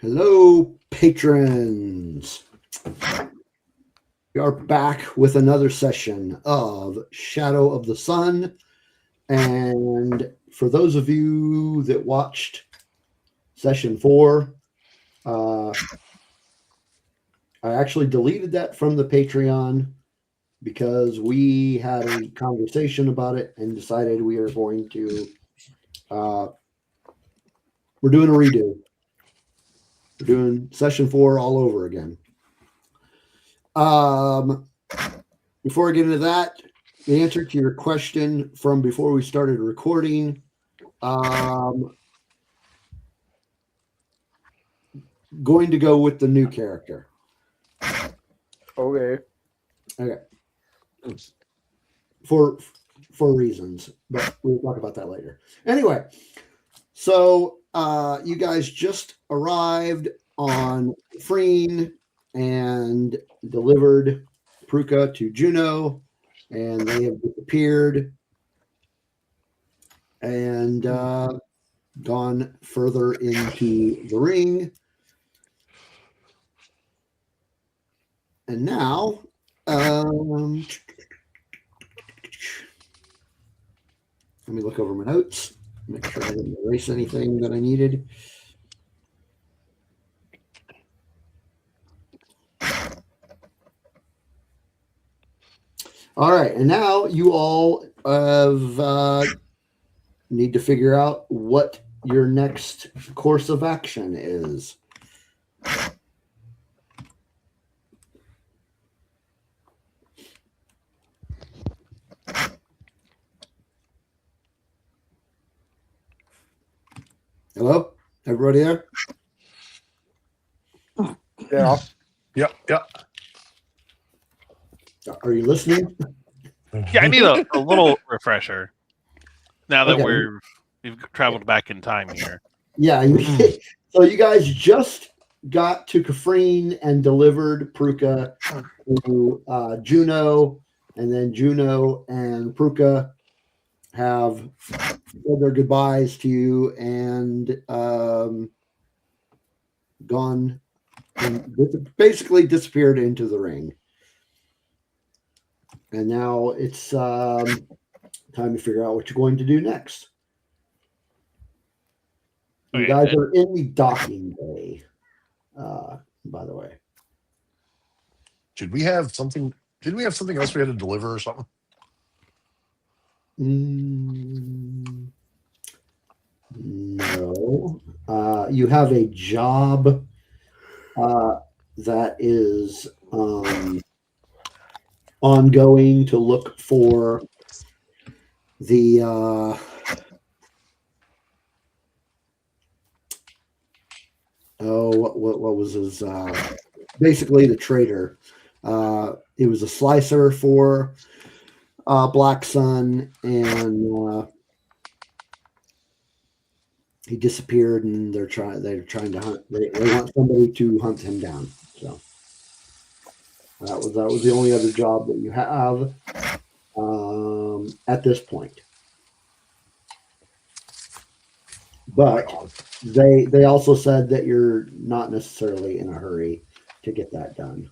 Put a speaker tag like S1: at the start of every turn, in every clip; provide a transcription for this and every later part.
S1: Hello, patrons. We are back with another session of Shadow of the Sun. And for those of you that watched session 4, I actually deleted that from the Patreon because we had a conversation about it and decided we are going to, we're doing a redo. We're doing session 4 all over again. Before I get into that, the answer to your question from before we started recording, going to go with the new character.
S2: Okay.
S1: For reasons, but we'll talk about that later. Anyway, so you guys just arrived on Kafrene and delivered Pruka to Jeuno, and they have disappeared and gone further into the ring. And now, let me look over my notes, make sure I didn't erase anything that I needed. All right, and now you all need to figure out what your next course of action is. Hello? Everybody there?
S2: Yeah.
S3: Yep.
S1: Are you listening?
S4: Yeah, I need a little refresher now that
S1: Okay.
S4: we've traveled back in time here.
S1: Yeah. So you guys just got to Kafrene and delivered Pruka to Jeuno, and then Jeuno and Pruka have said their goodbyes to you and gone and basically disappeared into the ring. And now it's time to figure out what you're going to do next. You guys are in the docking bay, by the way.
S3: Did we have something else we had to deliver or something?
S1: No. You have a job that is ongoing to look for the what was his basically the trader. He was a slicer for Black Sun, and he disappeared, and they're trying to hunt. They want somebody to hunt him down. So that was the only other job that you have at this point. But they also said that you're not necessarily in a hurry to get that done.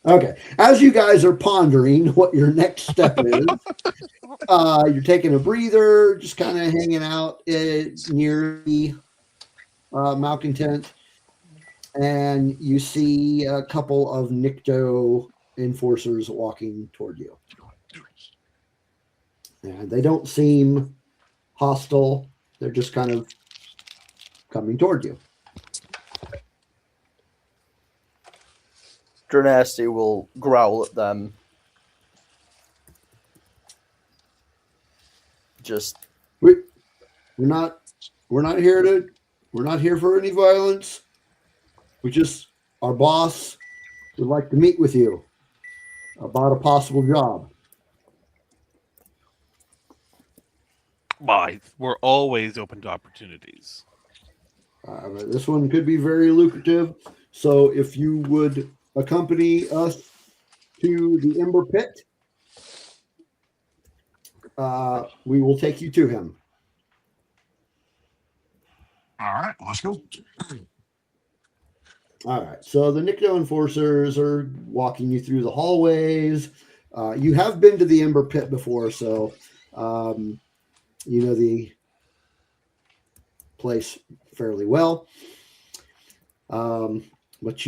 S1: Okay, as you guys are pondering what your next step is, you're taking a breather, just kind of hanging out near the Malcontent, and you see a couple of Nikto enforcers walking toward you. And they don't seem hostile. They're just kind of coming toward you.
S2: Dranasti will growl at them.
S1: We're not here for any violence. Our boss would like to meet with you about a possible job.
S4: We're always open to opportunities.
S1: This one could be very lucrative. So if you would accompany us to the Ember Pit, we will take you to him.
S3: All right, let's go.
S1: All right. So the Nikto enforcers are walking you through the hallways. You have been to the Ember Pit before, so you know the place fairly well. But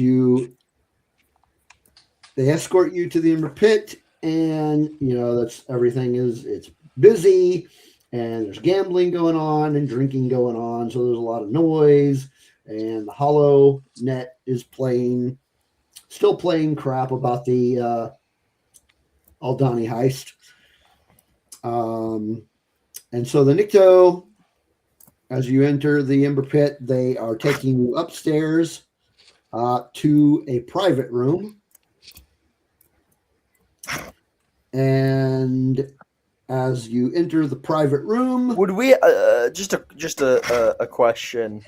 S1: they escort you to the Ember Pit, and that's everything it's busy, and there's gambling going on and drinking going on, so there's a lot of noise. And the Hollow Net is still playing crap about the Aldani heist. And so the Nikto, as you enter the Ember Pit, they are taking you upstairs to a private room. And as you enter the private room,
S2: Would we just a question?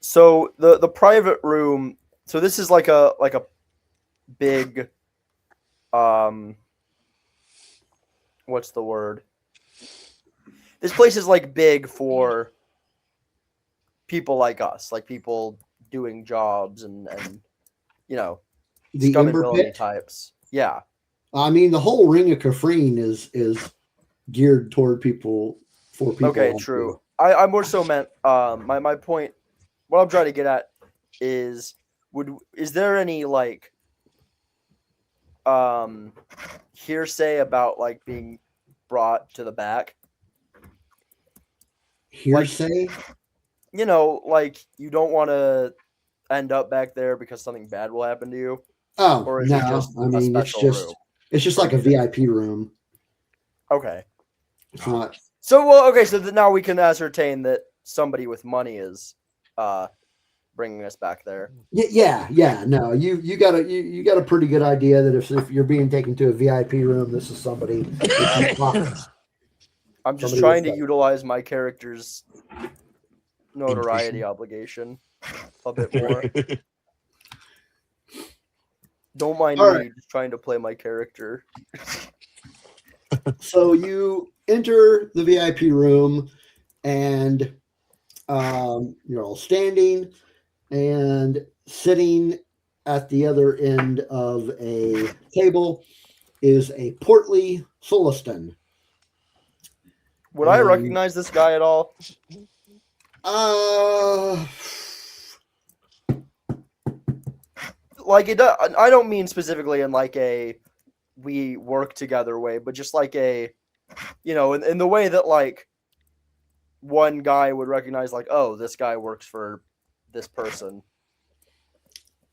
S2: So the private room. So this is like a big what's the word? This place is like big for people like us, like people doing jobs and
S1: the
S2: scum and
S1: Ember
S2: villainy
S1: Pit.
S2: types. Yeah.
S1: I mean, the whole Ring of Kafrene is geared toward people for people.
S2: Okay,
S1: like
S2: true.
S1: you.
S2: I more so meant my point. What I'm trying to get at is is there any like hearsay about like being brought to the back?
S1: Hearsay?
S2: Like you don't want to end up back there because something bad will happen to you.
S1: Oh,
S2: Or is
S1: no.
S2: it just
S1: I mean,
S2: a
S1: it's
S2: special
S1: just
S2: room?
S1: it's just like a VIP room.
S2: Okay.
S1: It's not.
S2: So well, okay. So now we can ascertain that somebody with money is bringing us back there.
S1: Yeah. No, you got a pretty good idea that if you're being taken to a VIP room, this is somebody.
S2: I'm just
S1: Somebody
S2: trying
S1: with
S2: to utilize my character's notoriety obligation a bit more. Don't mind
S1: All
S2: me
S1: right.
S2: just trying to play my character.
S1: So you enter the VIP room, and you're all standing, and sitting at the other end of a table is a portly Soliston.
S2: Would I recognize this guy at all? Like it. I don't mean specifically in like a we work together way, but just like a, in the way that like one guy would recognize like, oh, this guy works for this person.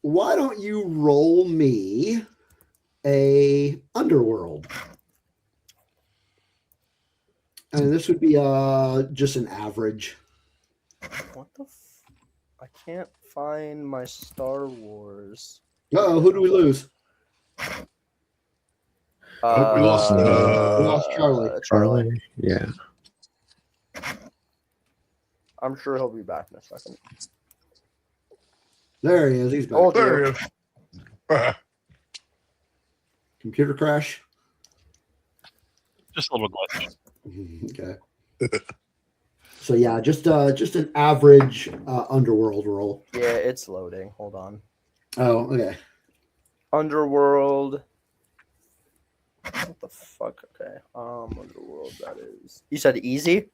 S1: Why don't you roll me a underworld? And this would be just an average.
S2: What the? I can't find my Star Wars.
S1: Uh-oh, who do we lose?
S3: We lost.
S1: We lost Charlie.
S2: Charlie.
S5: Yeah.
S2: I'm sure he'll be back in a second.
S1: There he is. He's back.
S2: Oh,
S3: There he is.
S1: Computer crash.
S4: Just a little glitch.
S1: Okay. So yeah, just an average underworld roll.
S2: Yeah, it's loading. Hold on.
S1: Oh, okay.
S2: Underworld. What the fuck? Okay. Underworld. That is. You said easy.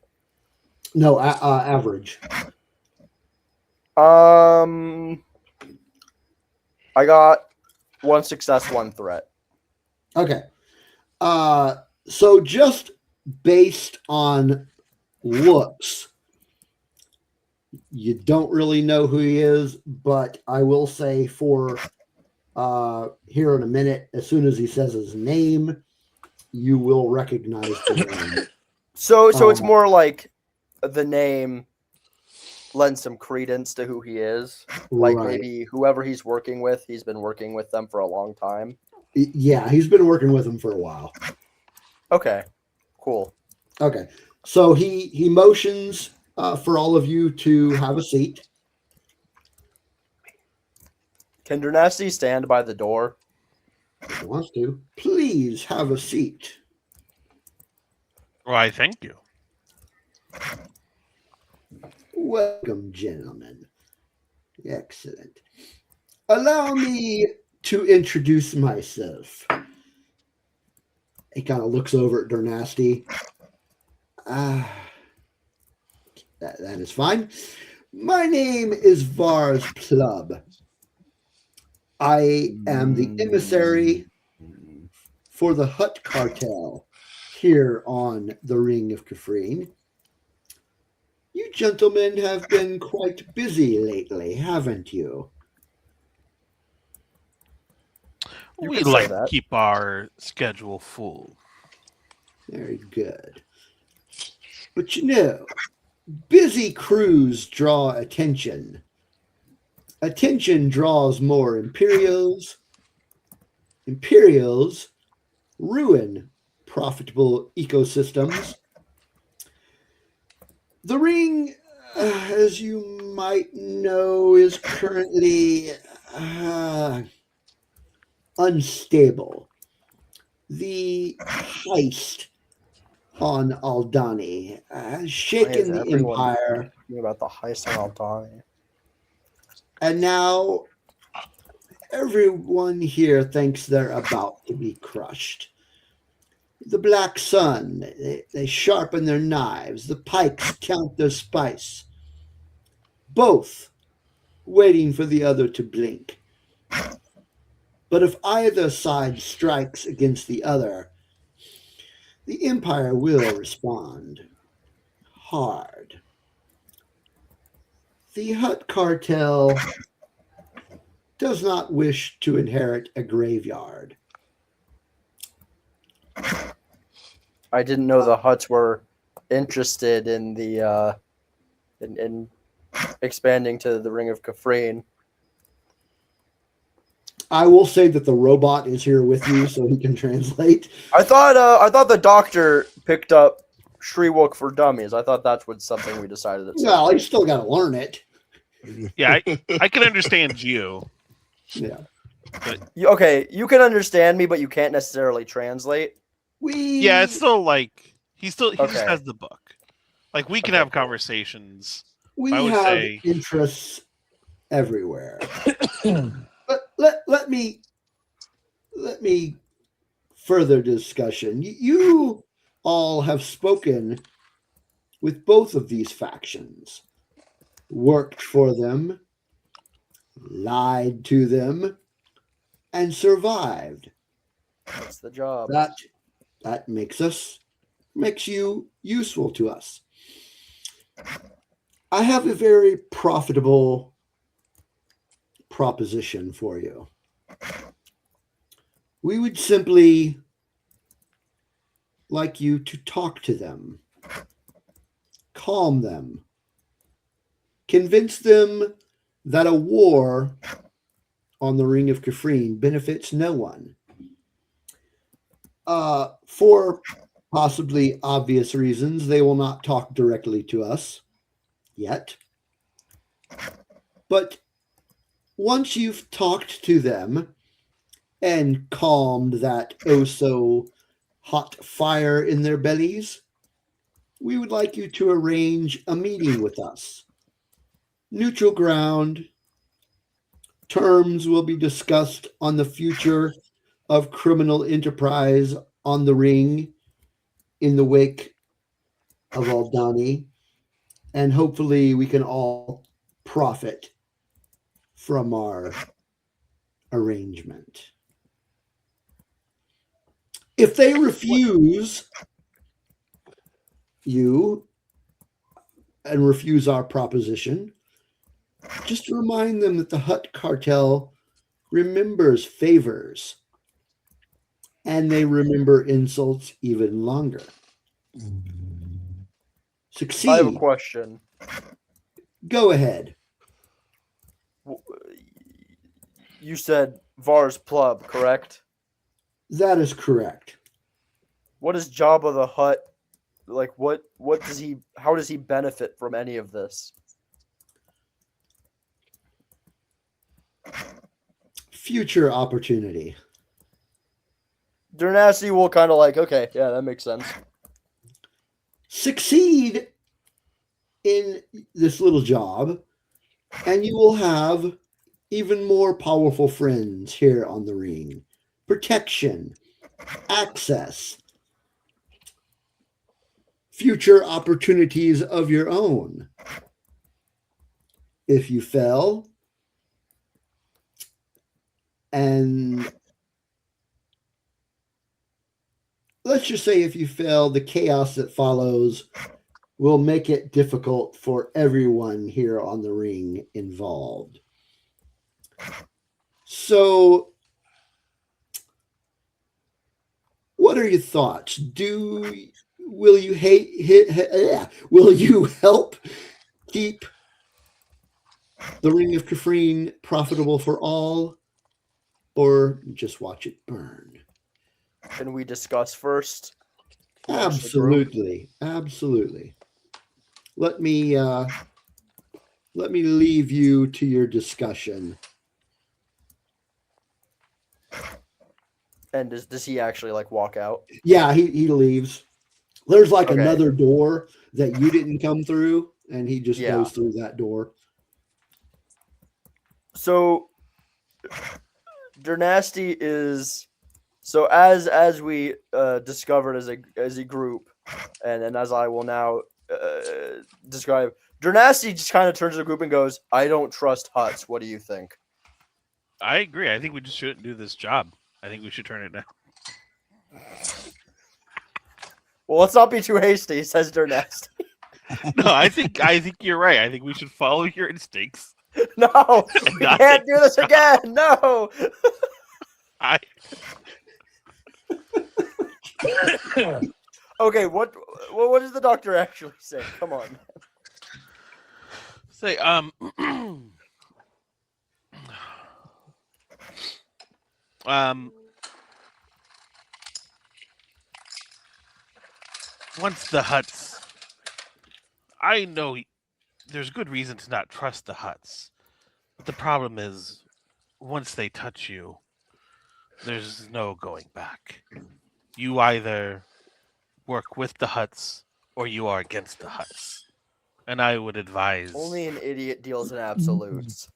S1: No, average.
S2: I got one success, one threat.
S1: Okay. So just based on looks, you don't really know who he is, but I will say for here in a minute, as soon as he says his name, you will recognize the name.
S2: So it's more like the name lends some credence to who he is. Like
S1: Right.
S2: maybe whoever he's working with, he's been working with them for a long time.
S1: Yeah, he's been working with him for a while.
S2: Okay, cool.
S1: Okay, so he motions for all of you to have a seat.
S2: Can Dernasty stand by the door?
S1: If he wants to, please have a seat.
S4: Why, thank you.
S1: Welcome, gentlemen. Excellent. Allow me to introduce myself. He kind of looks over at Dernasty. That is fine. My name is Vars Plub. I am the emissary for the Hut Cartel here on the Ring of Kafrene. You gentlemen have been quite busy lately, haven't you?
S2: You
S4: We
S2: could say
S4: like to
S2: that.
S4: keep our schedule full.
S1: Very good. But you know, busy crews draw attention. Attention draws more Imperials. Imperials ruin profitable ecosystems. The ring, as you might know, is currently unstable. The heist on Aldani has
S2: Why is
S1: shaken the
S2: everyone
S1: empire,
S2: talking about the heist on Aldani?
S1: and now everyone here thinks they're about to be crushed. The Black Sun, they sharpen their knives, the Pikes count their spice, both waiting for the other to blink. But if either side strikes against the other, the Empire will respond hard. The Hut Cartel does not wish to inherit a graveyard.
S2: I didn't know the Huts were interested in the in expanding to the Ring of Kafrene.
S1: I will say that the robot is here with you, so he can translate.
S2: I thought the doctor picked up Shriwook for Dummies. I thought that's what something we decided.
S1: Well, you still got to learn it.
S4: Yeah, I can understand you.
S1: Yeah.
S2: You can understand me, but you can't necessarily translate.
S4: Yeah, it's still like he just
S2: Okay.
S4: has the book. Like we can
S2: Okay,
S4: have
S2: cool.
S4: conversations.
S1: We
S4: I would
S1: have
S4: say-
S1: interests everywhere. But let me further discussion. You all have spoken with both of these factions, worked for them, lied to them, and survived.
S2: That's the job.
S1: That makes you useful to us. I have a very profitable proposition for you. We would simply like you to talk to them, calm them, convince them that a war on the Ring of Kafrene benefits no one. For possibly obvious reasons, they will not talk directly to us yet. But once you've talked to them and calmed that oh so hot fire in their bellies, we would like you to arrange a meeting with us. Neutral ground. Terms will be discussed on the future of criminal enterprise on the ring in the wake of Aldani, and hopefully we can all profit from our arrangement. If they refuse you and refuse our proposition, just remind them that the Hut Cartel remembers favors, and they remember insults even longer. Succeed.
S2: I have a question.
S1: Go ahead.
S2: You said Vars Plub, correct?
S1: That is correct.
S2: What is Jabba the Hutt like? What does he? How does he benefit from any of this?
S1: Future opportunity.
S2: Dernasty will kind of like, okay, yeah, that makes sense.
S1: succeed in this little job, and you will have even more powerful friends here on the ring. Protection, access, future opportunities of your own. If you fail, and let's just say if you fail, the chaos that follows will make it difficult for everyone here on the ring involved. So, what are your thoughts? Will you will you help keep the Ring of Kafrene profitable for all, or just watch it burn?
S2: Can we discuss first? amongst the group?
S1: Absolutely, absolutely. Let me leave you to your discussion.
S2: And does he actually like walk out?
S1: Yeah, he leaves. There's like
S2: Okay.
S1: another door that you didn't come through, and he just
S2: Yeah.
S1: goes through that door.
S2: So Dernasty is so as we discovered as a group, and as I will now describe, Dernasty just kind of turns to the group and goes, "I don't trust huts. What do you think?"
S4: I agree. I think we just shouldn't do this job. I think we should turn it down.
S2: Well, let's not be too hasty, says Dernasty.
S4: No, I think you're right. I think we should follow your instincts.
S2: No, we
S4: Not
S2: can't
S4: take
S2: do this again. No.
S4: I
S2: Okay, what does the doctor actually say? Come on.
S4: say once the huts, I know there's good reason to not trust the huts, but the problem is once they touch you, there's no going back. You either work with the huts or you are against the huts. And I would advise
S2: Only an idiot deals in absolutes.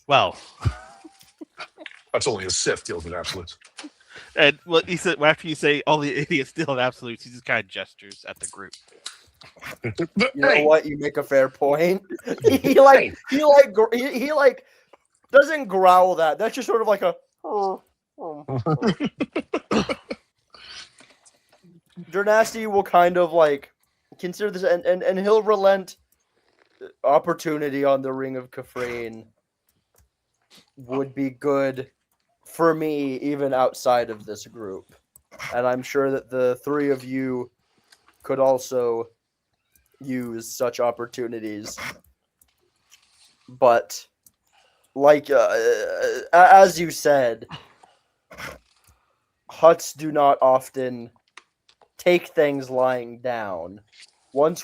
S4: well,
S3: That's only a Sith deals with absolutes.
S4: and well, he said after you say all the idiots still have absolutes, he just kind of gestures at the group.
S2: You know what? You make a fair point. he like doesn't growl that. That's just sort of like a. Dernasty will kind of like consider this, and he'll relent. Opportunity on the Ring of Kafrene would be good for me, even outside of this group, and I'm sure that the three of you could also use such opportunities. But, like, as you said, huts do not often take things lying down. Once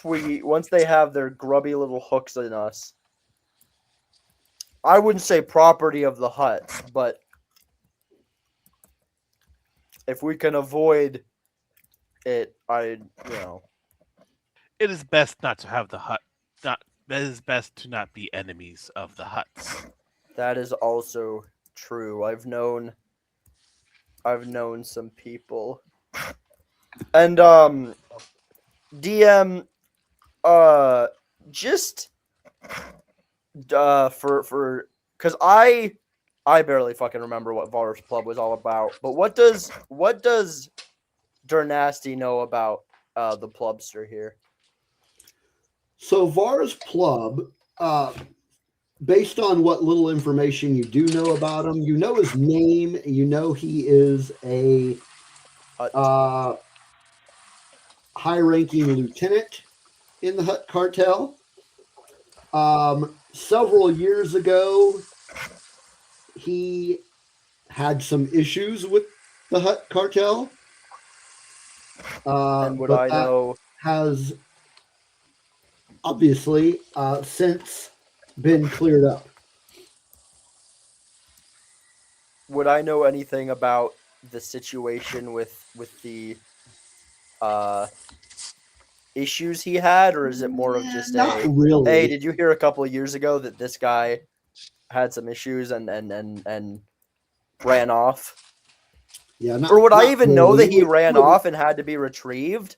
S2: they have their grubby little hooks in us, I wouldn't say property of the huts, but if we can avoid it,
S4: It is best not to have the hut. It is best to not be enemies of the huts.
S2: that is also true. I've known some people, and DM, just for because I barely fucking remember what Var's Club was all about. But what does Dernasty know about the Plubster here?
S1: So Var's Plub, based on what little information you do know about him, you know his name, you know he is a high-ranking lieutenant in the Hut Cartel. Several years ago, he had some issues with the Hut Cartel.
S2: And would
S1: but
S2: I
S1: that
S2: know?
S1: has obviously since been cleared up.
S2: Would I know anything about the situation with the issues he had, or is it more of just
S1: Not
S2: a
S1: really.
S2: hey, did you hear a couple of years ago that this guy had some issues and ran off?
S1: Yeah, not,
S2: Or would I
S1: not
S2: even know
S1: really.
S2: that he ran off and had to be retrieved?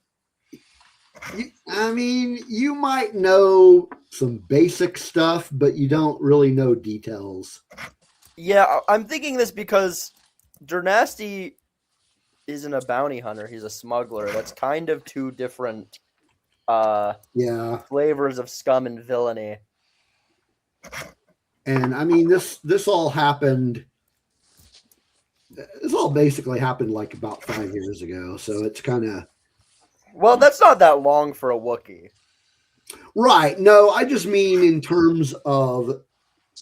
S1: I mean, you might know some basic stuff, but you don't really know details.
S2: Yeah, I'm thinking this because Dernasty isn't a bounty hunter, he's a smuggler. That's kind of two different
S1: Yeah,
S2: flavors of scum and villainy.
S1: and I mean this all happened. This all basically happened like about 5 years ago, so it's kind of
S2: Well, that's not that long for a Wookiee.
S1: right. No, I just mean in terms of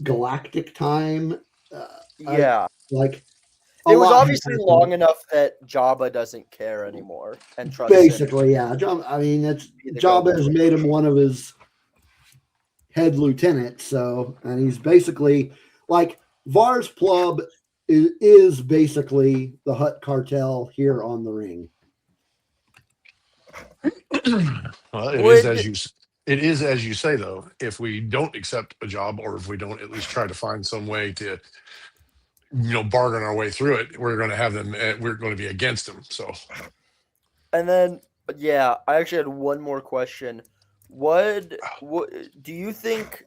S1: galactic time.
S2: Yeah.
S1: Like
S2: It was
S1: lot has
S2: obviously
S1: happened.
S2: long enough that Jabba doesn't care anymore and trusts
S1: Basically, yeah. I mean, it's
S2: Be the
S1: Jabba
S2: go-between.
S1: has made him one of his head lieutenants. So, and he's basically like Vars Plub is basically the Hutt cartel here on the ring.
S3: Well,
S2: Would
S3: it is as you say though. If we don't accept a job, or if we don't at least try to find some way to, bargain our way through it, we're going to have them. We're going to be against them. So,
S2: and then yeah, I actually had one more question. What do you think?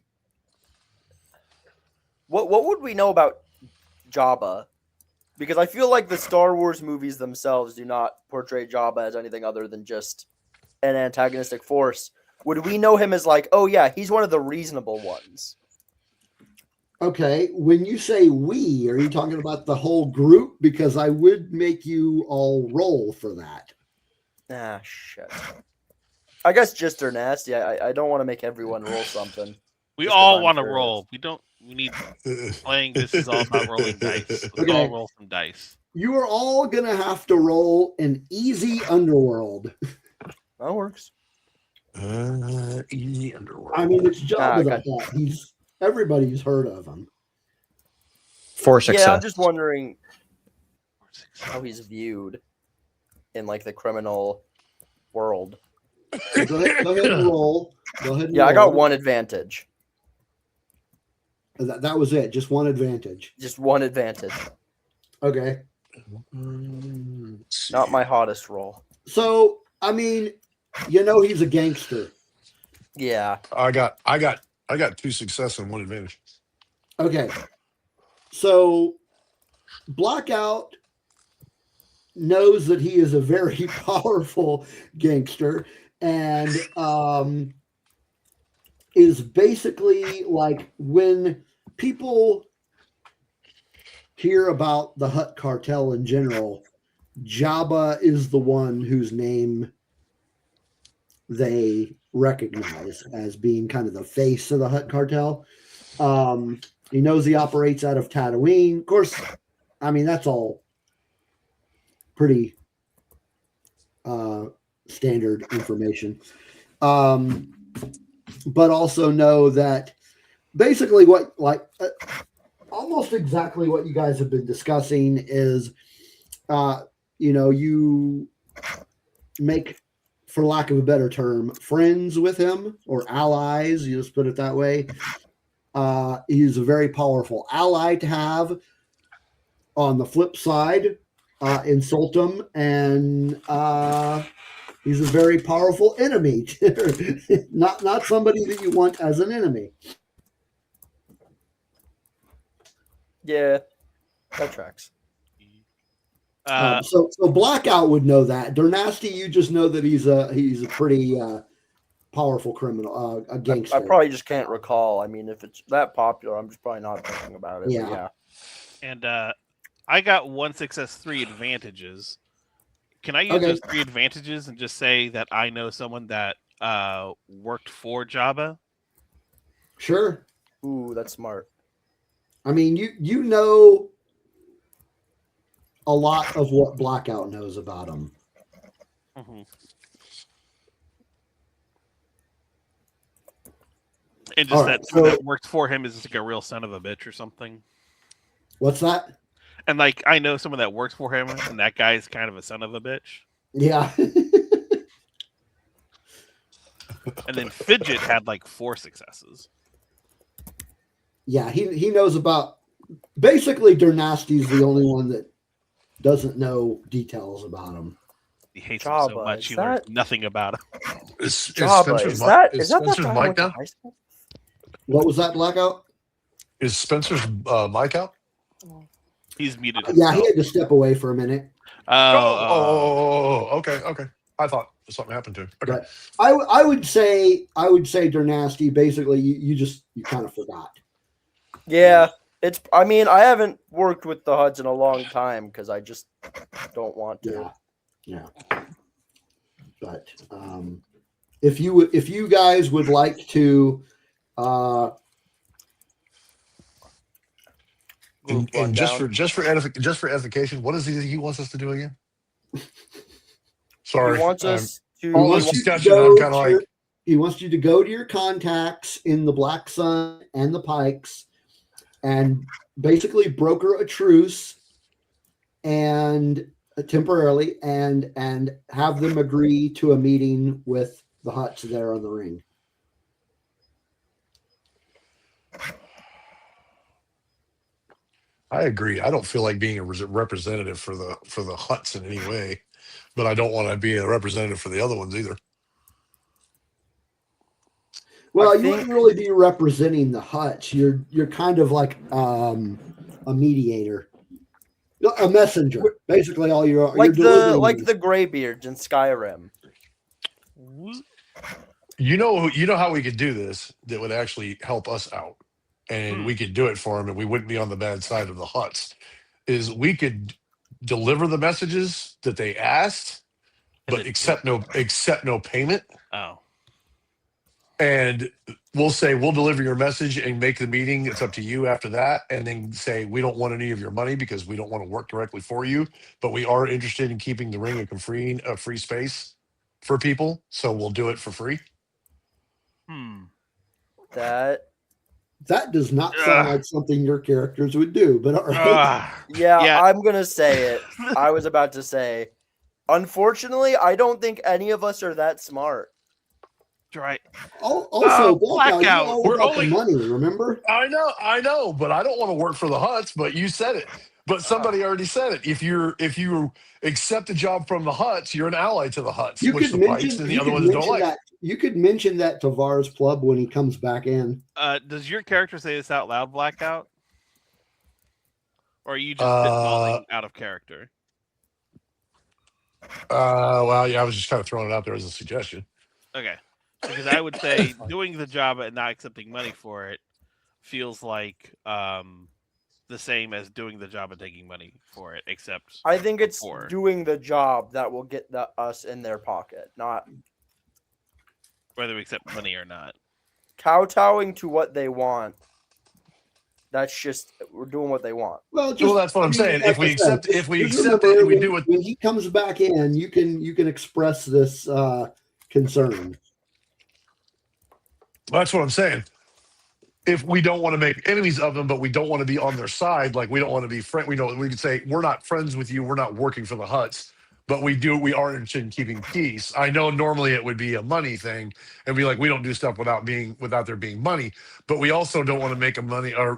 S2: What would we know about Jabba? Because I feel like the Star Wars movies themselves do not portray Jabba as anything other than just an antagonistic force. Would we know him as like, oh yeah, he's one of the reasonable ones?
S1: Okay, when you say we, are you talking about the whole group? Because I would make you all roll for that.
S2: Ah, shit. I guess just they're nasty. I don't want to make everyone roll something.
S4: We
S2: Just 'cause
S4: all
S2: I'm
S4: want to
S2: curious.
S4: roll. We need playing. This is all about rolling dice. Let's
S1: Okay.
S4: all roll some dice.
S1: You are all gonna have to roll an easy underworld.
S2: That works.
S3: easy underworld.
S1: I mean, it's Jabba the
S2: God.
S1: Hutt. Everybody's heard of him.
S5: 4 success.
S2: Yeah, I'm just wondering how he's viewed in like the criminal world.
S1: So go ahead and roll. Go ahead and
S2: Yeah, I got
S1: roll.
S2: one advantage.
S1: That was it. Just one advantage.
S2: Just one advantage.
S1: Okay.
S2: Not my hottest roll.
S1: So I mean, he's a gangster.
S2: Yeah.
S3: I got 2 success and 1 advantage.
S1: Okay. So Blackout knows that he is a very powerful gangster and is basically like when people hear about the Hutt cartel in general, Jabba is the one whose name they recognize as being kind of the face of the Hutt cartel. He knows he operates out of Tatooine. Of course, I mean, that's all pretty standard information. But also know that basically almost exactly what you guys have been discussing is, you make, for lack of a better term, friends with him or allies. You just put it that way. He's a very powerful ally to have. On the flip side, insult him, and he's a very powerful enemy. not somebody that you want as an enemy.
S2: Yeah. That tracks.
S1: So Blackout would know that. Dernasty, you just know that he's a pretty powerful criminal, a gangster.
S2: I probably just can't recall. I mean, if it's that popular, I'm just probably not thinking about it.
S1: Yeah.
S2: But yeah.
S4: And I got 1 success, 3 advantages. Can I use those 3 advantages and just say that I know someone that worked for Jabba?
S1: Sure.
S2: Ooh, that's smart.
S1: I mean, you know a lot of what Blackout knows about him.
S4: Mm-hmm. And just that someone that worked for him is like a real son of a bitch or something.
S1: What's that?
S4: And like I know someone that works for him, and that guy's kind of a son of a bitch.
S1: Yeah.
S4: And then Fidget had like 4 successes.
S1: Yeah, he knows about. Basically, Dernasty's the only one that doesn't know details about him.
S4: He hates him so
S2: Jabba,
S4: much
S2: is
S4: he learns
S2: that-
S4: nothing about him.
S3: Is
S2: Jabba,
S3: Spencer's
S2: is
S3: mi-
S2: that
S3: is
S2: that
S3: Spencer's
S2: guy I
S3: mic
S2: went to
S3: down?
S2: high school?
S1: What was that, Blackout?
S3: Is Spencer's mic out?
S4: He's muted
S1: Yeah,
S4: himself.
S1: he had to step away for a minute.
S3: Okay. I thought something happened to him. Okay.
S1: But I would say Dernasty. Basically, you kind of forgot.
S2: Yeah, it's. I mean, I haven't worked with the HUDs in a long time because I just don't want to.
S1: Yeah. But if you guys would like to,
S3: And just
S2: rundown.
S3: for edification, what is he wants us to do again? Sorry,
S2: He wants us to.
S3: all
S1: he
S3: this
S1: wants you to
S3: discussion.
S1: go
S3: I'm kind of
S1: to your-
S3: like,
S1: he wants you to go to your contacts in the Black Sun and the Pikes, and basically broker a truce, and temporarily, and have them agree to a meeting with the Huts there on the ring.
S3: I agree. I don't feel like being a representative for the Huts in any way, but I don't want to be a representative for the other ones either.
S1: Well, you
S2: think-
S1: wouldn't really be representing the Huts. You're kind of like a mediator, a messenger. Basically, all you're
S2: Like
S1: delivering
S2: the Greybeards in Skyrim.
S3: You know how we could do this that would actually help us out, and we could do it for them, and we wouldn't be on the bad side of the Huts. Is we could deliver the messages that they asked, but accept no payment.
S4: Oh.
S3: And we'll say we'll deliver your message and make the meeting. It's up to you after that, and then say we don't want any of your money because we don't want to work directly for you, but we are interested in keeping the Ring of Kafrene a free space for people, so we'll do it for free.
S2: That.
S1: That does not sound like something your characters would do, but all right.
S2: Yeah, I'm gonna say it. I was about to say. Unfortunately, I don't think any of us are that smart.
S4: Right.
S1: Also, Blackout, you're
S4: Blackout.
S1: all
S3: We're
S1: about
S3: only-
S1: the money, remember?
S3: I know, but I don't want to work for the Huts. But you said it. But somebody already said it. If you accept a job from the Huts, you're an ally to the Huts,
S1: You
S3: which
S1: could
S3: the Pikes and the other ones don't like.
S1: that. You could mention that to Var's Plub when he comes back in.
S4: Does your character say this out loud, Blackout? Or are you just spitballing out of character?
S3: Well, yeah, I was just kind of throwing it out there as a suggestion.
S4: Okay. Because I would say doing the job and not accepting money for it feels like the same as doing the job and taking money for it, except
S2: I think it's
S4: before.
S2: doing the job that will get us in their pocket, not
S4: Whether we accept money or not.
S2: kowtowing to what they want. That's just we're doing what they want.
S1: Well,
S3: that's what I'm saying.
S1: like
S3: If we
S1: I said,
S3: accept, if we
S1: just
S3: accept
S1: remember
S3: it, and we
S1: when-
S3: do it.
S1: when he comes back in, you can express this concern.
S3: That's what I'm saying. If we don't want to make enemies of them, but we don't want to be on their side, like we don't want to be friend. We could say we're not friends with you. We're not working for the Huts, but we are interested in keeping peace. I know normally it would be a money thing and be like, we don't do stuff without there being money, but we also don't want to make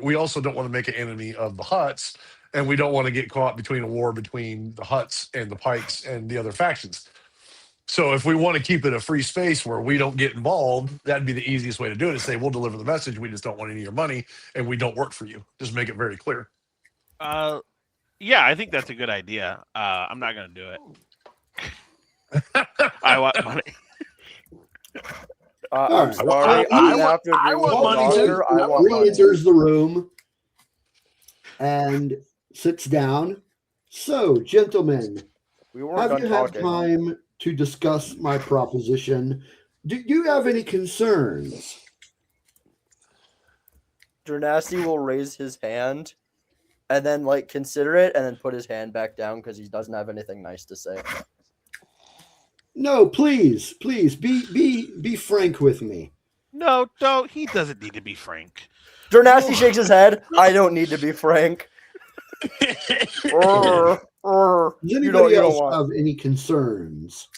S3: we also don't want to make an enemy of the Huts, and we don't want to get caught between a war between the Huts and the Pikes and the other factions. So if we want to keep it a free space where we don't get involved, that'd be the easiest way to do it, is say, we'll deliver the message. We just don't want any of your money and we don't work for you. Just make it very clear.
S4: Yeah, I think that's a good idea. I'm not going to do it. I want money.
S2: I'm
S1: right.
S2: sorry.
S3: I
S2: have to
S3: I
S2: agree
S3: want
S2: with
S3: money
S2: the
S3: too.
S2: doctor. I want money.
S1: Re-enters the room and sits down. So, gentlemen,
S2: We weren't
S1: have
S2: done
S1: you had
S2: talking.
S1: time to discuss my proposition? Do you have any concerns?
S2: Dernasty will raise his hand and then consider it and then put his hand back down because he doesn't have anything nice to say.
S1: No, please be frank with me.
S4: No, don't. He doesn't need to be frank.
S2: Dernasty shakes his head. I don't need to be frank.
S1: Does
S2: You
S1: anybody
S2: don't
S1: else
S2: want.
S1: have any concerns?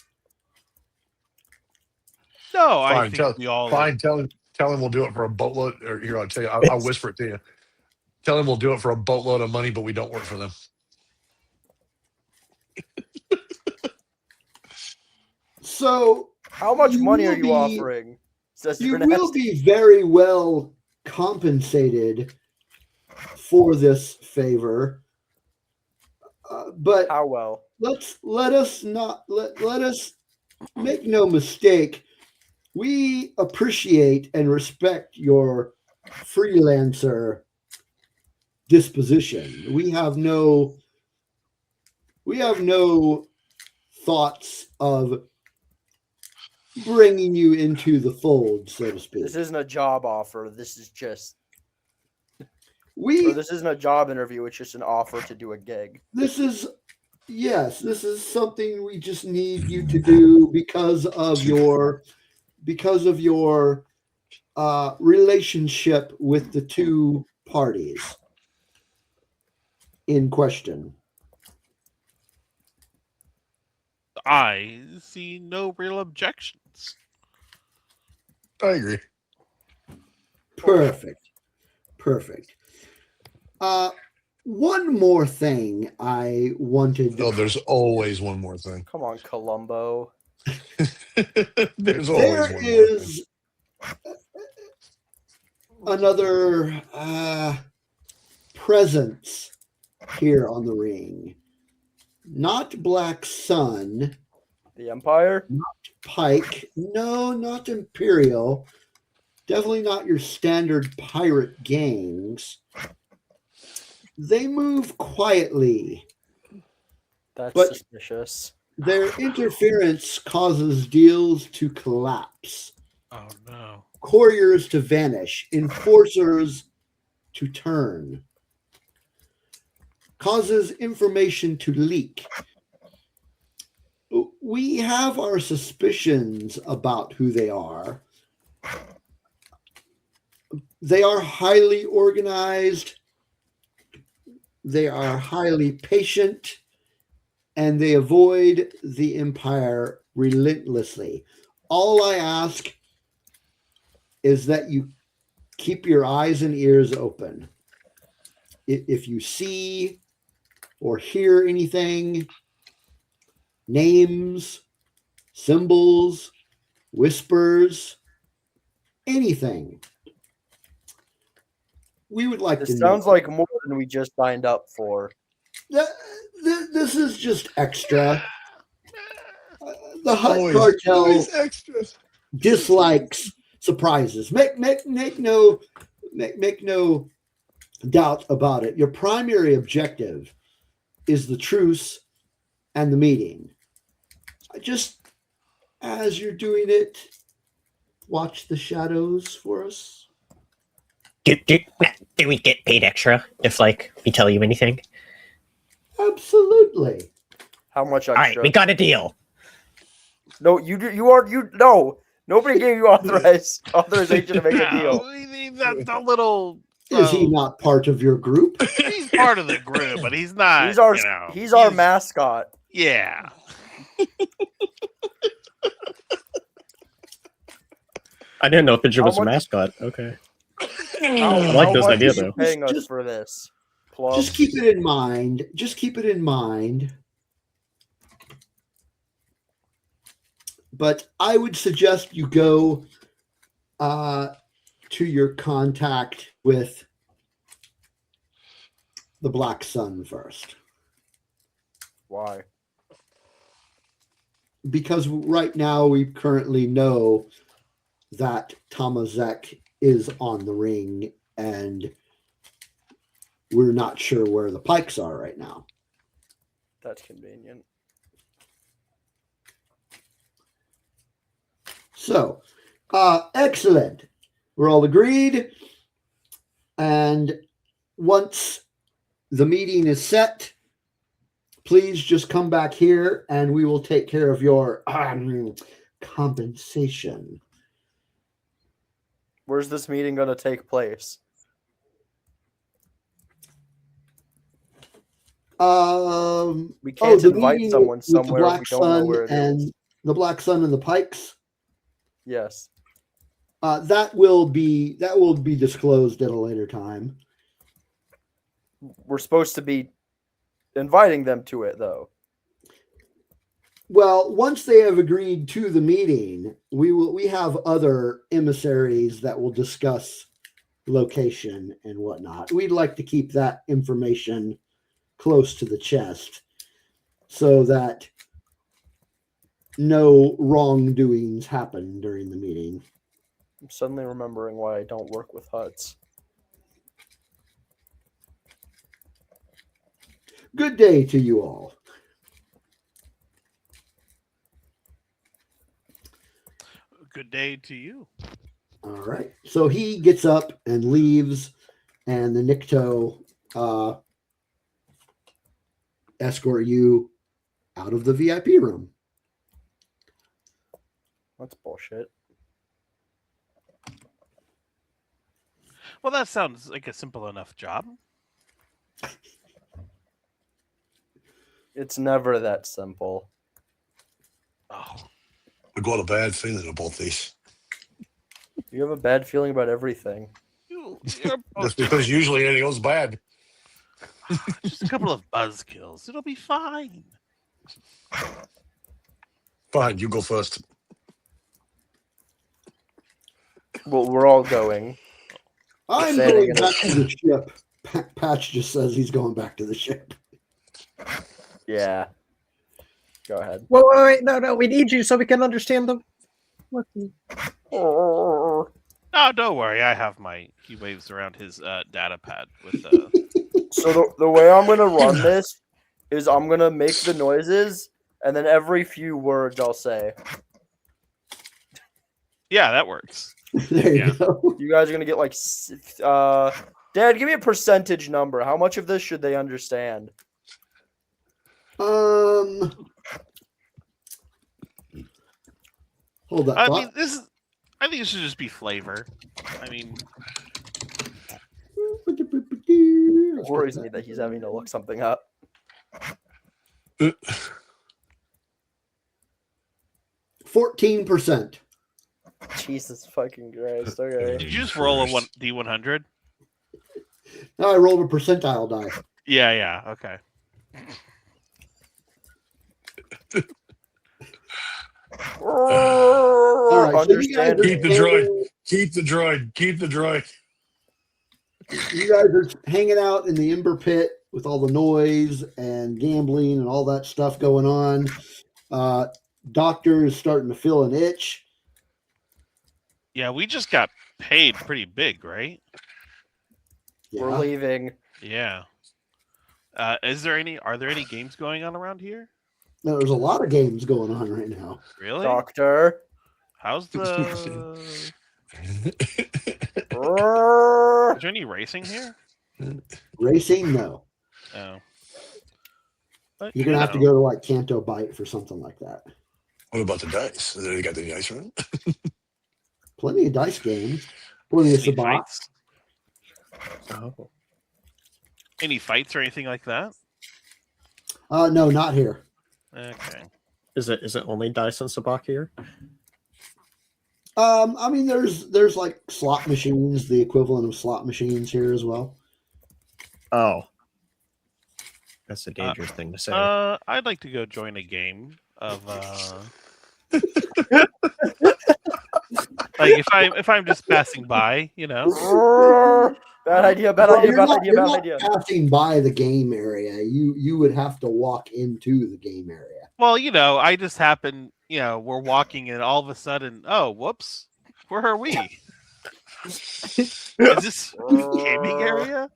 S4: No, I
S3: Fine,
S4: think we all.
S3: tell him we'll do it for a boatload. Or here, I'll tell you, I'll whisper it to you. Tell him we'll do it for a boatload of money, but we don't work for them.
S1: So,
S2: How much
S1: you
S2: money are
S1: will
S2: you
S1: be-
S2: offering? Says
S1: you
S2: your
S1: will be very well compensated for this favor, but
S2: How well?
S1: let us make no mistake. We appreciate and respect your freelancer disposition. We have no thoughts of bringing you into the fold, so to speak.
S2: This isn't a job offer. This is just.
S1: We
S2: This isn't a job interview. It's just an offer to do a gig.
S1: this is something we just need you to do because of your relationship with the two parties in question.
S4: I see no real objections.
S3: I agree.
S1: Perfect. One more thing I wanted.
S3: Oh, there's always one more thing.
S2: Come on, Columbo.
S3: There's always
S1: There
S3: one more thing.
S1: is another presence here on the ring. Not Black Sun,
S2: The Empire?
S1: Pike. No, not Imperial. Definitely not your standard pirate gangs. They move quietly.
S2: That's
S1: But-
S2: suspicious.
S1: Their interference causes deals to collapse,
S4: Oh no.
S1: couriers to vanish, enforcers to turn, causes information to leak. We have our suspicions about who they are. They are highly organized, they are highly patient, and they avoid the Empire relentlessly. All I ask is that you keep your eyes and ears open. If you see or hear anything, names, symbols, whispers, anything, we would like
S2: This
S1: to
S2: sounds
S1: know.
S2: like more than we just signed up for.
S1: This is just extra. The Hut
S3: Always
S1: Cartel
S3: extras.
S1: dislikes surprises. Make no doubt about it. Your primary objective is the truce and the meeting. Just as you're doing it, watch the shadows for us.
S5: Do we get paid extra if we tell you anything?
S1: Absolutely.
S2: How much
S5: All right,
S2: extra?
S5: we got a deal.
S2: No, no. Nobody gave you authorization to make a deal.
S4: That little.
S1: Is he not part of your group?
S4: He's part of the group, but he's not.
S2: He's our mascot.
S4: Yeah.
S5: I didn't know Pigeon
S2: How
S5: was a
S2: much-
S5: mascot. Okay.
S2: I
S5: like this idea, though.
S2: Paying us
S1: Just-
S2: for this. Plum.
S1: Just keep it in mind. But I would suggest you go to your contact with the Black Sun first.
S2: Why?
S1: Because right now we currently know that Tamazek is on the ring and we're not sure where the Pikes are right now.
S2: That's convenient.
S1: So, excellent. We're all agreed. And once the meeting is set, please just come back here and we will take care of your compensation.
S2: Where's this meeting going to take place? We can't
S1: the
S2: invite
S1: meeting
S2: someone
S1: with the
S2: somewhere if we don't know where it is.
S1: and the Black Sun and the Pikes.
S2: Yes.
S1: That will be disclosed at a later time.
S2: We're supposed to be inviting them to it, though.
S1: Well, once they have agreed to the meeting, we have other emissaries that will discuss location and whatnot. We'd like to keep that information close to the chest so that no wrongdoings happen during the meeting.
S2: I'm suddenly remembering why I don't work with huts.
S1: Good day to you all.
S4: Good day to you.
S1: All right. So he gets up and leaves, and the Nikto escort you out of the VIP room.
S2: That's bullshit.
S4: Well, that sounds like a simple enough job.
S2: It's never that simple.
S4: Oh,
S3: I got a bad feeling about this.
S2: You have a bad feeling about everything.
S4: you're
S3: That's because usually anything goes bad.
S4: just a couple of buzzkills. It'll be fine.
S3: Fine, you go first.
S2: Well, we're all going.
S1: I'm
S2: Saying
S1: going
S2: it
S1: back to the ship. Patch just says he's going back to the ship.
S2: Yeah. Go ahead.
S5: Wait, no, we need you so we can understand them. What the...
S4: No, don't worry. I have my. He waves around his data pad with.
S2: So the way I'm gonna run this is I'm gonna make the noises, and then every few words I'll say.
S4: Yeah, that works.
S1: There you
S4: Yeah.
S1: go.
S2: You guys are gonna get like, Dad, give me a percentage number. How much of this should they understand?
S1: Hold that
S4: I
S1: thought.
S4: mean, this is. I think it should just be flavor. I mean,
S2: It worries me that he's having to look something up.
S1: 14%.
S2: Jesus fucking Christ. Okay.
S4: did you just roll a D100?
S1: Now I rolled a percentile die.
S4: Yeah. Okay.
S1: All right, so you guys
S2: Understand
S1: are
S3: Keep the droid. Keep the droid. Keep the droid.
S1: You guys are hanging out in the Ember Pit with all the noise and gambling and all that stuff going on. Doctor is starting to feel an itch.
S4: Yeah, we just got paid pretty big, right?
S2: We're
S1: Yeah.
S2: leaving.
S4: Yeah. Are there any games going on around here?
S1: No, there's a lot of games going on right now.
S4: Really?
S2: Doctor.
S4: How's the?
S2: Brrr.
S4: Is there any racing here?
S1: Racing, no.
S4: Oh. But,
S1: You're gonna have to go to like Canto Bite for something like that.
S3: What about the dice? They got the dice around?
S1: Plenty of dice games. Plenty of
S4: Any
S1: sabacc.
S4: fights?
S5: Oh.
S4: Any fights or anything like that?
S1: No, not here.
S4: Okay.
S5: Is it only dice and sabacc here?
S1: I mean, there's like slot machines, the equivalent of slot machines here as well.
S5: Oh. That's a dangerous thing to say.
S4: I'd like to go join a game of like if I'm just passing by, you know.
S2: Brrr. Bad idea, bad
S1: Well,
S2: idea,
S1: you're
S2: bad
S1: not-
S2: idea,
S1: you're
S2: bad
S1: not
S2: idea.
S1: Passing by the game area, you would have to walk into the game area.
S4: Well, you know, I just happen, you know, we're walking and all of a sudden, oh, whoops, where are we? Is this gaming area?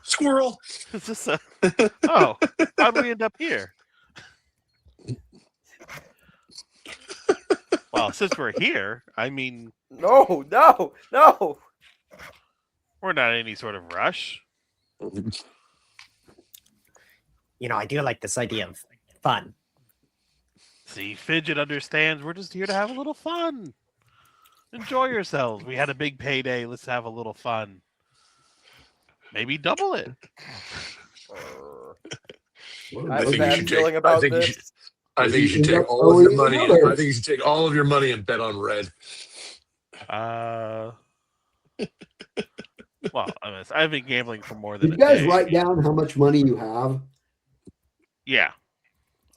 S3: Squirrel.
S4: Is this a? Oh, how did we end up here? Well, since we're here, I mean,
S2: No.
S4: we're not in any sort of rush.
S5: You know, I do like this idea of fun.
S4: See, Fidget understands we're just here to have a little fun. Enjoy yourselves. We had a big payday. Let's have a little fun. Maybe double it.
S2: I have a bad feeling about this.
S3: I think you should
S1: end
S3: take
S1: up
S3: all of your
S1: owing
S3: money.
S1: another.
S3: I think you should take all of your money and bet on red.
S4: Well, I've been gambling for more than
S1: Did you guys
S4: a day.
S1: write down how much money you have?
S4: Yeah,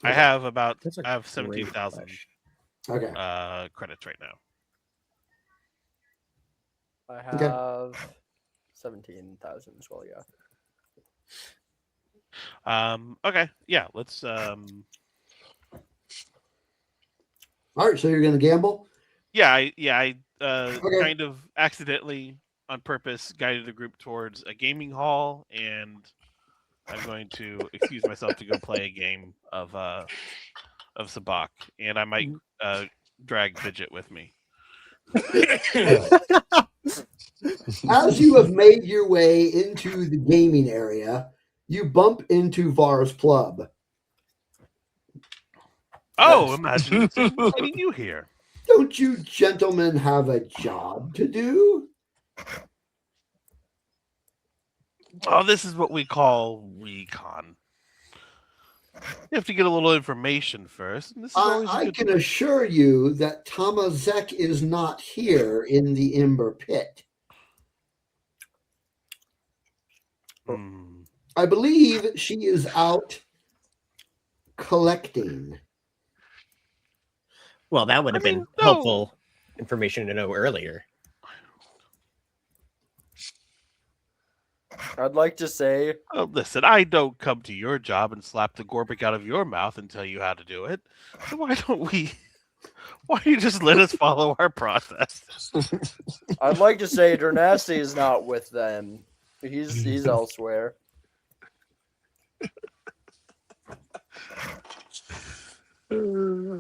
S4: I
S1: Okay.
S4: have about
S5: That's a
S4: I have
S5: great
S4: 17,000
S5: question.
S1: Okay.
S4: credits right now.
S2: I
S1: Okay.
S2: have 17,000 as well. Yeah.
S4: Okay, yeah, let's
S1: All right. So you're going to gamble?
S4: I
S1: Okay.
S4: kind of accidentally on purpose guided the group towards a gaming hall, and I'm going to excuse myself to go play a game of Sabak, and I might drag Fidget with me.
S1: As you have made your way into the gaming area, you bump into Var's Club.
S4: Oh, imagine inviting you here.
S1: Don't you gentlemen have a job to do?
S4: Oh, this is what we call recon. You have to get a little information first, and this is always a
S1: I
S4: good
S1: can
S4: thing.
S1: assure you that Tamazek is not here in the Ember Pit.
S4: Hmm.
S1: I believe she is out collecting.
S5: Well, that would have been
S4: no.
S5: helpful information to know earlier.
S2: I'd like to say
S4: Oh, listen, I don't come to your job and slap the Gorbic out of your mouth and tell you how to do it. So why don't you just let us follow our process?
S2: Dernasty is not with them. He's elsewhere.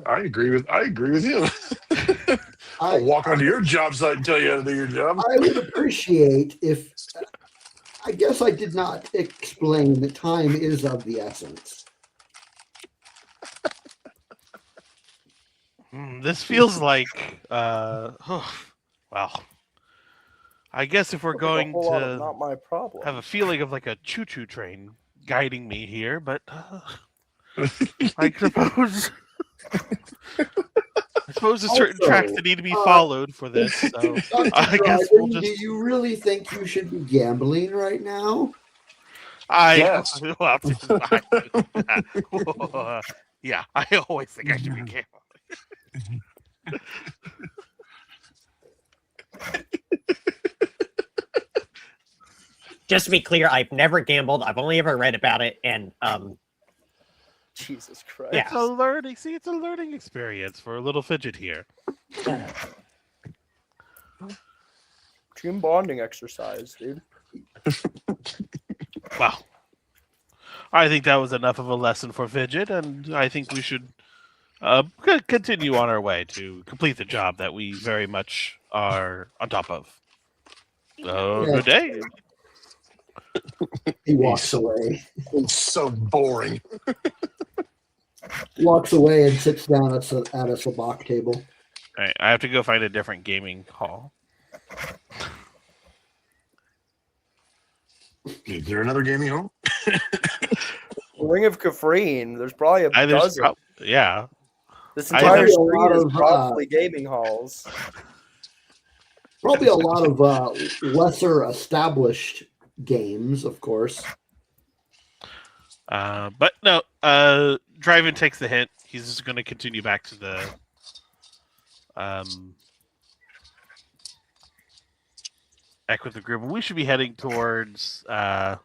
S3: I agree with him. I'll walk onto your job site and tell you how to do your job.
S1: I would appreciate if. I guess I did not explain that time is of the essence.
S4: This feels like, well, I guess if we're
S2: Like a
S4: going
S2: whole lot of
S4: to
S2: not my problem.
S4: have a feeling of like a choo-choo train guiding me here, but I suppose there's certain tracks that need to be followed for this. So I guess we'll
S1: Do
S4: just.
S1: you really think you should be gambling right now?
S3: Yes.
S4: Yeah, I always think I should be careful.
S5: Just to be clear, I've never gambled. I've only ever read about it, and
S2: Jesus Christ.
S5: Yeah.
S4: It's a learning. See, it's a learning experience for a little Fidget here.
S2: Team bonding exercise, dude.
S4: Wow. I think that was enough of a lesson for Fidget, and I think we should continue on our way to complete the job that we very much are on top of. Good day.
S1: He walks away.
S3: It's so boring.
S1: Walks away and sits down at a sabacc table.
S4: All right, I have to go find a different gaming hall.
S3: Is there another gaming hall?
S2: Ring of Kafrene. There's probably a dozen.
S4: Yeah.
S2: This entire
S1: There's a
S2: street
S1: lot
S2: is
S1: of,
S2: probably gaming halls.
S1: Probably a lot of lesser established games, of course.
S4: But no, Driven takes the hint. He's just going to continue back to the back with the group. We should be heading towards are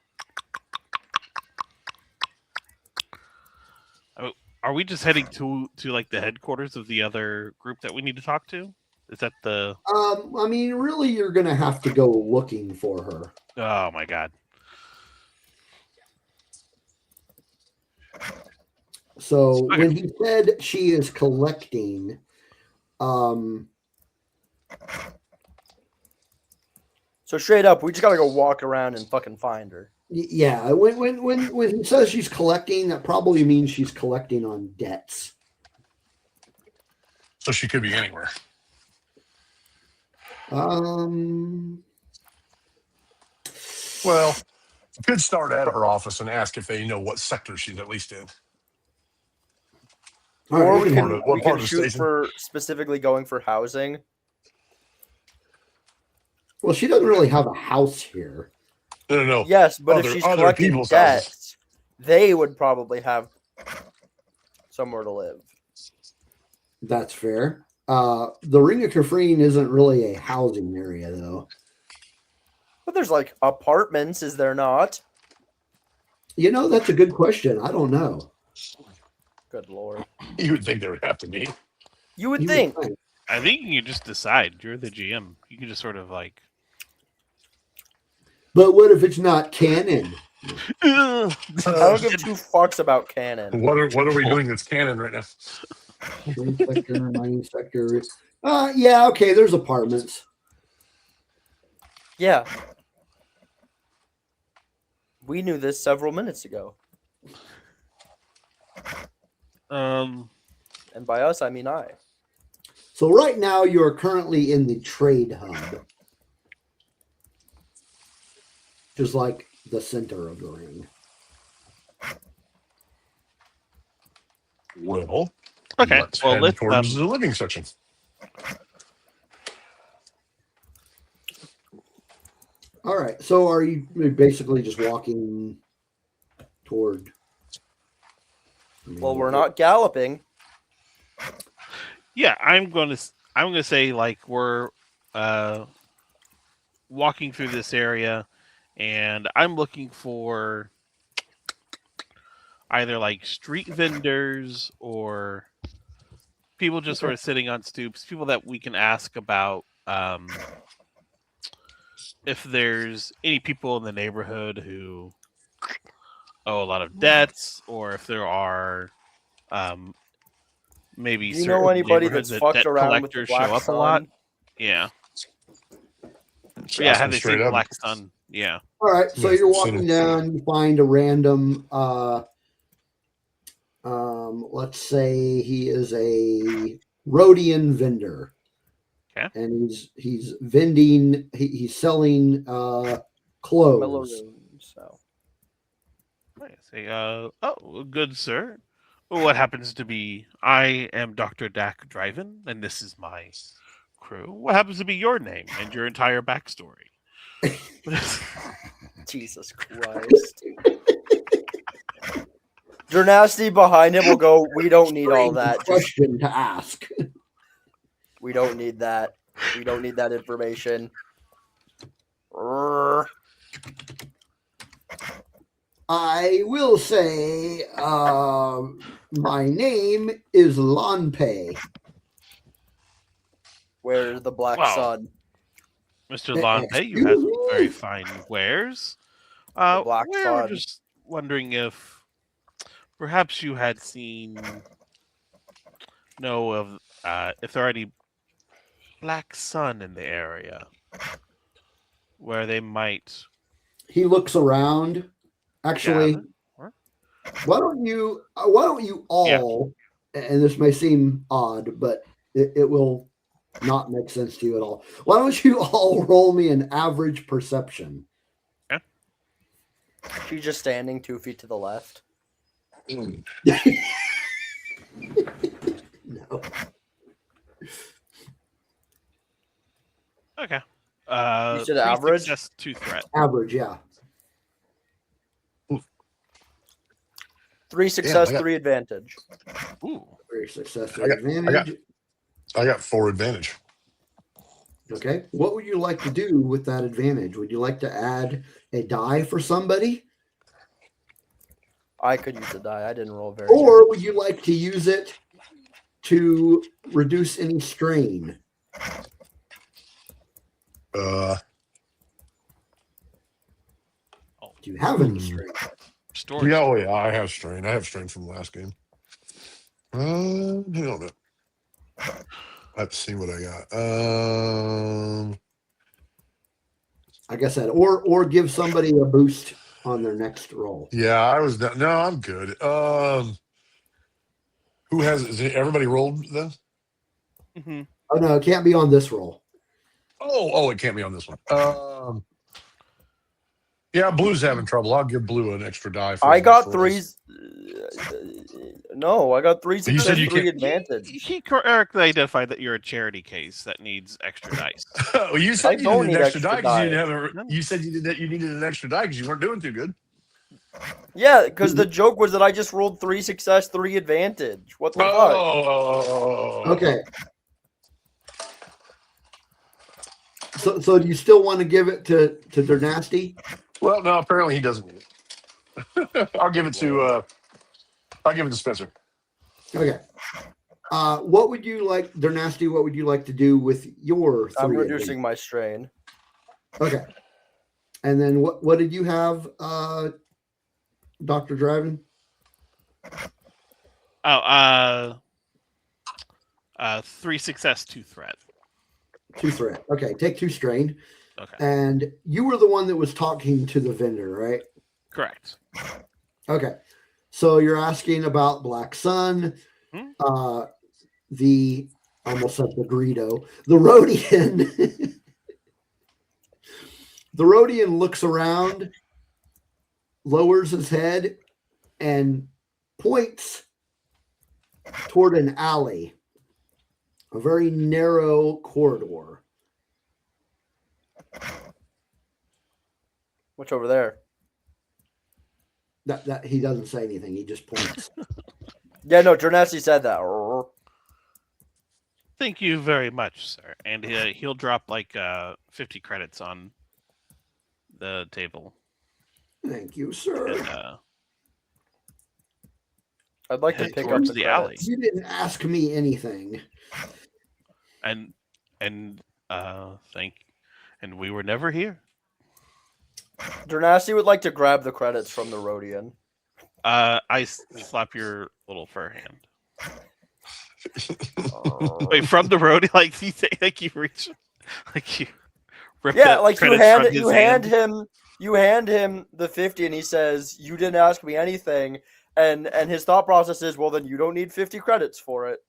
S4: we just heading to like the headquarters of the other group that we need to talk to? Is that the
S1: I mean, really, you're going to have to go looking for her.
S4: Oh my god.
S1: So when he said she is collecting,
S2: So straight up, we just gotta go walk around and fucking find her.
S1: yeah, when he says she's collecting, that probably means she's collecting on debts.
S3: So she could be anywhere. Well, you could start at her office and ask if they know what sector she's at least in.
S1: All right,
S2: Or
S1: we
S2: we
S1: can
S2: can,
S1: have-
S3: what
S2: we
S3: part
S2: can
S3: of the
S2: shoot
S3: station?
S2: for specifically going for housing.
S1: Well, she doesn't really have a house here.
S3: No.
S2: Yes, but if she's
S3: Other
S2: collecting
S3: people's houses.
S2: debts, they would probably have somewhere to live.
S1: That's fair. The Ring of Kafrene isn't really a housing area, though.
S2: But there's like apartments, is there not?
S1: You know, that's a good question. I don't know.
S2: Good lord.
S3: You would think there would have to be.
S2: You would
S1: You
S2: think.
S1: think.
S4: I think you can just decide. You're the GM. You can just sort of like.
S1: But what if it's not canon?
S2: I don't give two fucks about canon.
S3: What are we doing that's canon right now?
S1: Green sector, mining sector. Yeah, okay, there's apartments.
S2: Yeah. We knew this several minutes ago.
S4: Um.
S2: And by us, I mean I.
S1: So right now you're currently in the trade hub. Which is like the center of the ring.
S3: Well,
S4: Okay.
S3: let's
S4: Well,
S3: head
S4: let's.
S3: towards the living section.
S1: All right. So are you basically just walking toward?
S2: Well, we're not galloping.
S4: Yeah, I'm gonna say like we're walking through this area, and I'm looking for either like street vendors or people just sort of sitting on stoops, people that we can ask about if there's any people in the neighborhood who owe a lot of debts, or if there are maybe
S2: Do you
S4: certain
S2: know anybody
S4: neighborhoods
S2: that's
S4: that
S2: fucked
S4: debt
S2: around with the
S4: collectors show
S2: Black
S4: up a lot.
S2: Sun?
S4: Yeah.
S3: Just
S4: Yeah,
S3: ask
S4: have
S3: them
S4: they
S3: straight
S4: seen
S3: up.
S4: Black Sun? Yeah.
S1: All right. So
S3: Yeah,
S1: you're
S3: seen
S1: walking
S3: it.
S1: down. You find a random. Let's say he is a Rhodian vendor.
S4: Okay.
S1: And he's vending. He's selling clothes.
S2: Mellow so.
S4: I say, oh, good sir. What happens to be? I am Dr. Dak Driven, and this is my crew. What happens to be your name and your entire backstory?
S2: Jesus Christ. Dernasty behind him will go, we don't need all that. Just,
S1: Question to ask.
S2: we don't need that. We don't need that information. Rrrr.
S1: I will say, my name is Lanpei.
S2: Where's the Black
S4: Wow.
S2: Sun?
S4: Mr. Lonpay, you have some very fine wares.
S2: The Black
S4: We were
S2: Sun.
S4: just wondering if perhaps you had know of if there are any Black Sun in the area where they might.
S1: He looks around. Actually,
S4: gather.
S1: why don't you all? And this may seem odd, but it will not make sense to you at all. Why don't you all roll me an average perception?
S2: She's just standing 2 feet to the left.
S1: No.
S4: Okay.
S2: You said
S4: 3
S2: average?
S4: success, 2 threat.
S1: Average, yeah.
S2: 3 success,
S3: I got-
S2: 3 advantage.
S4: Ooh.
S1: Very successful
S3: I got-
S1: advantage.
S3: I got 4 advantage.
S1: Okay. What would you like to do with that advantage? Would you like to add a die for somebody?
S2: I could use a die. I didn't roll very
S1: Or would you like to use it to reduce any strain?
S3: Uh,
S1: Do you have any strain?
S4: Story.
S3: yeah, I have strain. I have strain from the last game. Hang on a minute. Let's see what I got.
S1: Like I said, or give somebody a boost on their next roll.
S3: Yeah, I was no, I'm good. Who has is it, everybody rolled then?
S4: Mm-hmm.
S1: Oh no, it can't be on this roll.
S3: Oh, it can't be on this one. Yeah, Blue's having trouble. I'll give Blue an extra die for
S2: I
S3: his
S2: got
S3: next rolls.
S2: No, I got 3
S3: You
S2: success,
S3: said you
S2: 3
S3: can't-
S2: advantage.
S4: He correctly identified that you're a charity case that needs extra dice.
S3: Well, you
S2: I
S3: said you
S2: don't
S3: needed
S2: need
S3: an extra
S2: extra
S3: die because you didn't
S2: die.
S3: have a. You said you needed an extra die because you weren't doing too good.
S2: Yeah, because the joke was that I just rolled 3 success, 3 advantage. What the fuck?
S3: Oh,
S1: Okay. So do you still want to give it to Dernasty?
S3: Well, no. Apparently, he doesn't need it. I'll give it to. I'll give it to Spencer.
S1: Okay. What would you like, Dernasty? What would you like to do with your 3?
S2: I'm reducing my strain.
S1: Okay. And then what did you have, Dr. Driven?
S4: Oh, 3 success, 2 threat.
S1: 2 threat. Okay, take 2 strain.
S4: Okay,
S1: And you were the one that was talking to the vendor, right?
S4: correct.
S1: Okay. So you're asking about Black Sun, the almost said the Greedo, the Rhodian. The Rhodian looks around, lowers his head, and points toward an alley, a very narrow corridor.
S2: What's over there?
S1: That he doesn't say anything; he just points.
S2: Yeah, no, Dernasty said that.
S4: Thank you very much, sir. And he'll drop like 50 credits on the table.
S1: Thank you, sir.
S4: And,
S2: I'd like to
S4: head
S2: pick up
S4: towards
S2: the
S4: the alley.
S2: credits.
S1: You didn't ask me anything.
S4: and we were never here.
S2: Dernasty would like to grab the credits from the Rhodian.
S4: I slap your little fur hand. Wait, from the road, like you think, like you reach, like you rip
S2: Yeah,
S4: the
S2: like you
S4: credits
S2: hand
S4: from his hand.
S2: you hand him the 50 and he says, "You didn't ask me anything." And his thought process is, "Well, then you don't need 50 credits for it."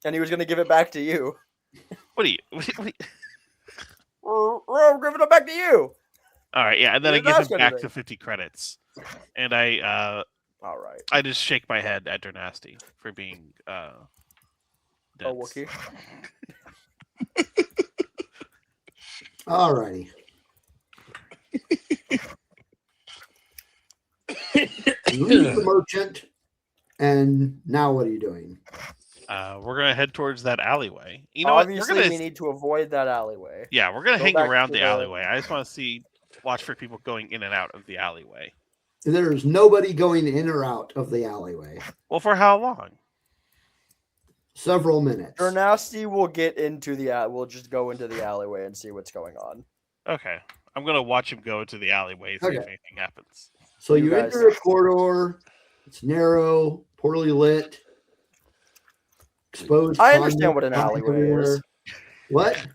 S2: And he was going to give it back to you.
S4: What do you?
S2: I'm giving it back to you.
S4: All right, yeah, and then I
S2: You
S4: give
S2: didn't
S4: him
S2: ask
S4: back
S2: anything.
S4: the 50 credits, and I
S2: All right.
S4: I just shake my head at Dernasty for being
S2: Oh,
S4: dense.
S2: Wookie.
S1: All righty. You leave the merchant, and now what are you doing?
S4: We're gonna head towards that alleyway. You know what?
S2: Obviously,
S4: We're gonna
S2: we need to avoid that alleyway.
S4: yeah, we're gonna
S2: go
S4: hang
S2: back
S4: around
S2: to
S4: the
S2: the-
S4: alleyway. I just want to watch for people going in and out of the alleyway.
S1: There's nobody going in or out of the alleyway.
S4: Well, for how long?
S1: Several minutes.
S2: Dernasty will get into we'll just go into the alleyway and see what's going on.
S4: Okay, I'm gonna watch him go into the alleyway and see if
S1: Okay.
S4: anything happens.
S1: So
S2: You
S1: you
S2: guys-
S1: enter a corridor. It's narrow, poorly lit, exposed.
S2: I understand what
S1: conduit
S2: an alleyway
S1: everywhere.
S2: is.
S1: What?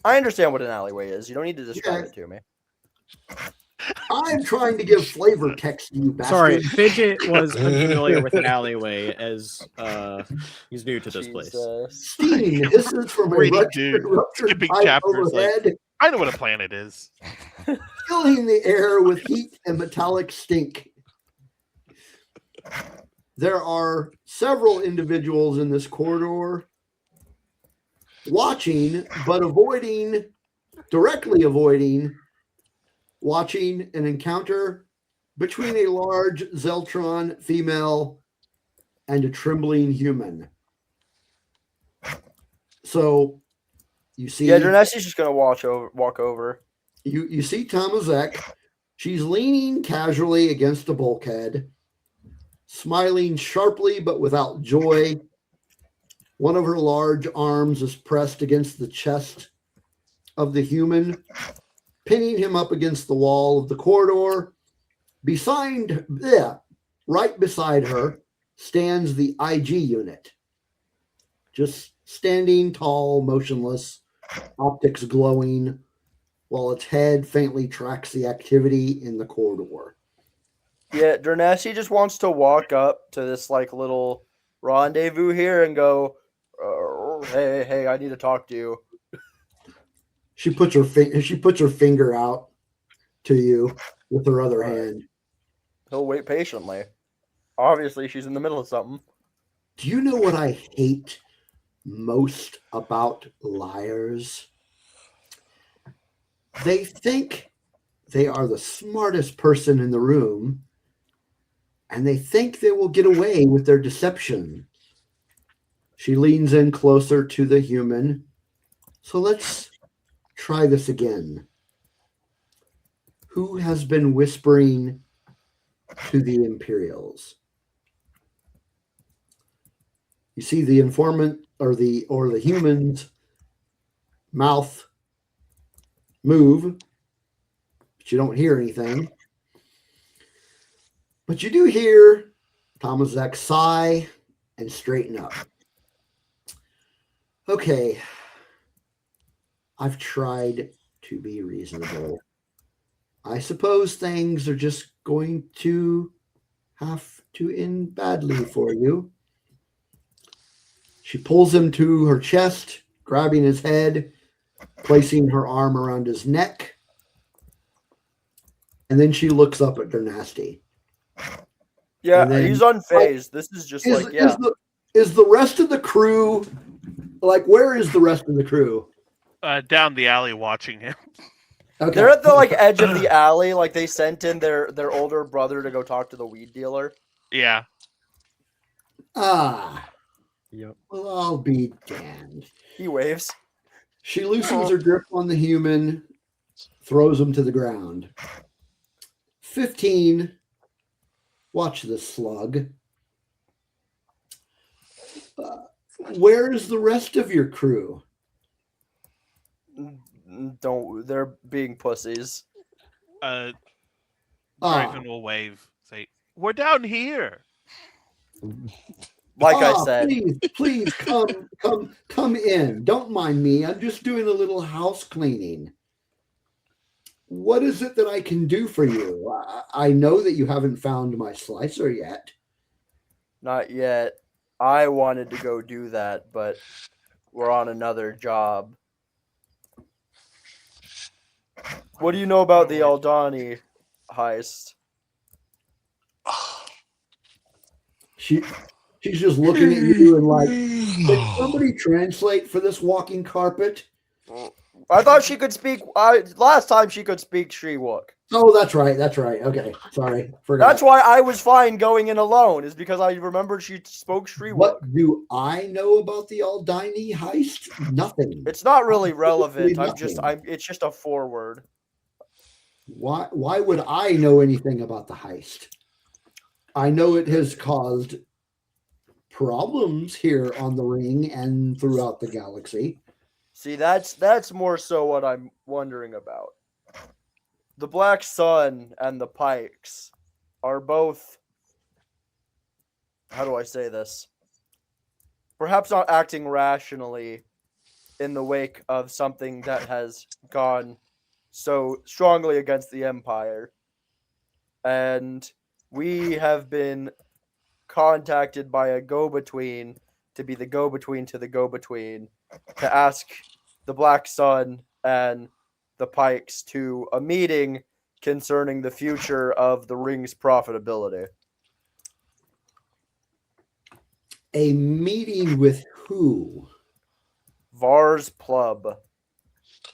S2: I understand what an alleyway is. You don't need to describe
S1: Yeah.
S2: it to me.
S1: I'm trying to give flavor text to you, bastard.
S6: Sorry, Fidget was unfamiliar with an alleyway as he's new to this place.
S2: Jesus.
S1: Steam hisses from a
S4: Reading,
S1: ruptured,
S4: dude.
S1: ruptured
S4: Skipping
S1: pipe
S4: chapters, like-
S1: overhead,
S4: I know what a planet is.
S1: filling the air with heat and metallic stink. There are several individuals in this corridor watching, but directly avoiding, watching an encounter between a large Zeltron female and a trembling human. So you see,
S2: Yeah, Dernasty's just gonna walk over.
S1: you see Tamazek. She's leaning casually against a bulkhead, smiling sharply but without joy. One of her large arms is pressed against the chest of the human, pinning him up against the wall of the corridor. Right beside her stands the IG unit, just standing tall, motionless, optics glowing, while its head faintly tracks the activity in the corridor.
S2: Yeah, Dernasty just wants to walk up to this like little rendezvous here and go, hey, I need to talk to you.
S1: She puts her finger out. to you with her other
S2: All right.
S1: hand.
S2: He'll wait patiently. Obviously, she's in the middle of something.
S1: Do you know what I hate most about liars? They think they are the smartest person in the room, and they think they will get away with their deception. She leans in closer to the human. So let's try this again. Who has been whispering to the Imperials? You see the informant or the human's mouth move, but you don't hear anything. But you do hear Tomaszek sigh and straighten up. Okay, I've tried to be reasonable. I suppose things are just going to have to end badly for you. She pulls him to her chest, grabbing his head, placing her arm around his neck. And then she looks up at Dernasty.
S2: Yeah,
S1: And then-
S2: he's unfazed. This is just like, yeah.
S1: Is the rest of the crew, like, where is the rest of the crew?
S4: Down the alley watching him.
S1: Okay.
S2: They're at the like edge of the alley. Like they sent in their older brother to go talk to the weed dealer.
S4: Yeah.
S1: Ah,
S6: Yep.
S1: well, I'll be damned.
S2: He waves.
S1: She loosens her grip on the human, throws him to the ground. 15. Watch this slug. Where is the rest of your crew?
S2: Don't. They're being pussies.
S4: Draven will wave. Say, "We're down here."
S2: Like I said,
S1: Please come in. Don't mind me. I'm just doing a little house cleaning. What is it that I can do for you? I know that you haven't found my slicer yet.
S2: not yet. I wanted to go do that, but we're on another job. What do you know about the Aldani heist?
S1: She's just looking at you and like, did somebody translate for this walking carpet?
S2: I thought she could speak. Last time she could speak Shriwook.
S1: Oh, that's right. Okay, sorry, forgot.
S2: That's why I was fine going in alone. Is because I remembered she spoke Shriwook.
S1: What do I know about the Aldini heist? Nothing.
S2: It's not really relevant.
S1: Nothing.
S2: It's just a forward.
S1: Why would I know anything about the heist? I know it has caused problems here on the ring and throughout the galaxy.
S2: See, that's more so what I'm wondering about. The Black Sun and the Pikes are both, how do I say this? Perhaps not acting rationally in the wake of something that has gone so strongly against the Empire. And we have been contacted by a go-between to be the go-between to the go-between to ask the Black Sun and the Pikes to a meeting concerning the future of the ring's profitability.
S1: A meeting with who?
S2: Vars Plub.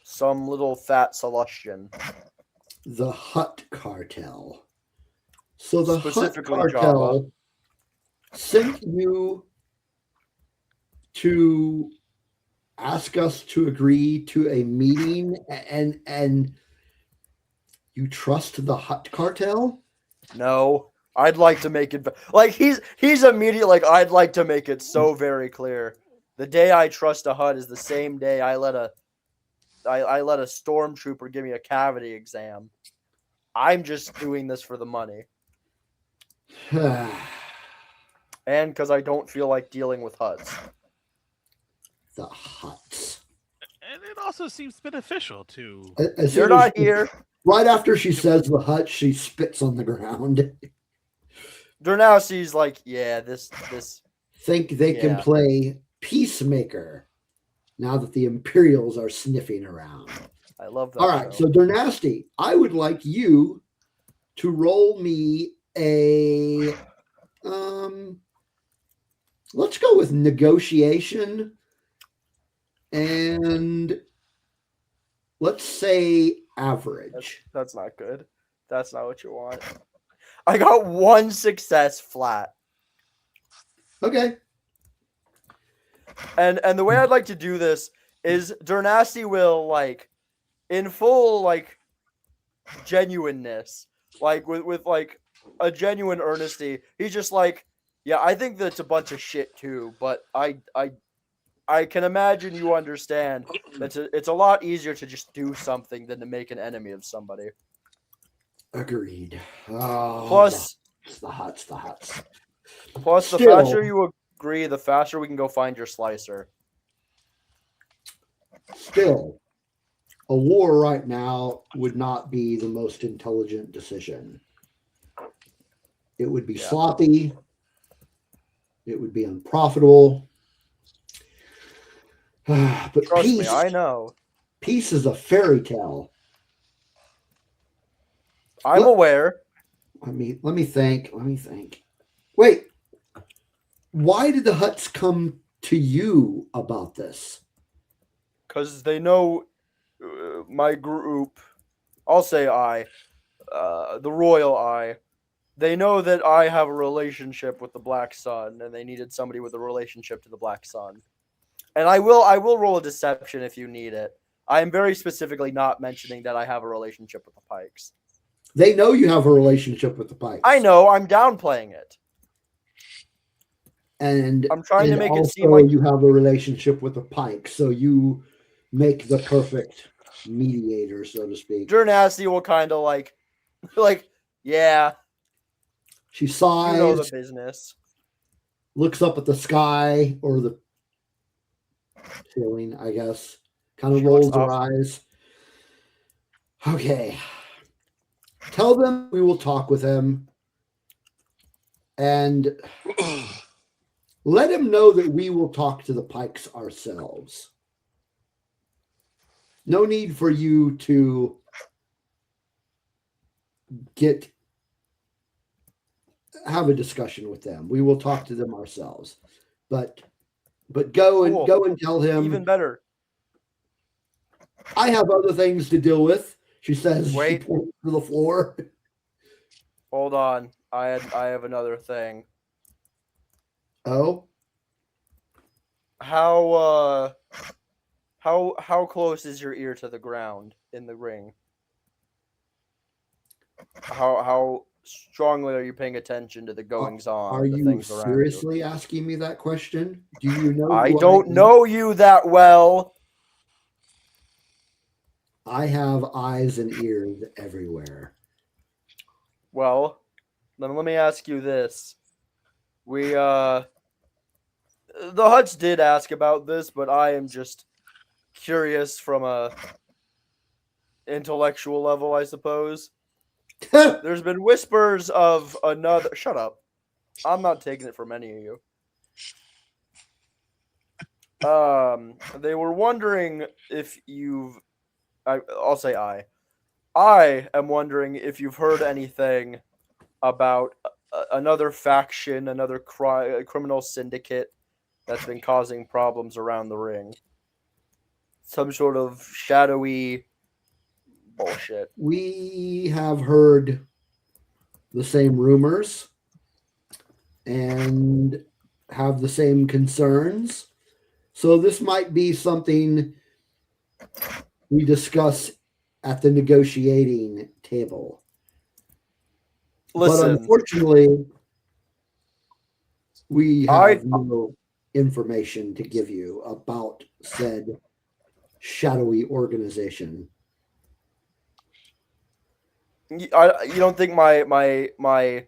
S2: Some little fat Celestian.
S1: The Hutt Cartel. So the Hutt
S2: Specifically
S1: Cartel sent you to ask us to agree to a meeting, and you trust the Hutt Cartel?
S2: No. I'd like to make it like he's immediate like I'd like to make it so very clear. The day I trust a Hutt is the same day I let a stormtrooper give me a cavity exam. I'm just doing this for the money. And because I don't feel like dealing with Hutts.
S1: The Hutts.
S4: And it also seems beneficial to.
S1: As
S2: You're
S1: soon as
S2: not here.
S1: Right after she says the Hutt, she spits on the ground.
S2: Dernowski's like, yeah, this.
S1: Think they can
S2: Yeah.
S1: play peacemaker now that the Imperials are sniffing around.
S2: I love that.
S1: All right,
S2: show.
S1: so Dernasty, I would like you to roll me a let's go with negotiation, and let's say average.
S2: That's not good. That's not what you want. I got 1 success flat.
S1: Okay.
S2: And the way I'd like to do this is Dernasty will like in full like genuineness, like with like a genuine earnesty. He's just like, yeah, I think that's a bunch of shit too, but I can imagine you understand that it's a lot easier to just do something than to make an enemy of somebody.
S1: Agreed. Oh,
S2: Plus,
S1: the huts.
S2: the
S1: Still-
S2: faster you agree, the faster we can go find your slicer.
S1: Still, a war right now would not be the most intelligent decision. It would be sloppy. It would be unprofitable. But
S2: Trust
S1: peace,
S2: me, I know.
S1: peace is a fairy tale.
S2: I'm aware.
S1: Let me think. Wait, why did the huts come to you about this?
S2: Because they know my group, I'll say the Royal Eye, they know that I have a relationship with the Black Sun, and they needed somebody with a relationship to the Black Sun. And I will roll a deception if you need it. I am very specifically not mentioning that I have a relationship with the Pikes.
S1: They know you have a relationship with the Pikes.
S2: I know, I'm downplaying it.
S1: And
S2: I'm trying to
S1: and
S2: make it
S1: also
S2: seem like
S1: you have a relationship with the Pikes, so you make the perfect mediator, so to speak.
S2: Dernasty will kind of like, yeah,
S1: She sighs,
S2: you know the business.
S1: looks up at the sky or the ceiling, I guess. Kind of
S2: She
S1: rolls
S2: looks
S1: her
S2: up.
S1: eyes. Okay. Tell them we will talk with him. And let him know that we will talk to the Pikes ourselves. No need for you to have a discussion with them. We will talk to them ourselves. But go and tell him.
S2: Even better.
S1: I have other things to deal with, she says.
S2: Wait.
S1: She points to the floor.
S2: Hold on. I have another thing.
S1: Oh,
S2: How close is your ear to the ground in the ring? How strongly are you paying attention to the goings on?
S1: are
S2: the
S1: you
S2: things around
S1: seriously asking me that question? Do you know?
S2: I
S1: who
S2: don't
S1: am?
S2: know you that well.
S1: I have eyes and ears everywhere.
S2: Well, then let me ask you this. The Huts did ask about this, but I am just curious from a intellectual level, I suppose. There's been whispers of another. Shut up. I'm not taking it from any of you. They were wondering if I'll say I am wondering if you've heard anything about another faction, another criminal syndicate that's been causing problems around the ring. Some sort of shadowy bullshit.
S1: We have heard the same rumors and have the same concerns. So this might be something we discuss at the negotiating table. But
S2: Listen,
S1: unfortunately, we have no information to give you about said shadowy organization.
S2: you don't think my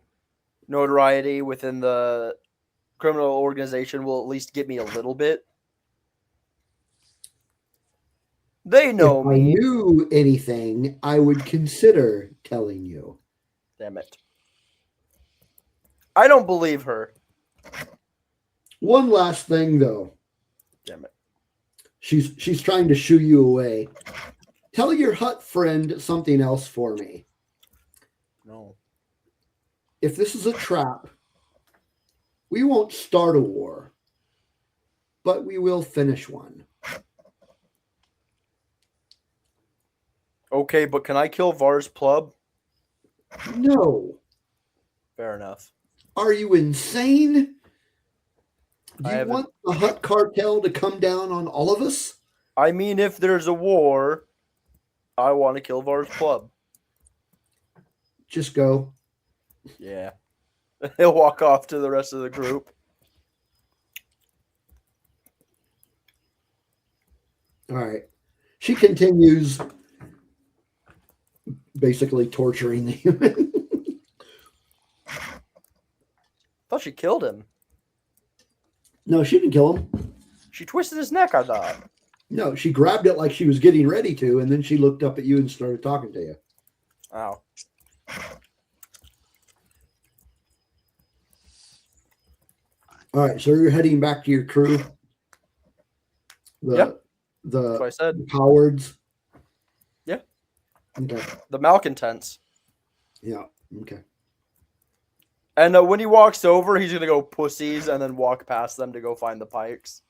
S2: notoriety within the criminal organization will at least get me a little bit? They know
S1: If
S2: me.
S1: I knew anything, I would consider telling you.
S2: Damn it. I don't believe her.
S1: One last thing, though.
S2: Damn it.
S1: She's trying to shoo you away. Tell your hut friend something else for me.
S2: No.
S1: If this is a trap, we won't start a war, but we will finish one.
S2: Okay, but can I kill Var's plub?
S1: No.
S2: Fair enough.
S1: Are you insane? Do
S2: I
S1: you
S2: haven't-
S1: want the Hut cartel to come down on all of us?
S2: I mean, if there's a war, I want to kill Var's plub.
S1: Just go.
S2: Yeah. He'll walk off to the rest of the group.
S1: All right. She continues basically torturing the human.
S2: Thought she killed him.
S1: No, she didn't kill him.
S2: She twisted his neck, I thought.
S1: No, she grabbed it like she was getting ready to, and then she looked up at you and started talking to you.
S2: Ow.
S1: All right, so you're heading back to your crew.
S2: That's what I
S1: The
S2: said.
S1: cowards.
S2: Yeah.
S1: Okay.
S2: The malcontents.
S1: Yeah. Okay.
S2: And when he walks over, he's going to go pussies and then walk past them to go find the pikes.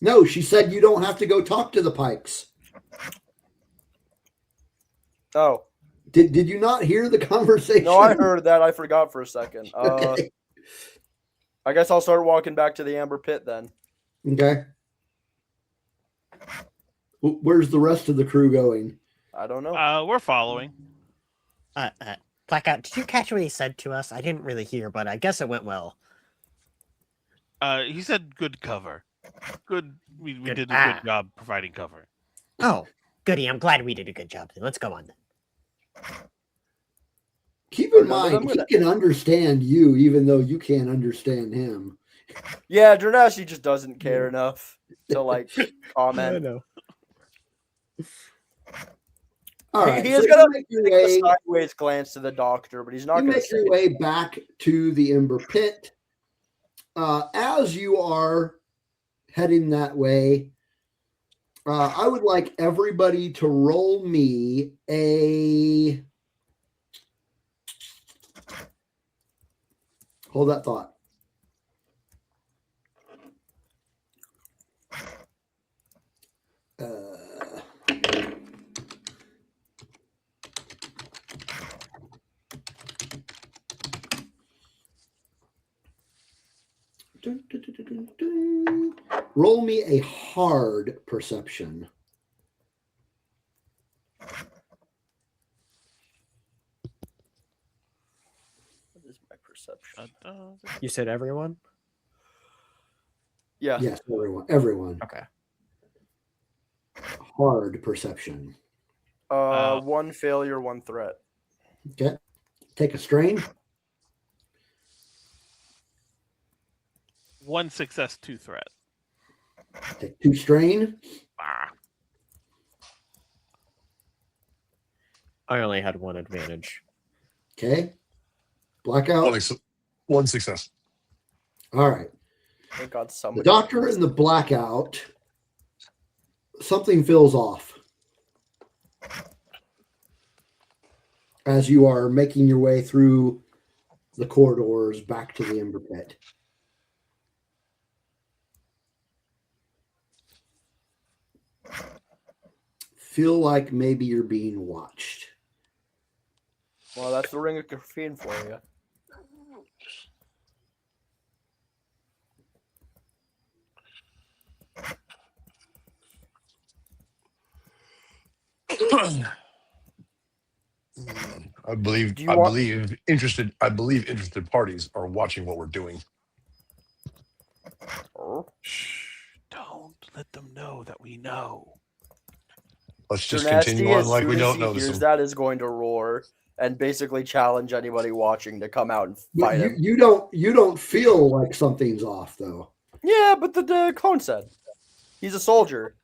S1: No, she said you don't have to go talk to the Pikes.
S2: Oh.
S1: Did you not hear the conversation?
S2: No, I heard that. I forgot for a second.
S1: Okay.
S2: I guess I'll start walking back to the Amber Pit then.
S1: Okay. Where's the rest of the crew going?
S2: I don't know.
S4: We're following.
S5: Blackout, did you catch what he said to us? I didn't really hear, but I guess it went well.
S4: He said good cover. Good. We
S5: Good-
S4: did a good job providing cover.
S5: Oh, goody. I'm glad we did a good job. Let's go on then.
S1: Keep in
S2: Remember, I'm
S1: mind,
S2: gonna-
S1: he can understand you, even though you can't understand him.
S2: Yeah, Drenassi just doesn't care enough to like comment.
S6: know.
S1: All right,
S2: He is
S1: so
S2: gonna
S1: you make your
S2: take
S1: way.
S2: a sideways glance to the doctor, but he's not
S1: You
S2: going to
S1: make
S2: say
S1: your way back to the Ember Pit. As you are heading that way, I would like everybody to roll me a. Hold that thought. Roll me a hard perception.
S2: What is my perception?
S6: You said everyone?
S2: Yeah.
S1: Yes, everyone.
S6: Okay.
S1: Hard perception.
S2: One failure, one threat.
S1: Okay. Take a strain.
S4: 1 success, 2 threat.
S1: Take 2 strain.
S4: Ah.
S6: I only had one advantage.
S1: Okay. Blackout.
S3: One success.
S1: All right.
S2: Thank God
S1: The
S2: somebody.
S1: doctor and the blackout. Something feels off as you are making your way through the corridors back to the Ember Pit. Feel like maybe you're being watched.
S2: Well, that's the Ring of Kafrene for you.
S3: I believe
S2: Do you want-
S3: interested parties are watching what we're doing.
S4: Shh. Don't let them know that we know.
S3: Let's just
S2: Drenasty,
S3: continue on
S2: as
S3: like we
S2: soon as
S3: don't
S2: he
S3: notice
S2: hears
S3: them.
S2: that, is going to roar and basically challenge anybody watching to come out and
S1: But
S2: fight him.
S1: you don't feel like something's off though.
S2: Yeah, but the clone said he's a soldier.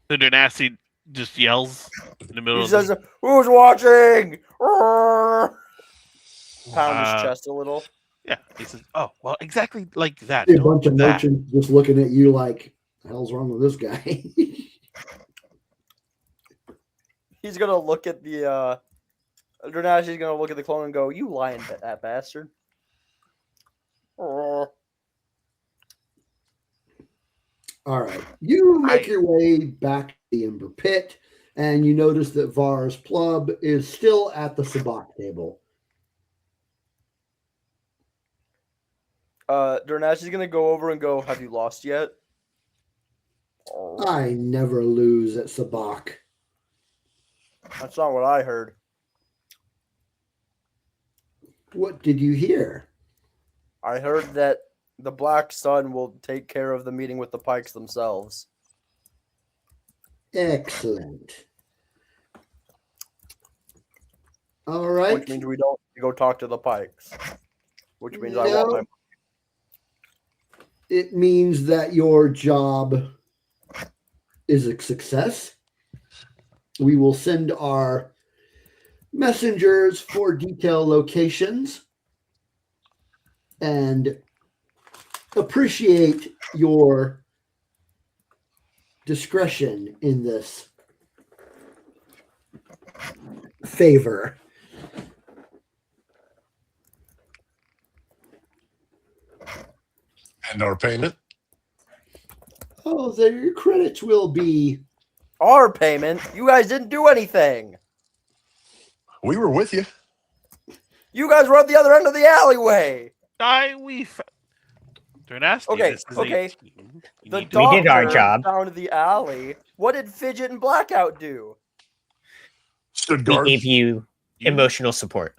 S4: The Drenassi just yells in the middle
S2: He
S4: of
S2: says,
S4: the...
S2: "Who's watching?" Roar! Pound his
S4: Uh,
S2: chest a little.
S4: Yeah, he says, "Oh, well, exactly like that.
S1: A
S4: Don't
S1: bunch
S4: do
S1: of
S4: that."
S1: merchants just looking at you like, the hell's wrong with this guy?
S2: He's gonna look at the Drenashi's gonna look at the clone and go, "You lying that bastard."
S1: All right. You make your way back to the Ember Pit, and you notice that Var's Plub is still at the sabacc table.
S2: Drenashi's gonna go over and go, "Have you lost yet?"
S1: I never lose at sabacc.
S2: That's not what I heard.
S1: What did you hear?
S2: I heard that the Black Sun will take care of the meeting with the Pikes themselves.
S1: Excellent. All right.
S2: Which means we don't go talk to the Pikes. Which means I want my.
S1: It means that your job is a success. We will send our messengers for detailed locations and appreciate your discretion in this favor.
S3: And our payment?
S1: Oh, your credits will be.
S2: Our payment? You guys didn't do anything.
S3: We were with you.
S2: You guys were at the other end of the alleyway.
S4: They're nasty.
S2: Okay,
S4: This is
S2: okay.
S4: 18. You
S2: The
S4: need to-
S5: We did our
S2: doctor
S5: job.
S2: found the alley. What did Fidget and Blackout do?
S3: Stood
S5: We
S3: guard.
S5: gave you emotional support.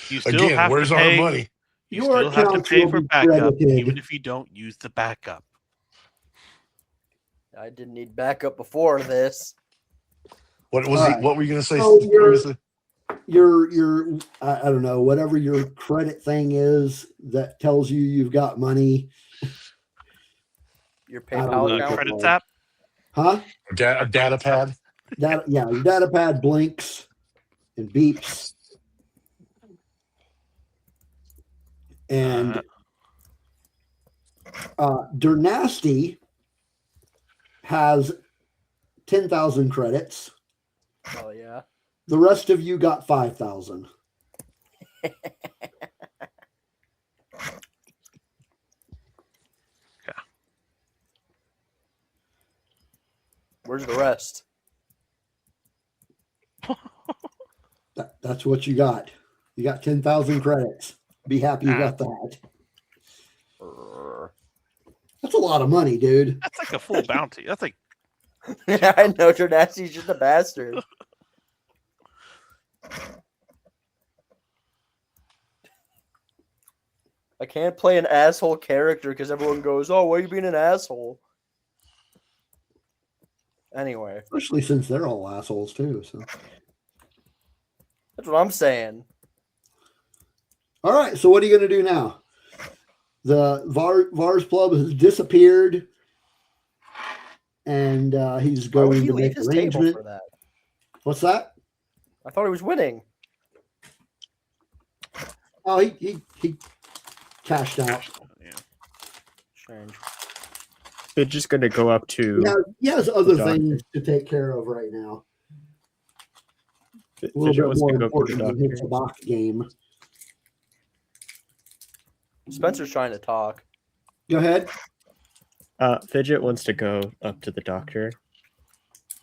S4: You still
S3: Again,
S4: have
S3: where's
S4: to
S3: our
S4: pay.
S3: money?
S4: You
S1: Your
S4: still have to
S1: accounts
S4: pay
S1: will
S4: for
S1: be
S4: backup,
S1: credited.
S4: even if you don't use the backup.
S2: I didn't need backup before this.
S3: What was
S1: All
S3: he?
S1: right.
S3: What were you going to say?
S1: So
S3: What were you gonna say?
S1: your I don't know, whatever your credit thing is that tells you you've got money.
S2: Your
S1: I don't
S2: PayPal
S1: know.
S2: account.
S4: Credits app.
S1: Huh?
S3: A data pad?
S1: Your data pad blinks and beeps. And Dernasty has 10,000 credits.
S2: Oh yeah.
S1: The rest of you got 5,000.
S2: Where's the rest?
S1: That's what you got. You got 10,000 credits. Be happy you got that. That's a lot of money, dude.
S4: That's like a full bounty. That's like
S2: I know Jordassi's just a bastard. I can't play an asshole character because everyone goes, "Oh, why are you being an asshole?" Anyway,
S1: Especially since they're all assholes too. So,
S2: that's what I'm saying.
S1: all right. So, what are you going to do now? The Vars Club has disappeared, and he's
S2: Why would
S1: going
S2: he
S1: to
S2: leave
S1: make
S2: his table
S1: arrangement.
S2: for that?
S1: What's that?
S2: I thought he was winning.
S1: Oh, he cashed out.
S4: yeah.
S2: Strange.
S6: They're just gonna go up to.
S1: Yeah, he has other
S6: doctor.
S1: things to take care of right now. A
S6: Fidget
S1: little bit
S6: wants
S1: more
S6: to go up to the
S1: important than his
S6: doctor.
S1: sabacc game.
S2: Spencer's trying to talk.
S1: Go ahead.
S6: Fidget wants to go up to the doctor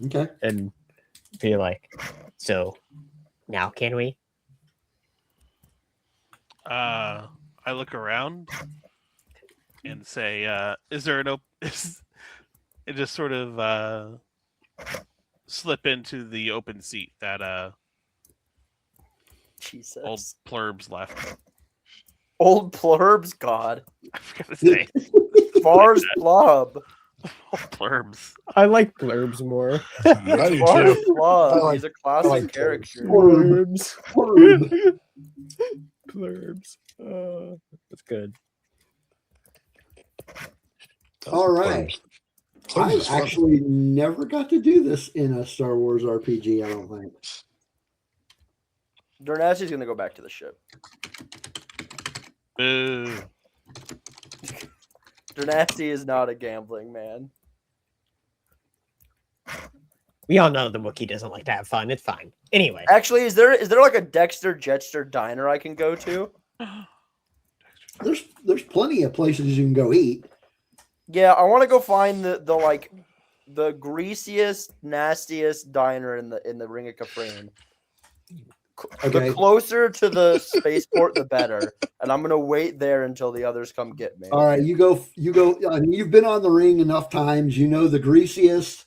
S1: Okay.
S6: and be like,
S5: So now can we?
S4: I look around and say, "Is there an and just sort of slip into the open seat that
S2: Jesus.
S4: old plurbs left.
S2: Old Plurbs, God.
S4: I forgot his name.
S2: Vars Blub.
S4: Old plurbs.
S6: I like blurbs more.
S3: I do
S2: Vars
S3: too.
S2: Blub.
S3: I like-
S2: He's a classic
S3: like
S2: character.
S6: Blurbs.
S1: Plurb.
S6: Blurbs. That's good.
S1: All right. I actually never got to do this in a Star Wars RPG, I don't think.
S2: Dernasti's gonna go back to the ship.
S4: Boo.
S2: Dernasti is not a gambling man.
S5: We all know the Wookiee doesn't like to have fun. It's fine. Anyway,
S2: Actually, is there like a Dexter Jetster diner I can go to?
S1: There's plenty of places you can go eat.
S2: Yeah, I want to go find the greasiest, nastiest diner in the Ring of Kafrene.
S1: Okay.
S2: The closer to the spaceport, the better. And I'm gonna wait there until the others come get me.
S1: All right, you go. I mean, you've been on the ring enough times. You know the greasiest,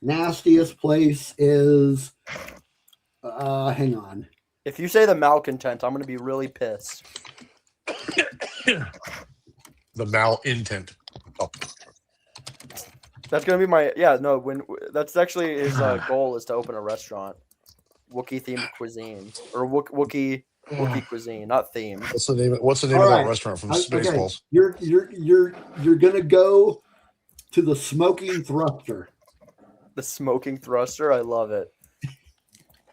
S1: nastiest place is. Hang on.
S2: If you say the Malcontent, I'm gonna be really pissed.
S3: The malintent. Oh.
S2: That's gonna be my when that's actually his goal is to open a restaurant, Wookiee themed cuisine or Wookiee cuisine, not themed.
S3: What's the name of
S1: All
S3: that
S1: right.
S3: restaurant from
S1: Okay.
S3: Spaceballs?
S1: You're gonna go to the Smoking Thruster.
S2: The Smoking Thruster, I love it.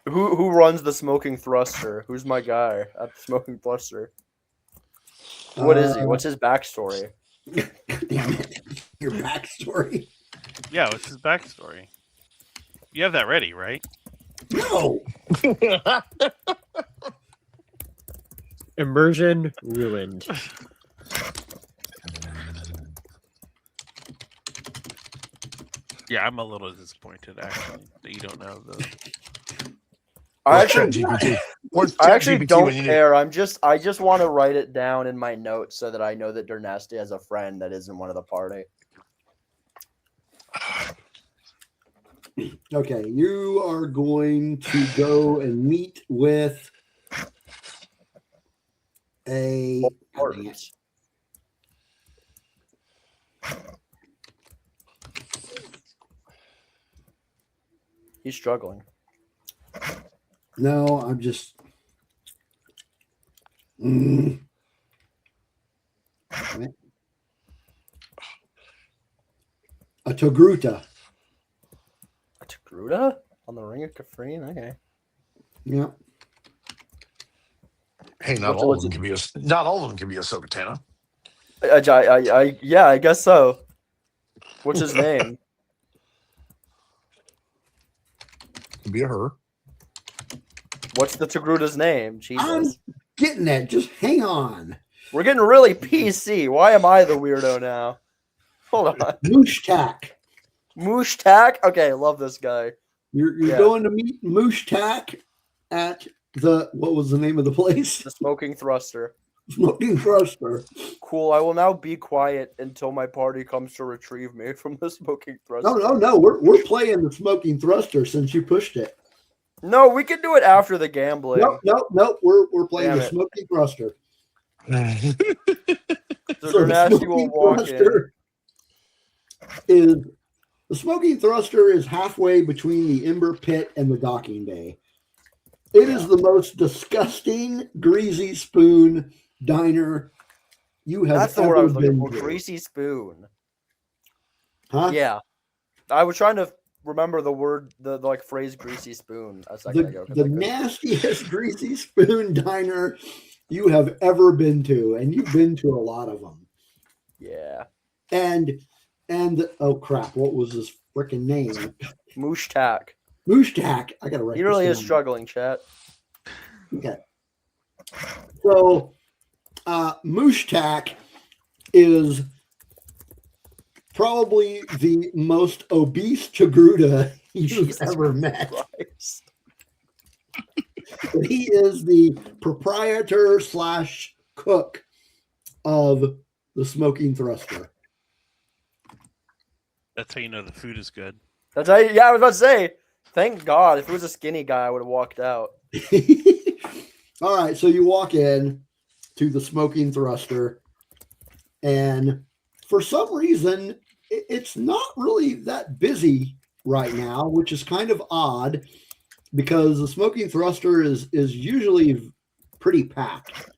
S2: Who runs the Smoking Thruster? Who's my guy at the Smoking Thruster? What is he? What's his backstory?
S1: Damn it! Your backstory.
S4: Yeah, what's his backstory? You have that ready, right?
S1: No.
S6: Immersion ruined.
S4: Yeah, I'm a little disappointed actually that you don't know the.
S2: I
S3: Or
S2: actually,
S3: ChatGPT. Or
S2: I actually
S3: ChatGPT
S2: don't
S3: when you need-
S2: care. I just want to write it down in my notes so that I know that Dernasti has a friend that isn't one of the party.
S1: Okay, you are going to go and meet with a. oh, dang it.
S2: He's struggling.
S1: No, I'm just. Mm. A Togruta.
S2: A Togruta on the Ring of Kafrene? Okay.
S1: Yeah.
S3: Hey, not
S2: What's-
S3: all of
S2: what's
S3: them
S2: it-
S3: can be not all of them can be Ahsoka Tano.
S2: Yeah, I guess so. What's his name?
S3: Can be a her.
S2: What's the Togruta's name? Jesus.
S1: Getting that. Just hang on.
S2: We're getting really PC. Why am I the weirdo now? Hold on.
S1: Mooshtak.
S2: Mooshtak? Okay, love this guy.
S1: You're
S2: Yeah.
S1: going to meet Mooshtak at the what was the name of the place?
S2: The Smoking Thruster.
S1: Smoking Thruster.
S2: Cool. I will now be quiet until my party comes to retrieve me from the Smoking Thruster.
S1: No. We're playing the Smoking Thruster since you pushed it.
S2: No, we can do it after the gambling.
S1: Nope. We're playing
S2: Damn
S1: the
S2: it.
S1: Smoking Thruster.
S2: So
S1: So the
S2: Dernasti will
S1: Smoking
S2: walk in.
S1: Thruster is the Smoking Thruster is halfway between the Ember Pit and the docking bay. It is the most disgusting greasy spoon diner you have
S2: That's the word I
S1: ever
S2: was looking
S1: been
S2: for.
S1: to.
S2: Greasy spoon.
S1: Huh?
S2: Yeah. I was trying to remember the word, the like phrase greasy spoon a second ago. 'cause
S1: The
S2: I couldn't.
S1: nastiest greasy spoon diner you have ever been to, and you've been to a lot of them.
S2: Yeah.
S1: And oh crap, what was his freaking name?
S2: Mooshtak.
S1: Mooshtak. I gotta write.
S2: He really
S1: this
S2: is
S1: down.
S2: struggling, chat.
S1: Okay. So, Mooshtak is probably the most obese Togruta you've
S2: Jesus
S1: ever met.
S2: Christ.
S1: But he is the proprietor / cook of the Smoking Thruster.
S4: That's how you know the food is good.
S2: That's how, yeah, I was about to say. Thank God. If it was a skinny guy, I would have walked out.
S1: All right, so you walk in to the Smoking Thruster, and for some reason, it's not really that busy right now, which is kind of odd because the Smoking Thruster is usually pretty packed.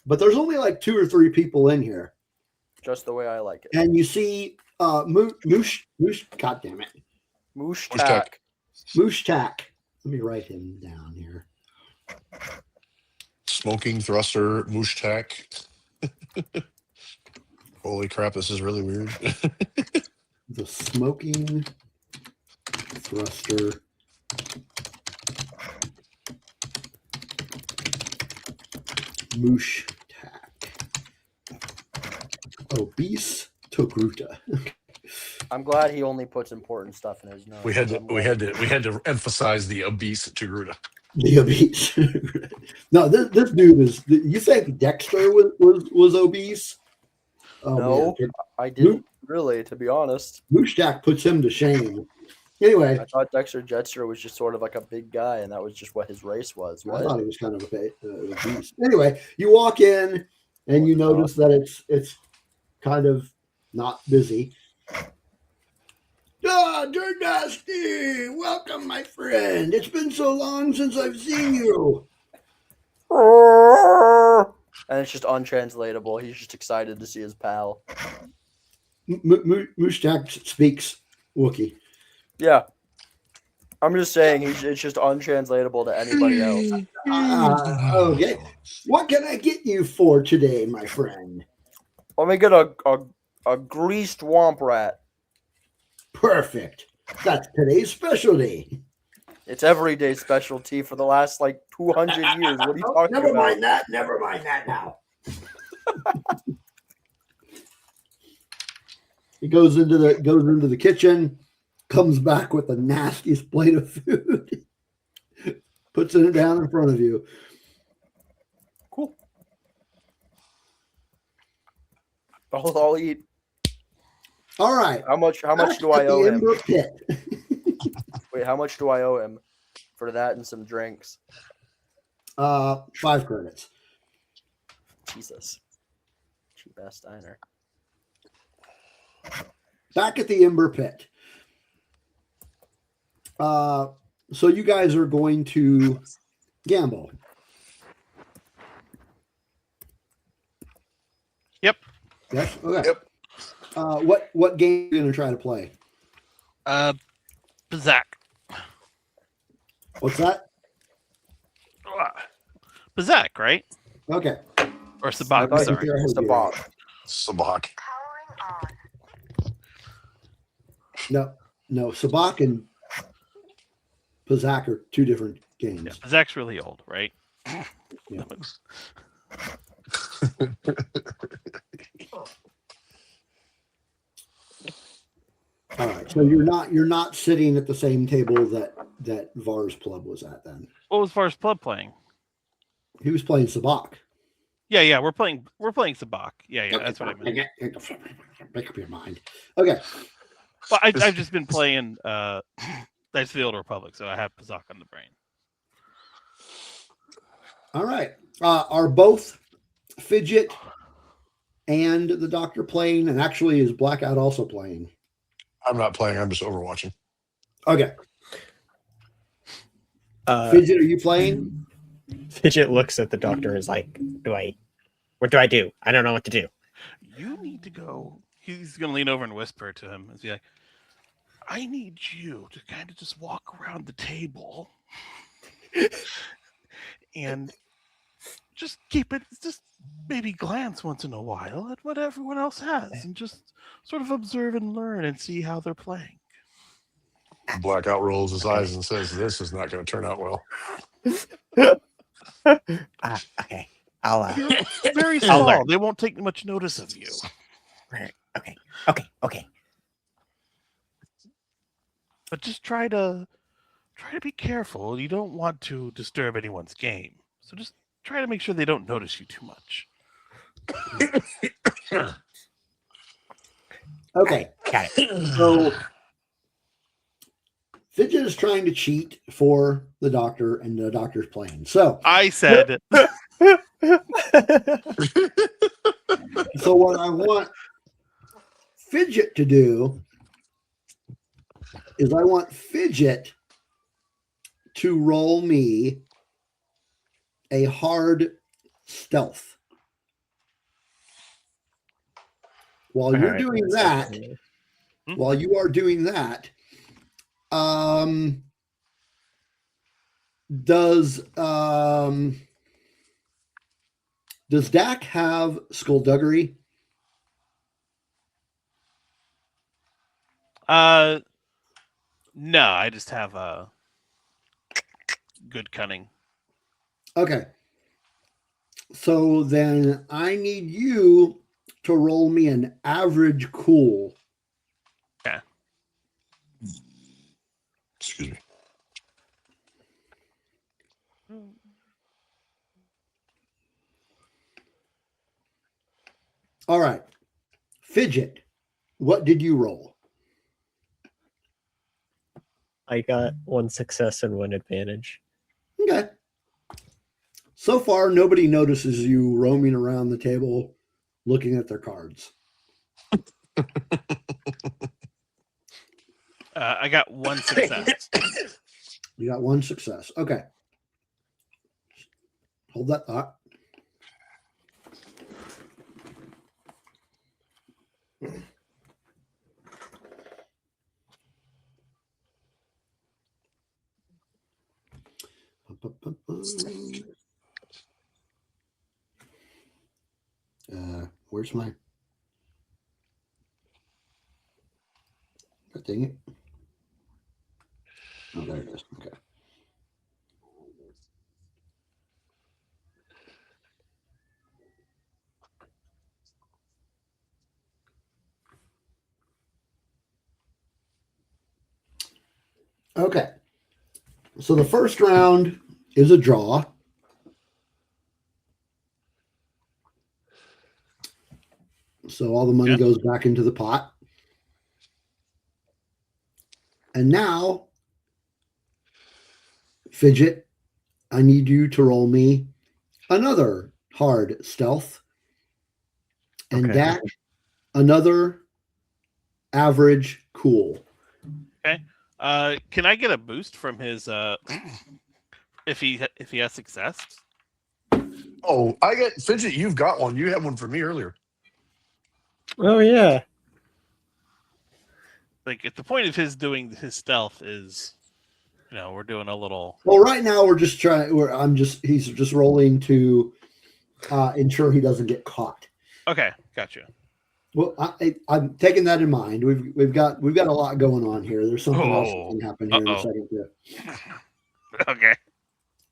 S1: But there's only like 2 or 3 people in here.
S2: Just the way I like it.
S1: And you see Moosh, God damn it.
S2: Mooshtak.
S1: Mooshtak. Let me write him down here.
S3: Smoking thruster, Mushtak. Holy crap, this is really weird.
S1: The smoking thruster. Moosh tack. Obese Togruta.
S2: I'm glad he only puts important stuff in his notes.
S3: we had to emphasize the obese Togruta.
S1: The obese. No, this dude is. You think Dexter was obese? Oh,
S2: No,
S1: man.
S2: I didn't really, to be honest.
S1: Mooshtak puts him to shame. Anyway,
S2: I thought Dexter Jetster was just sort of like a big guy, and that was just what his race was.
S1: I
S2: What?
S1: thought he was kind of obese. Anyway, you walk in and you notice that it's kind of not busy. Ah, Dirt Dusty! Welcome, my friend. It's been so long since I've seen you.
S2: And it's just untranslatable. He's just excited to see his pal.
S1: Mooshtak speaks Wookiee.
S2: Yeah. I'm just saying it's just untranslatable to anybody else.
S1: Okay. What can I get you for today, my friend?
S2: Let me get a greased womp rat.
S1: Perfect. That's today's specialty.
S2: It's everyday specialty for the last like 200 years. What are you talking
S1: Never
S2: about?
S1: mind that. Never mind that now. He goes into the kitchen, comes back with the nastiest plate of food, puts it down in front of you.
S2: Cool. I'll eat.
S1: All right.
S2: How much do I owe him? Wait, how much do I owe him for that and some drinks?
S1: 5 credits.
S2: Jesus. Cheap ass diner.
S1: Back at the Ember Pit. So you guys are going to gamble.
S4: Yep.
S1: Yes. Okay.
S3: Yep.
S1: What game are you going to try to play?
S4: Bazak.
S1: What's that?
S4: Bazak, right?
S1: Okay.
S4: Or Sabak,
S1: Okay,
S4: sorry.
S1: here, I heard you.
S2: Sabak.
S3: Sabak.
S1: No, Sabak and Pazak are 2 different games.
S4: Yeah, Bazak's really old, right?
S1: Yeah. All right, so you're not sitting at the same table that Var's Plub was at then.
S4: What was Var's Plub playing?
S1: He was playing Sabak.
S4: Yeah, we're playing Sabak. Yeah, that's what I meant.
S1: Make up your mind. Okay.
S4: Well, I've just been playing Knights of the Old Republic, so I have Bazak on the brain.
S1: All right. Are both Fidget and the Doctor playing? And actually, is Blackout also playing?
S3: I'm not playing. I'm just overwatching.
S1: Okay. Fidget, are you playing?
S5: Fidget looks at the doctor and is like, what do I do? I don't know what to do.
S4: You need to go. He's going to lean over and whisper to him and be like, I need you to kind of just walk around the table and just keep it, just maybe glance once in a while at what everyone else has and just sort of observe and learn and see how they're playing.
S3: Blackout rolls his eyes and says, "This is not going to turn out well."
S5: Okay. I'll
S4: You're very
S5: I'll
S4: small.
S5: learn.
S4: They won't take much notice of you.
S5: Okay.
S4: But just try to be careful. You don't want to disturb anyone's game. So just try to make sure they don't notice you too much.
S1: Okay.
S5: Got it.
S1: So Fidget is trying to cheat for the Doctor, and the Doctor's playing. So
S4: I said
S1: So what I want Fidget to do is I want Fidget to roll me a hard stealth. While you're
S5: Alright,
S1: doing
S5: let's
S1: that,
S5: see.
S4: Hmm?
S1: I want Does Dak have skullduggery?
S4: No, I just have good cunning.
S1: Okay. So then I need you to roll me an average cool.
S4: Okay.
S3: Excuse me.
S1: All right. Fidget, what did you roll?
S5: I got 1 success and 1 advantage.
S1: Okay. So far, nobody notices you roaming around the table looking at their cards.
S4: I got 1 success.
S1: You got 1 success. Okay. Hold that thought. Where's my... God dang it. Oh, there it is. Okay. Okay. So the first round is a draw. So all the money goes back into the pot. And now, Fidget, I need you to roll me another hard stealth. And
S5: Okay.
S1: Dak, another average cool.
S4: Okay. Can I get a boost from his if he has success?
S3: Oh, I get Fidget. You've got one. You had one for me earlier.
S5: Oh yeah.
S4: Like, if the point of his doing his stealth is, we're doing a little.
S1: Well, right now we're just trying. He's just rolling to ensure he doesn't get caught.
S4: Okay, gotcha.
S1: Well, I'm taking that in mind. We've got a lot going on here. There's something else that can happen here in a second too.
S4: Okay.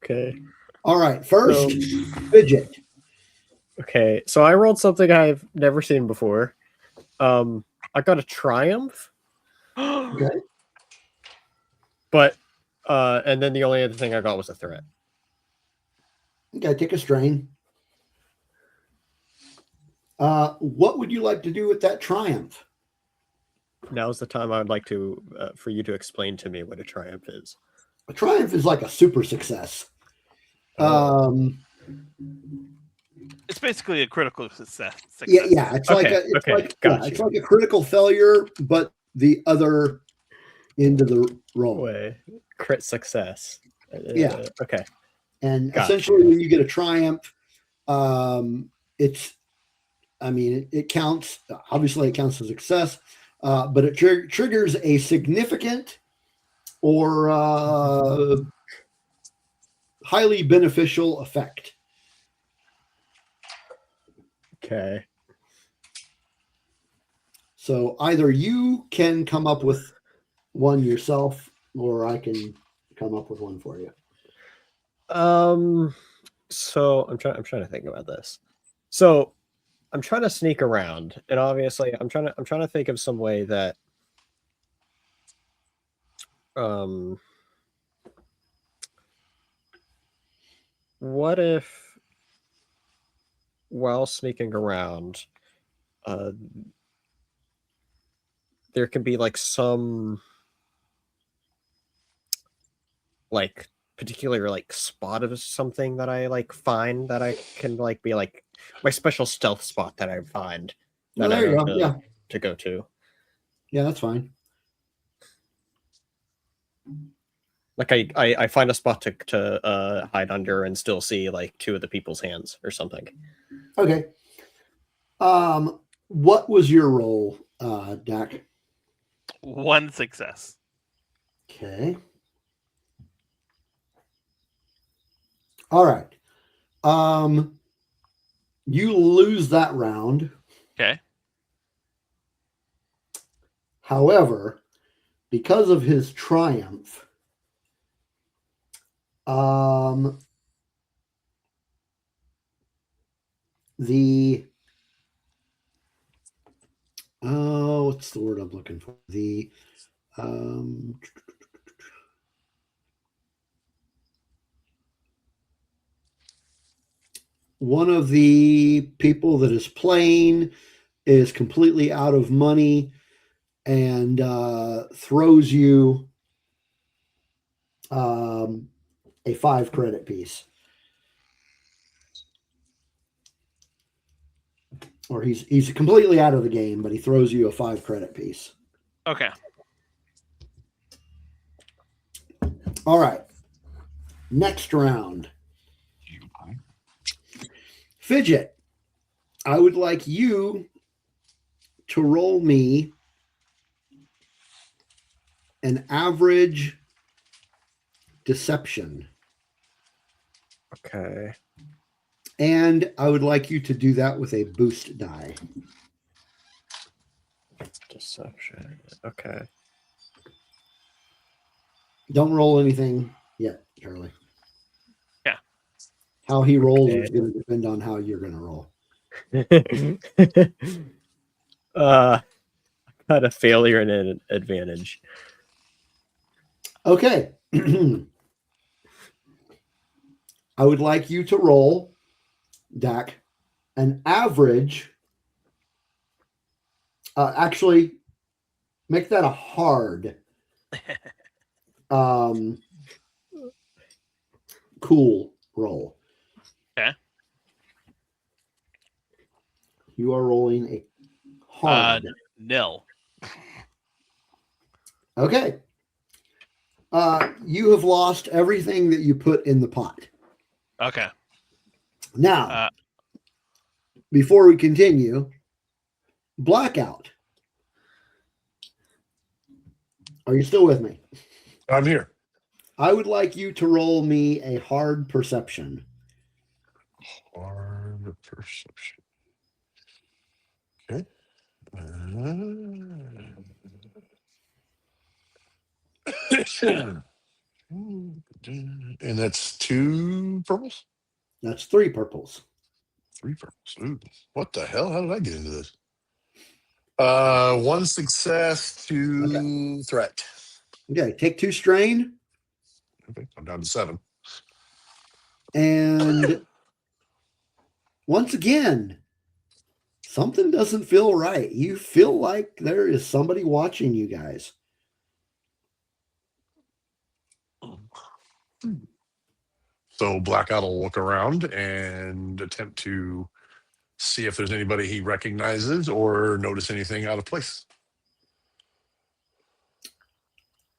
S5: Okay.
S1: All right, first Fidget.
S5: Okay. So I rolled something I've never seen before. I got a triumph.
S1: Okay.
S5: But and then the only other thing I got was a threat.
S1: Okay, take a strain. What would you like to do with that triumph?
S5: Now's the time I would like to for you to explain to me what a triumph is.
S1: A triumph is like a super success.
S4: It's basically a critical success.
S1: Yeah. It's like a critical failure, but the other end of the roll.
S5: Way. Crit success.
S1: Yeah.
S5: Okay.
S1: And essentially, when you get a triumph, it counts. Obviously, it counts as success, but it triggers a significant or highly beneficial effect.
S5: Okay. So either you can come up with one yourself, or I can come up with one for you. So I'm trying to think about this. So I'm trying to sneak around, and obviously I'm trying to think of some way that what if while sneaking around there can be like some like particular like spot of something that I like find that I can like be like my special stealth spot that I find that
S1: there you go. Yeah.
S5: To go to.
S1: Yeah, that's fine.
S5: Like I find a spot to hide under and still see like 2 of the people's hands or something.
S1: Okay. What was your role, Dak?
S4: 1 success.
S1: Okay. All right. You lose that round.
S4: Okay.
S1: However, because of his triumph, the what's the word I'm looking for? The one of the people that is playing is completely out of money and throws you a 5 credit piece. Or he's completely out of the game, but he throws you a 5 credit piece.
S4: Okay.
S1: All right. Next round. Fidget, I would like you to roll me an average deception.
S5: Okay.
S1: And I would like you to do that with a boost die.
S5: Deception. Okay.
S1: Don't roll anything yet, Charlie.
S4: Yeah.
S1: How he rolls
S5: Okay.
S1: is going to depend on how you're going to roll.
S5: Got a failure and an advantage.
S1: Okay. I would like you to roll, Dak, an average. Actually, make that a hard. Cool roll.
S4: Okay.
S1: You are rolling a hard.
S4: Nil.
S1: Okay. You have lost everything that you put in the pot.
S4: Okay.
S1: Now, before we continue, blackout. Are you still with me?
S3: I'm here.
S1: I would like you to roll me a hard perception.
S3: Hard perception. Okay. And that's 2 purples?
S1: That's 3 purples.
S3: 3 purples. Ooh, what the hell? How did I get into this? 1 success, 2 threat.
S1: Okay, take 2 strain.
S3: Okay, I'm down to 7.
S1: And once again, something doesn't feel right. You feel like there is somebody watching you guys.
S3: So Blackout will look around and attempt to see if there's anybody he recognizes or notice anything out of place.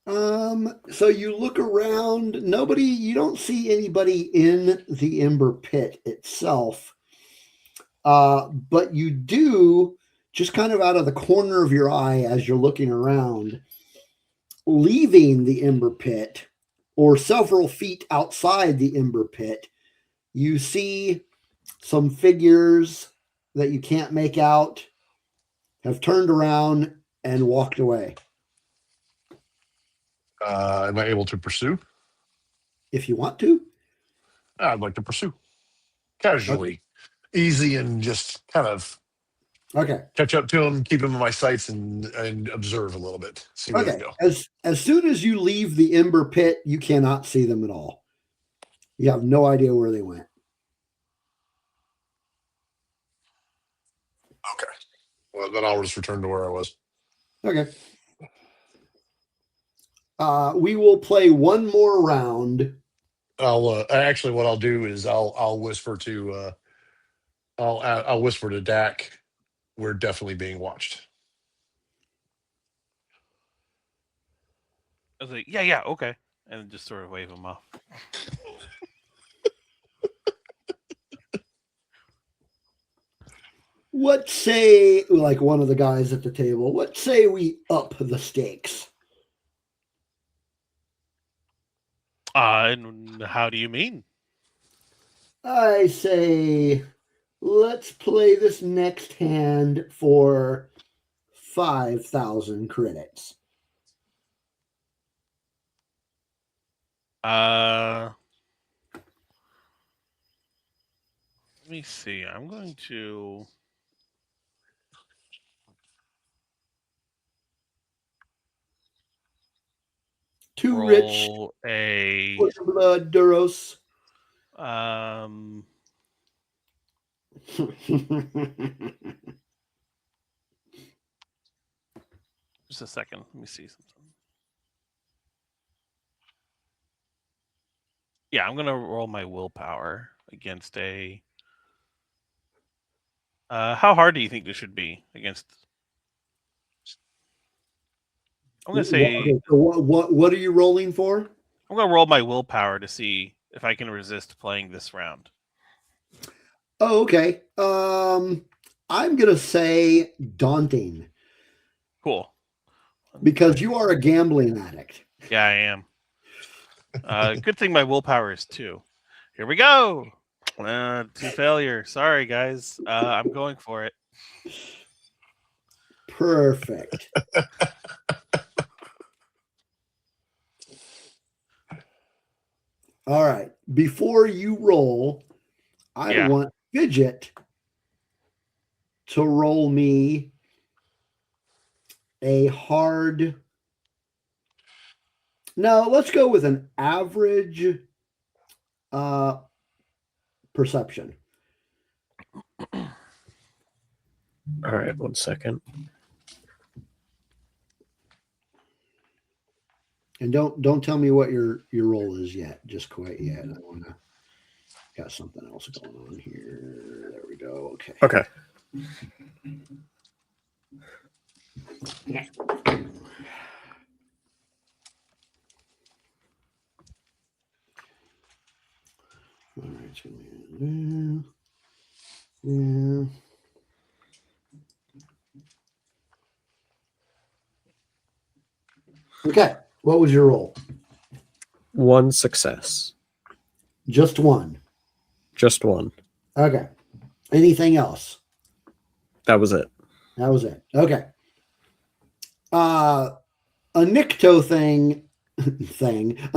S1: So you look around, you don't see anybody in the Ember Pit itself. But you do, just kind of out of the corner of your eye as you're looking around, leaving the Ember Pit or several feet outside the Ember Pit, you see some figures that you can't make out have turned around and walked away.
S3: Am I able to pursue?
S1: If you want to.
S3: I'd like to pursue. Casually. Easy and just kind of
S1: Okay.
S3: catch up to him, keep him in my sights, and observe a little bit. See where they go.
S1: As soon as you leave the Ember Pit, you cannot see them at all. You have no idea where they went.
S3: Okay. Well, then I'll just return to where I was.
S1: Okay. We will play one more round.
S3: I'll actually what I'll do is I'll whisper to I'll whisper to Dak. We're definitely being watched.
S4: I was like, yeah, okay, and just sort of wave him off.
S1: What say, like one of the guys at the table, what say we up the stakes?
S4: And how do you mean?
S1: I say, let's play this next hand for 5,000 credits.
S4: Let me see. I'm going to
S1: Too rich
S4: roll a
S1: for the blood, Duros.
S4: just a second. Let me see something. Yeah, I'm gonna roll my willpower against a. How hard do you think this should be against? I'm gonna say
S1: So what are you rolling for?
S4: I'm gonna roll my willpower to see if I can resist playing this round.
S1: Oh, okay. I'm gonna say daunting
S4: Cool.
S1: because you are a gambling addict.
S4: Yeah, I am. Good thing my willpower is 2. Here we go. 2 failure. Sorry, guys. I'm going for it.
S1: Perfect. All right. Before you roll, I want Fidget to roll me a hard. No, let's go with an average perception.
S5: All right, 1 second.
S1: And don't tell me what your roll is yet. Just quite yet. I want to got something else going on here. There we go. Okay.
S5: Okay.
S1: All right. It's gonna be, yeah. Okay. What was your roll?
S5: 1 success.
S1: Just one.
S5: Just 1.
S1: Okay. Anything else?
S5: That was it.
S1: That was it. Okay. A Nikto a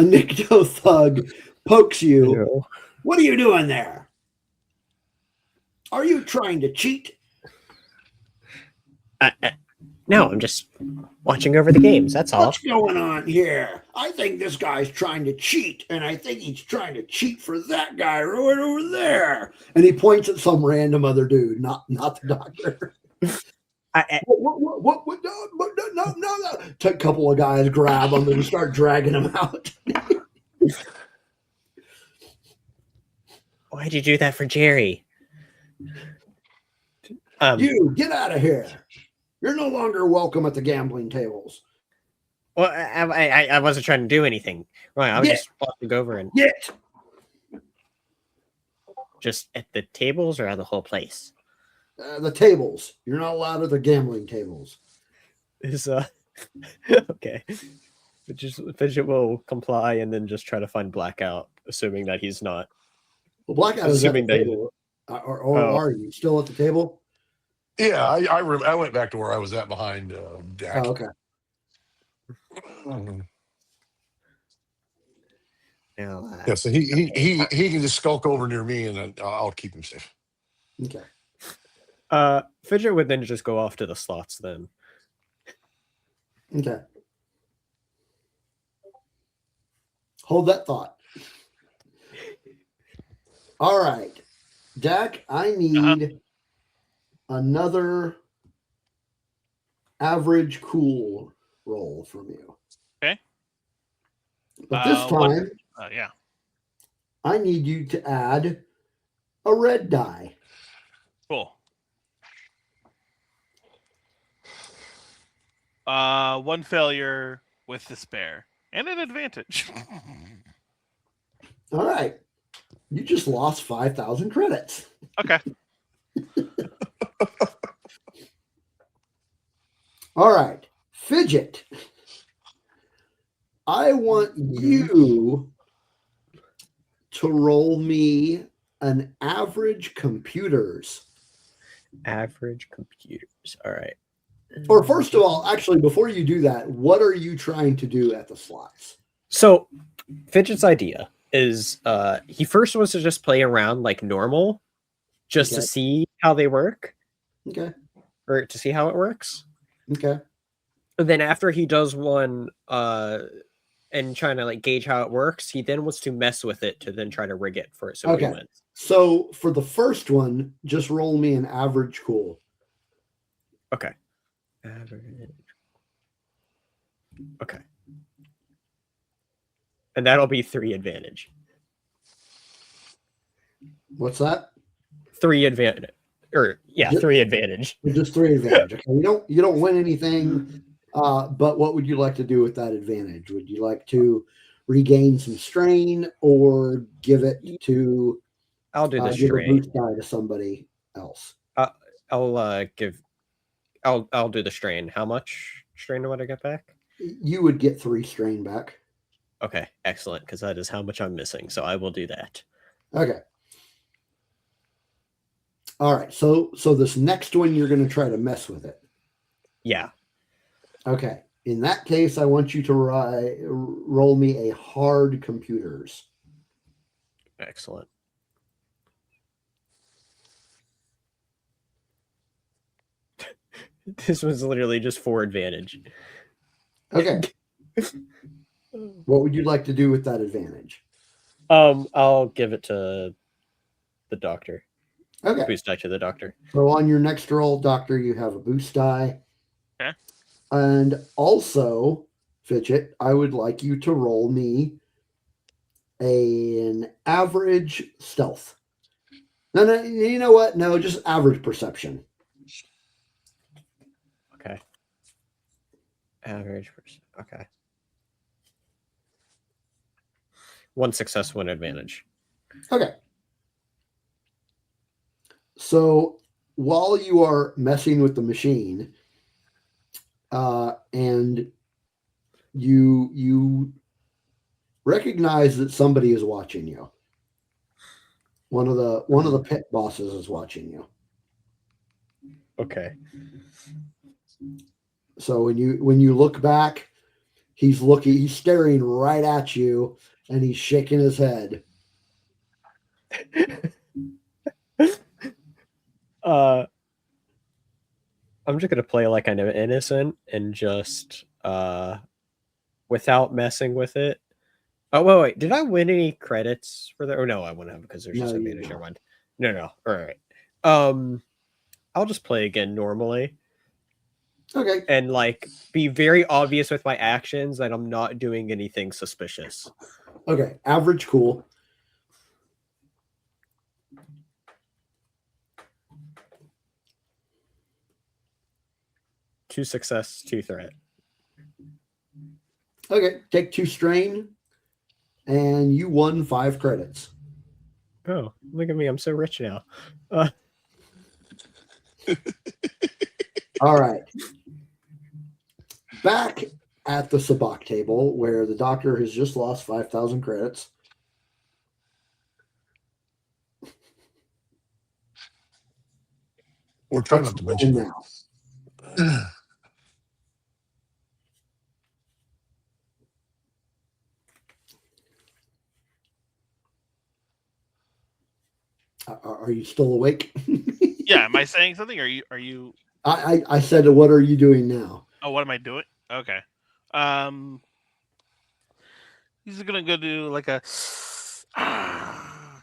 S1: Nikto thug pokes you.
S5: Ew.
S1: What are you doing there? Are you trying to cheat?
S5: No, I'm just watching over the games. That's all.
S1: What's going on here? I think this guy's trying to cheat, and I think he's trying to cheat for that guy right over there. And he points at some random other dude, not the doctor. What? No. A couple of guys grab him and start dragging him out.
S5: Why'd you do that for Jerry?
S1: You get out of here. You're no longer welcome at the gambling tables.
S5: Well, I wasn't trying to do anything. Right, I was just walking over and
S1: Get.
S5: just at the tables or at the whole place.
S1: The tables. You're not allowed at the gambling tables.
S5: Is okay. Fidget will comply and then just try to find Blackout, assuming that he's not.
S1: Well, Blackout is at the
S5: Assuming that-
S1: table. Or are you still at the table?
S3: Yeah, I went back to where I was at behind Dak.
S1: Oh, okay.
S5: Now,
S3: Yeah, so he can just skulk over near me, and then I'll keep him safe.
S1: Okay.
S5: Fidget would then just go off to the slots then.
S1: Okay. Hold that thought. All right. Dak, I need another average cool roll from you.
S4: Okay.
S1: But this time,
S4: Yeah.
S1: I need you to add a red die.
S4: Cool. 1 failure with despair and an advantage.
S1: All right. You just lost 5,000 credits.
S4: Okay.
S1: All right. Fidget. I want you to roll me an average computers.
S5: Average computers. All right.
S1: Or first of all, actually, before you do that, what are you trying to do at the slots?
S5: So, Fidget's idea is he first wants to just play around like normal, just to
S1: Okay.
S5: see how they work,
S1: Okay.
S5: or to see how it works.
S1: Okay.
S5: And then after he does one and trying to like gauge how it works, he then wants to mess with it to then try to rig it for it so he
S1: Okay.
S5: wins.
S1: So for the first one, just roll me an average cool.
S5: Okay. Average. Okay. And that'll be 3 advantage.
S1: What's that?
S5: 3 advantage. Or yeah,
S1: Ju-
S5: 3 advantage.
S1: Just 3 advantage. Okay. You don't win anything. But what would you like to do with that advantage? Would you like to regain some strain or give it to
S5: I'll do the
S1: give a
S5: strain.
S1: boost die to somebody else?
S5: I'll do the strain. How much strain would I get back?
S1: You would get 3 strain back.
S5: Okay, excellent, because that is how much I'm missing. So I will do that.
S1: Okay. All right. So this next one, you're going to try to mess with it.
S5: Yeah.
S1: Okay. In that case, I want you to roll me a hard computers.
S5: Excellent. This was literally just 4 advantage.
S1: Okay. What would you like to do with that advantage?
S5: I'll give it to the doctor.
S1: Okay.
S5: Boost die to the doctor.
S1: So on your next roll, Doctor, you have a boost die.
S4: Okay.
S1: And also, Fidget, I would like you to roll me an average stealth. No, you know what? No, just average perception.
S5: Okay. Average percent. Okay. 1 success, 1 advantage.
S1: Okay. So while you are messing with the machine, and you recognize that somebody is watching you. One of the pit bosses is watching you.
S5: Okay.
S1: So when you look back, he's staring right at you, and he's shaking his head.
S5: I'm just gonna play like I'm innocent and just without messing with it. Oh wait, did I win any credits for that? Oh no, I wouldn't have because there's just
S1: No, you
S5: advantage.
S1: don't.
S5: Never mind. No. All right. I'll just play again normally
S1: Okay.
S5: and like be very obvious with my actions that I'm not doing anything suspicious.
S1: Okay. Average cool.
S5: Two success, 2 threat.
S1: Okay. Take 2 strain, and you won 5 credits.
S5: Oh, look at me! I'm so rich now.
S1: All right. Back at the sabacc table, where the doctor has just lost 5,000 credits.
S3: We're trying
S1: What's
S3: not to
S1: the plan
S3: mention
S1: now? Are you still awake?
S4: Yeah, am I saying something? Are you?
S1: I said, what are you doing now?
S4: Oh, what am I doing? Okay. He's gonna go do like a. I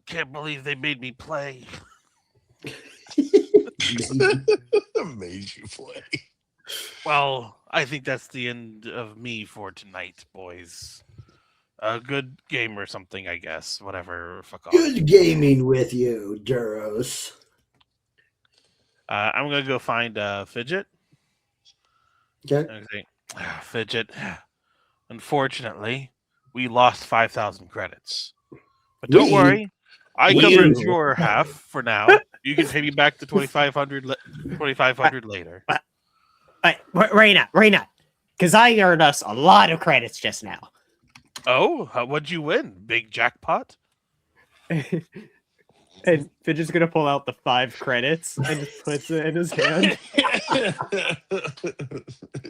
S4: can't believe they made me play.
S3: made you play.
S4: Well, I think that's the end of me for tonight, boys. A good game or something, I guess. Whatever. Fuck off.
S1: Good gaming with you, Duros.
S4: I'm gonna go find Fidget.
S1: Okay.
S4: Okay. Fidget. Unfortunately, we lost 5,000 credits. But don't worry, I covered your half for now. You can pay me back the 2,500 later.
S6: Right now, because I earned us a lot of credits just now.
S4: Oh, what'd you win? Big jackpot?
S6: And Fidget's gonna pull out the 5 credits and just puts it in his hand.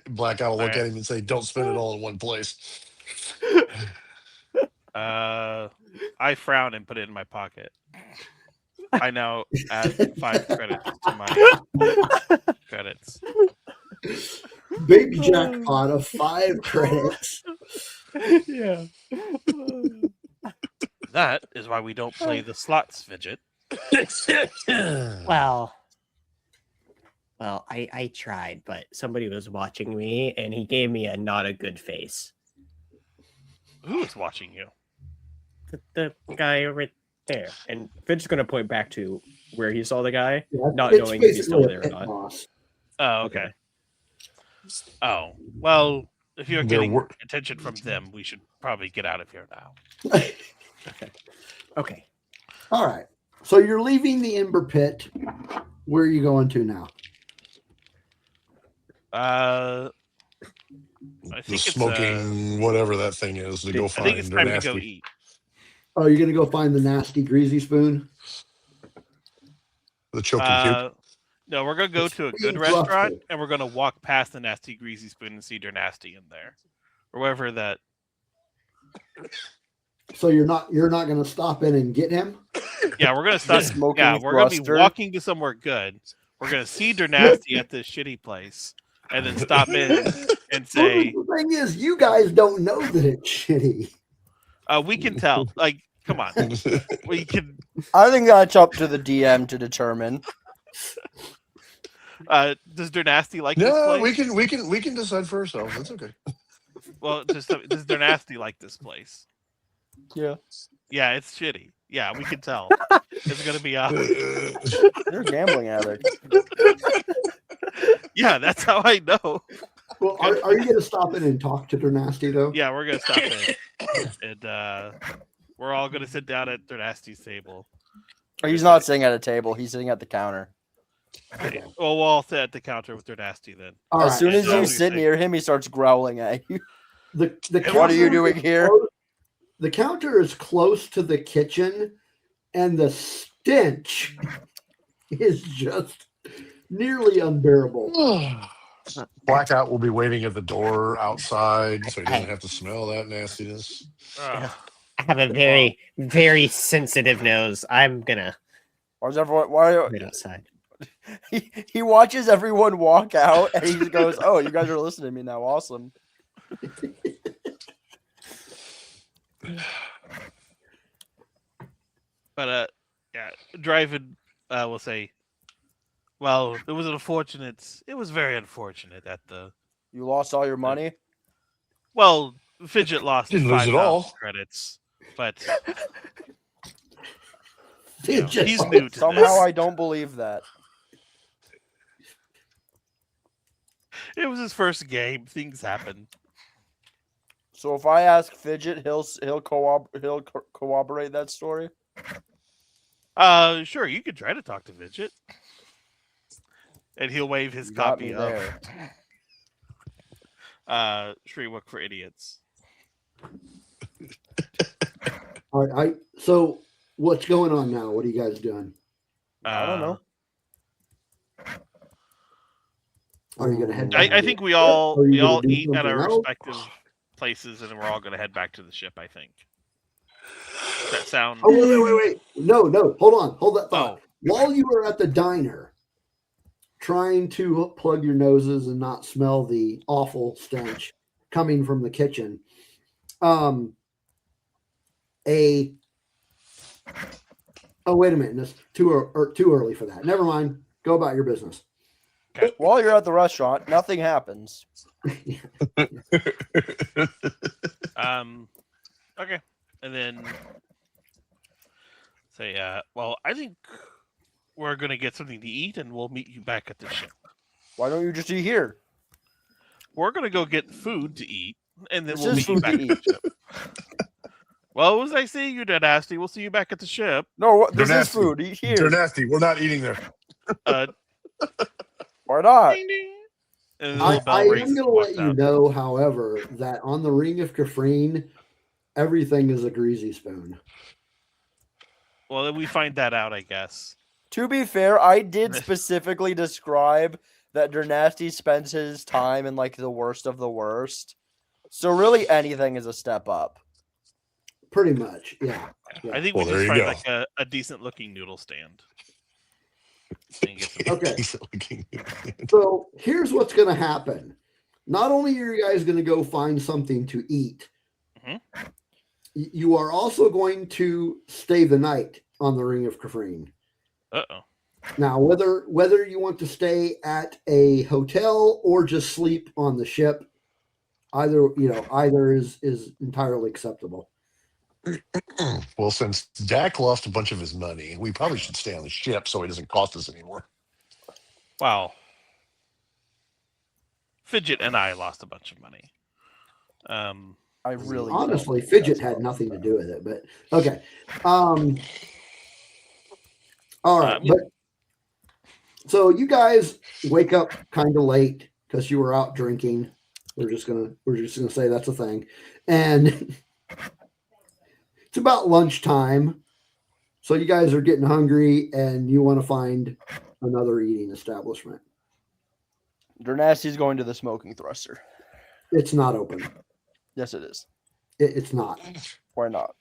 S3: Blackout will look
S4: Alright.
S3: at him and say, "Don't spend it all in one place."
S4: I frown and put it in my pocket. I now add 5 credits to my credits.
S1: Big jackpot of 5 credits.
S6: Yeah.
S4: That is why we don't play the slots, Fidget.
S5: Well, I tried, but somebody was watching me, and he gave me a not a good face.
S4: Who is watching you?
S5: The guy over there, and Fidget's gonna point back to where he saw the guy,
S1: Yeah,
S5: not
S1: it's
S5: knowing if he's still
S1: basically a
S5: there or
S1: pit
S5: not.
S1: boss.
S4: Oh, okay. Oh, well, if you're
S3: There
S4: getting
S3: were-
S4: attention from them, we should probably get out of here now.
S5: Okay.
S1: All right. So you're leaving the Ember Pit. Where are you going to now?
S4: I
S3: The
S4: think it's
S3: smoking whatever that thing is to go
S4: I
S3: find.
S4: think it's
S3: They're
S4: time to go
S3: nasty.
S4: eat.
S1: Oh, you're going to go find the nasty greasy spoon?
S3: The choking puke.
S4: No, we're gonna go to a good
S1: being
S4: restaurant
S1: trusted.
S4: and we're gonna walk past the nasty greasy spoon and see they're nasty in there, or wherever that.
S1: So you're not going to stop in and get him?
S4: Yeah, we're gonna stop.
S2: Smoking
S4: Yeah, we're gonna be
S2: thruster.
S4: walking to somewhere good. We're gonna see they're nasty at this shitty place, and then stop in and say,
S1: Well, the thing is, you guys don't know that it's shitty.
S4: "We can tell." Like, come on, we can.
S2: I think that's up to the DM to determine.
S4: Does Dernasty like this
S3: No,
S4: place?
S3: we can decide for ourselves. That's okay.
S4: Well, does Dernasty like this place?
S2: Yeah.
S4: Yeah, it's shitty. Yeah, we can tell. It's gonna be
S2: You're a gambling addict.
S4: Yeah, that's how I know.
S1: Well, are you going to stop in and talk to Nasty though?
S4: Yeah, we're gonna stop in, and we're all gonna sit down at Dernasty's table.
S2: He's not sitting at a table. He's sitting at the counter.
S4: Well, we'll all sit at the counter with Dernasty then.
S1: All
S2: As
S1: right.
S2: soon as
S4: so-
S2: you sit near him, he starts growling at you.
S1: The
S2: What are you
S1: counter
S2: doing
S1: is
S2: here?
S1: The counter is close to the kitchen, and the stench is just nearly unbearable.
S3: Blackout will be waiting at the door outside, so he doesn't have to smell that nastiness.
S4: Ugh.
S5: I have a very, very sensitive nose. I'm gonna
S2: Why's everyone? Why?
S5: wait outside.
S2: He watches everyone walk out, and he just goes, "Oh, you guys are listening to me now. Awesome."
S4: But yeah, driving. We'll say. Well, it was unfortunate. It was very unfortunate at the.
S2: You lost all your money.
S4: Well, Fidget lost
S3: Didn't lose it
S4: 5,000
S3: all.
S4: credits, but
S1: Fidget.
S4: he's new to
S2: Somehow,
S4: this.
S2: I don't believe that.
S4: It was his first game. Things happen.
S2: So if I ask Fidget, he'll corroborate that story.
S4: Sure, you could try to talk to Fidget, and he'll wave his
S2: You got
S4: copy
S2: me
S4: of
S2: there.
S4: Shreewook for Idiots.
S1: All right. So what's going on now? What are you guys doing?
S2: I don't know.
S1: Are you going to head back?
S4: I think we all
S1: Are you gonna do
S4: eat at our
S1: something else?
S4: respective places, and then we're all going to head back to the ship. I think. Does that sound?
S1: Oh, wait. No. Hold on. Hold that thought.
S4: Oh,
S1: While you were at the diner trying to plug your noses and not smell the awful stench coming from the kitchen, oh, wait a minute. It's too early for that. Never mind. Go about your business.
S2: While you're at the restaurant, nothing happens.
S4: Okay, and then say, well, I think we're gonna get something to eat, and we'll meet you back at the ship.
S2: Why don't you just eat here?
S4: We're gonna go get food to eat, and then
S2: This
S4: we'll
S2: is
S4: meet you
S2: food
S4: back
S2: to
S4: at the ship. Well, as I say, you dead nasty. We'll see you back at the ship.
S2: No, this
S3: They're
S2: is
S3: nasty.
S2: food. Eat
S3: They're
S2: here.
S3: nasty. We're not eating there.
S2: Why not?
S4: Ding, ding. And the
S1: I
S4: little bell
S1: am
S4: rings
S1: going to
S4: and
S1: let
S4: walks
S1: you
S4: out.
S1: know, however, that on the Ring of Kafrene, everything is a greasy spoon.
S4: Well, then we find that out, I guess.
S2: To be fair, I did specifically describe that Dernasty spends his time in like the worst of the worst. So really anything is a step up.
S1: Pretty much, yeah.
S4: I think
S3: Well,
S4: we
S3: there
S4: just
S3: you
S4: find
S3: go.
S4: like a decent looking noodle stand. And get some-
S1: Okay.
S3: Decent looking.
S1: So here's what's going to happen. Not only are you guys going to go find something to eat,
S4: Mhm.
S1: you are also going to stay the night on the Ring of Kafrene.
S4: Uh-oh.
S1: Now, whether you want to stay at a hotel or just sleep on the ship, either is entirely acceptable.
S3: Well, since Jack lost a bunch of his money, we probably should stay on the ship so it doesn't cost us anymore.
S4: Wow. Fidget and I lost a bunch of money.
S2: I really
S1: Honestly,
S2: don't think
S1: Fidget
S2: that's
S1: had
S2: about
S1: nothing to
S2: that.
S1: do with it, but okay. All right,
S4: yeah.
S1: but so you guys wake up kind of late because you were out drinking. We're just gonna say that's a thing, and it's about lunchtime. So you guys are getting hungry, and you want to find another eating establishment.
S2: Dernasty's going to the smoking thruster.
S1: It's not open.
S2: Yes, it is.
S1: It's not
S2: Why not?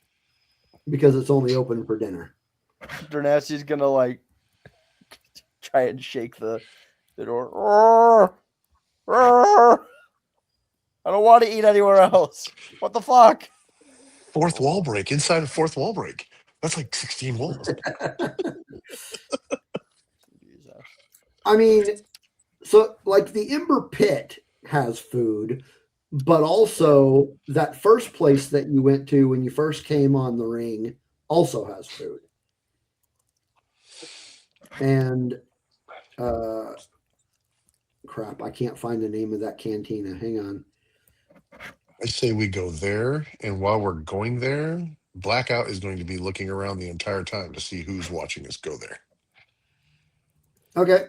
S1: because it's only open for dinner.
S2: Dernasty's gonna like try and shake the door. Roar! Roar! I don't want to eat anywhere else. What the fuck?
S3: Fourth wall break. Inside of fourth wall break. That's like 16 walls.
S1: I mean, so like the Ember Pit has food, but also that first place that you went to when you first came on the ring also has food. And crap, I can't find the name of that cantina. Hang on.
S3: I say we go there, and while we're going there, Blackout is going to be looking around the entire time to see who's watching us go there.
S1: Okay.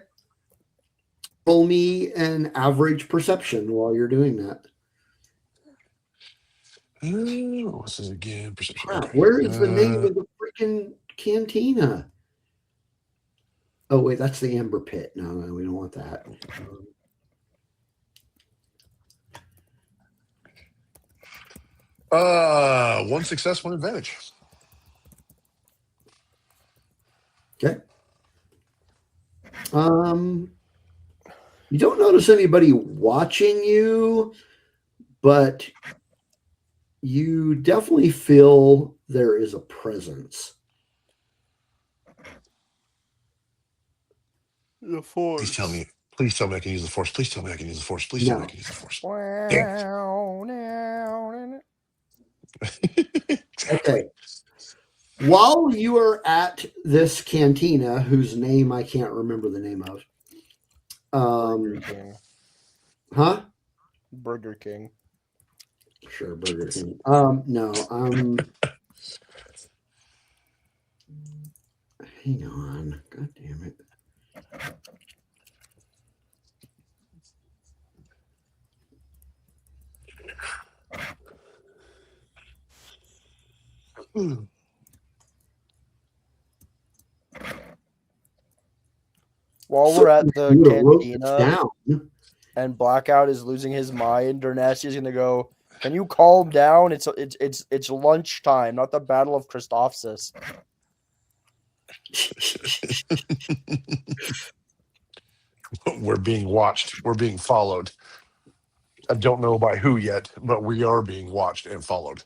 S1: Roll me an average perception while you're doing that.
S3: What's this again? Perception.
S1: Crap,
S3: Okay.
S1: where is the name of the freaking cantina? Oh, wait, that's the Amber Pit. No, we don't want that.
S3: One success, one advantage.
S1: Okay. You don't notice anybody watching you, but you definitely feel there is a presence.
S2: The force.
S3: Please tell me. Please tell me I can use the force. Please tell me I can use the force. Please tell me I can use the force. Exactly.
S1: Okay. While you are at this cantina, whose name I can't remember the name of,
S2: Burger King.
S1: huh?
S2: Burger King.
S1: Sure, Burger King. No. Hang on. God damn it.
S2: While we're at the
S1: You would've wrote this
S2: cantina
S1: down.
S2: and Blackout is losing his mind, Dernasty's gonna go, "Can you calm down? It's lunchtime, not the Battle of Christophsis."
S3: We're being watched. We're being followed. I don't know by who yet, but we are being watched and followed.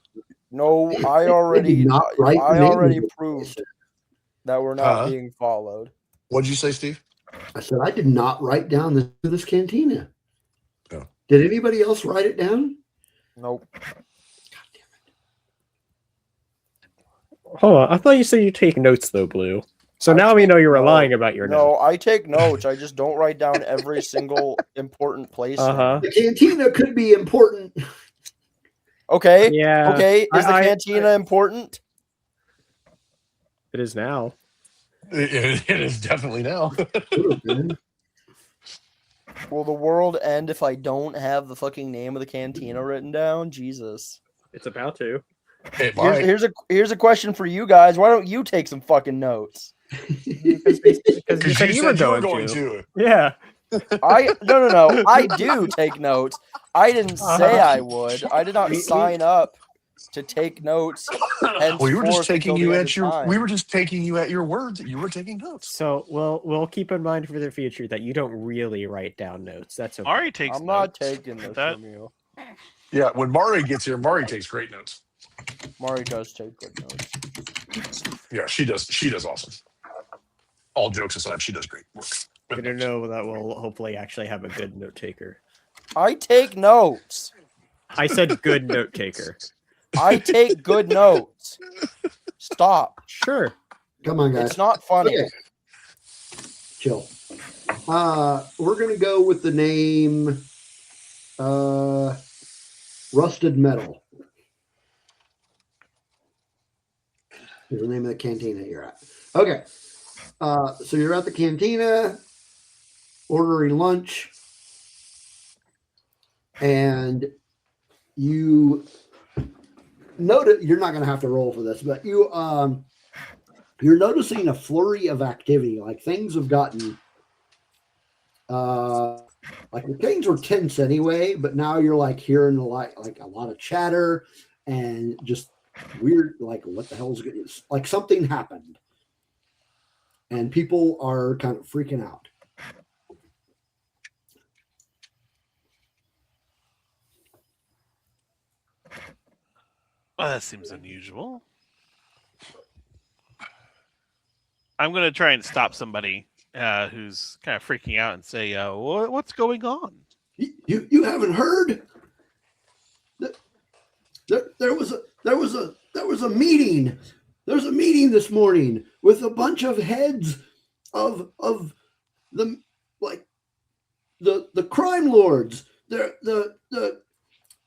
S2: No, I
S1: did
S2: already
S1: not write the name of it.
S2: proved that we're not being followed.
S3: What'd you say, Steve?
S1: I said I did not write down this cantina.
S3: No.
S1: Did anybody else write it down?
S2: Nope.
S5: Hold on, I thought you said you take notes though, Blue. So now we know you were lying about your notes.
S2: No, I take notes. I just don't write down every single important place.
S1: The cantina could be important.
S2: Okay.
S5: Yeah.
S2: Okay. Is the cantina important?
S5: It is now.
S3: It is definitely now.
S2: Will the world end if I don't have the fucking name of the cantina written down? Jesus.
S5: It's about to.
S3: It might.
S2: Here's a question for you guys. Why don't you take some fucking notes?
S6: Because you
S3: Because
S6: said you were
S3: said
S6: going to. Yeah.
S2: No. I do take notes. I didn't say I would. I did not sign up to take notes.
S3: We were just taking
S2: until the
S3: you
S2: end
S3: at
S2: of
S3: your.
S2: time.
S3: We were just taking you at your word that you were taking notes.
S6: So we'll keep in mind for the future that you don't really write down notes. That's okay.
S4: Ari takes
S2: I'm not
S4: notes.
S2: taking this
S4: That-
S2: from you.
S3: Yeah, when Mari gets here, Mari takes great notes.
S2: Mari does take good notes.
S3: Yeah, she does. She does awesome. All jokes aside, she does great work.
S6: Good to know that we'll hopefully actually have a good note taker.
S2: I take notes.
S6: I said good note taker.
S2: I take good notes. Stop.
S6: Sure.
S1: Come on, guys.
S2: It's not funny.
S1: Okay. Chill. We're gonna go with the name Rusted Metal. Is the name of the cantina you're at. Okay. So you're at the cantina ordering lunch, and you notice you're not going to have to roll for this, but you're noticing a flurry of activity. Like things have gotten like things were tense anyway, but now you're like hearing like a lot of chatter and just weird, like what the hell is going? Like something happened, and people are kind of freaking out.
S4: Well, that seems unusual. I'm going to try and stop somebody who's kind of freaking out and say, what's going on?
S1: You haven't heard? There was a meeting. There's a meeting this morning with a bunch of heads of the crime lords.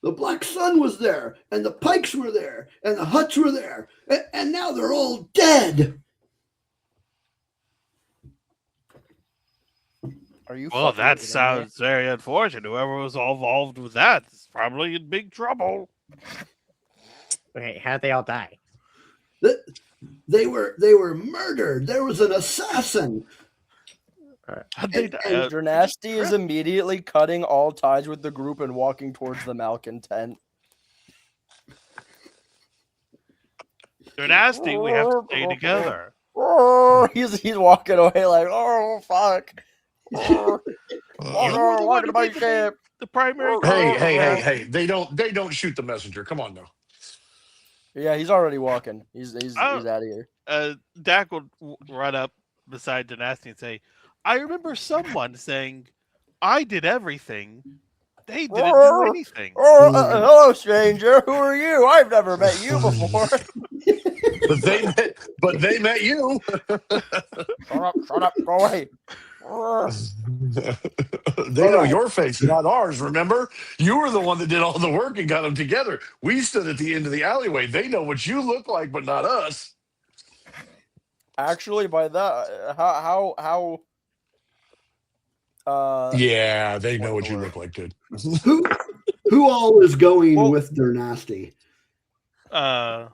S1: The Black Sun was there, and the Pikes were there, and the Huts were there, and now they're all dead.
S2: Are you?
S4: Well,
S2: fucking
S4: that
S2: kidding me?
S4: sounds very unfortunate. Whoever was all involved with that is probably in big trouble.
S6: Wait, how'd they all die?
S1: They were murdered. There was an assassin.
S4: How'd they die?
S2: Dranasti is immediately cutting all ties with the group and walking towards the Malcontent.
S4: They're nasty. We have to stay together.
S2: Oh, he's walking away like, oh fuck. Oh, walking to my ship.
S4: The primary.
S3: Hey! They don't shoot the messenger. Come on now.
S2: Yeah, he's already walking. He's out of here.
S4: Dak will run up beside Dynasty and say, I remember someone saying, I did everything. They didn't do anything.
S2: Hello, stranger. Who are you? I've never met you before.
S3: But they met you.
S2: Shut up, go away.
S3: They know your face, not ours. Remember, you were the one that did all the work and got them together. We stood at the end of the alleyway. They know what you look like, but not us.
S2: Actually, by that, how?
S3: Yeah, they know what you look like, dude.
S1: Who all is going with their nasty?
S4: All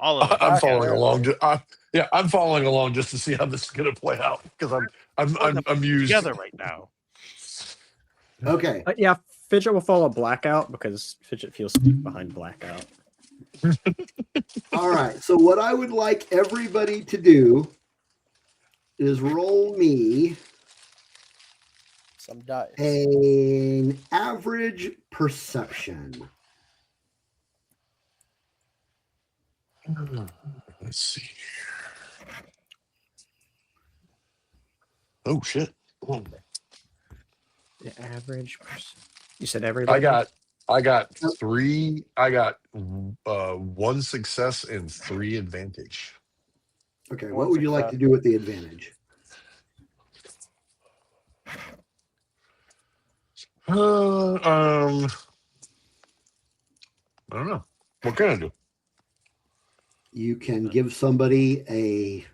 S4: of them.
S3: I'm following along. I'm following along just to see how this is going to play out because I'm amused.
S4: Together right now.
S1: Okay.
S6: Yeah, Fidget will follow Blackout because Fidget feels safe behind Blackout.
S1: All right. So what I would like everybody to do is roll me
S2: some dice.
S1: An average perception.
S3: Let's see. Oh shit!
S6: The average person. You said everybody.
S3: I got 3. I got 1 success and 3 advantage.
S1: Okay. What would you like to do with the advantage?
S3: I don't know. What can I do?
S1: You can give somebody a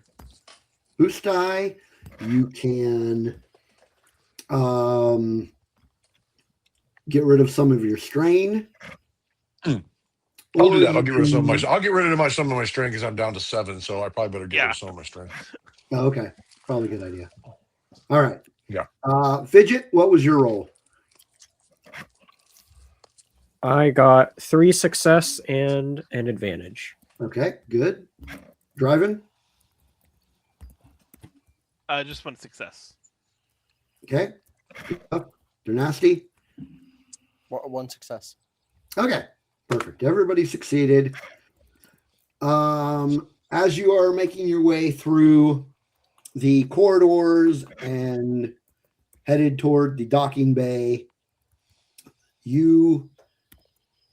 S1: boost die. You can get rid of some of your strain.
S3: I'll do
S1: Or
S3: that. I'll
S1: you
S3: get rid of some of my.
S1: can-
S3: I'll get rid of some of my string because I'm down to 7. So I probably better get rid of some of my string.
S1: Oh, okay, probably a good idea. All right.
S3: Yeah.
S1: Fidget, what was your roll?
S6: I got 3 success and an advantage.
S1: Okay, good. Driving.
S4: Just 1 success.
S1: Okay. They're nasty.
S2: 1 success.
S1: Okay, perfect. Everybody succeeded. As you are making your way through the corridors and headed toward the docking bay, you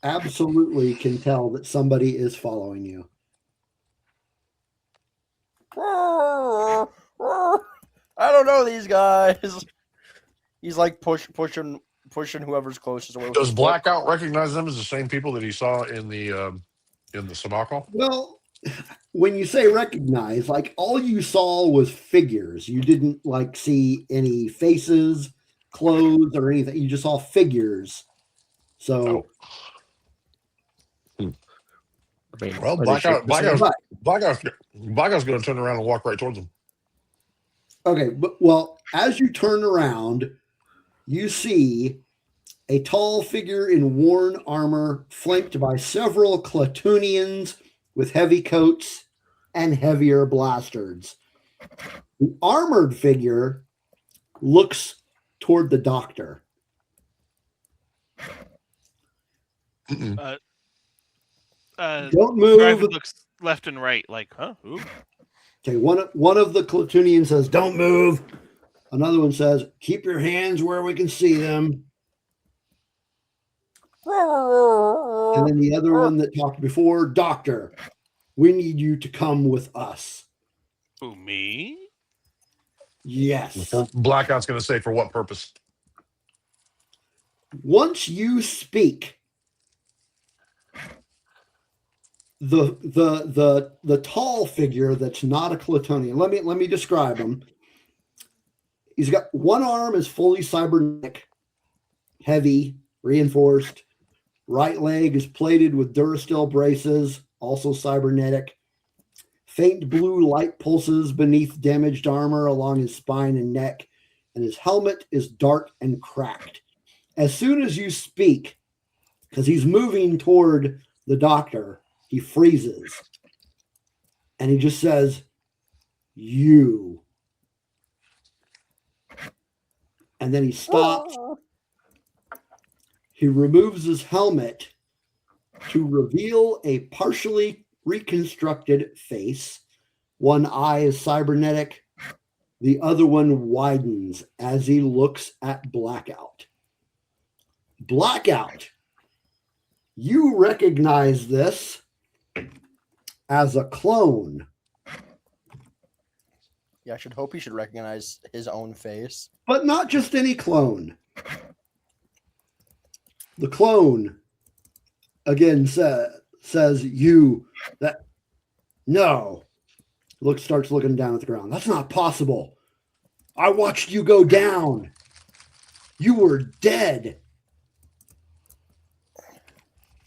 S1: absolutely can tell that somebody is following you.
S2: I don't know these guys. He's like pushing whoever's closest away. With
S3: Does
S2: his foot.
S3: Blackout recognize them as the same people that he saw in the Sabacco?
S1: Well, when you say recognize, like all you saw was figures. You didn't like see any faces, clothes, or anything. You just saw figures. So,
S6: I mean,
S3: Well,
S6: are they shaped the same?
S3: Blackout's going to turn around and walk right towards them.
S1: okay, but well, as you turn around, you see a tall figure in worn armor, flanked by several Clatunians with heavy coats and heavier blasters. The armored figure looks toward the doctor.
S3: Mm-mm.
S1: Don't move.
S4: Driver looks left and right, like, huh? Who?
S1: Okay, one of the Clatunians says, "Don't move." Another one says, "Keep your hands where we can see them." And then the other one that talked before, "Doctor, we need you to come with us."
S4: Who, me?
S1: Yes.
S3: Blackout's going to say, for what purpose?
S1: Once you speak, the tall figure that's not a Clatonian. Let me describe him. He's got one arm is fully cybernetic, heavy, reinforced. Right leg is plated with Durasteel braces, also cybernetic. Faint blue light pulses beneath damaged armor along his spine and neck, and his helmet is dark and cracked. As soon as you speak, because he's moving toward the doctor, he freezes. And he just says, "You." And then he stops. He removes his helmet to reveal a partially reconstructed face. One eye is cybernetic. The other one widens as he looks at Blackout. Blackout, you recognize this as a clone.
S2: Yeah, I should hope he should recognize his own face.
S1: But not just any clone. The clone again says, "You that no." Starts looking down at the ground. "That's not possible. I watched you go down. You were dead."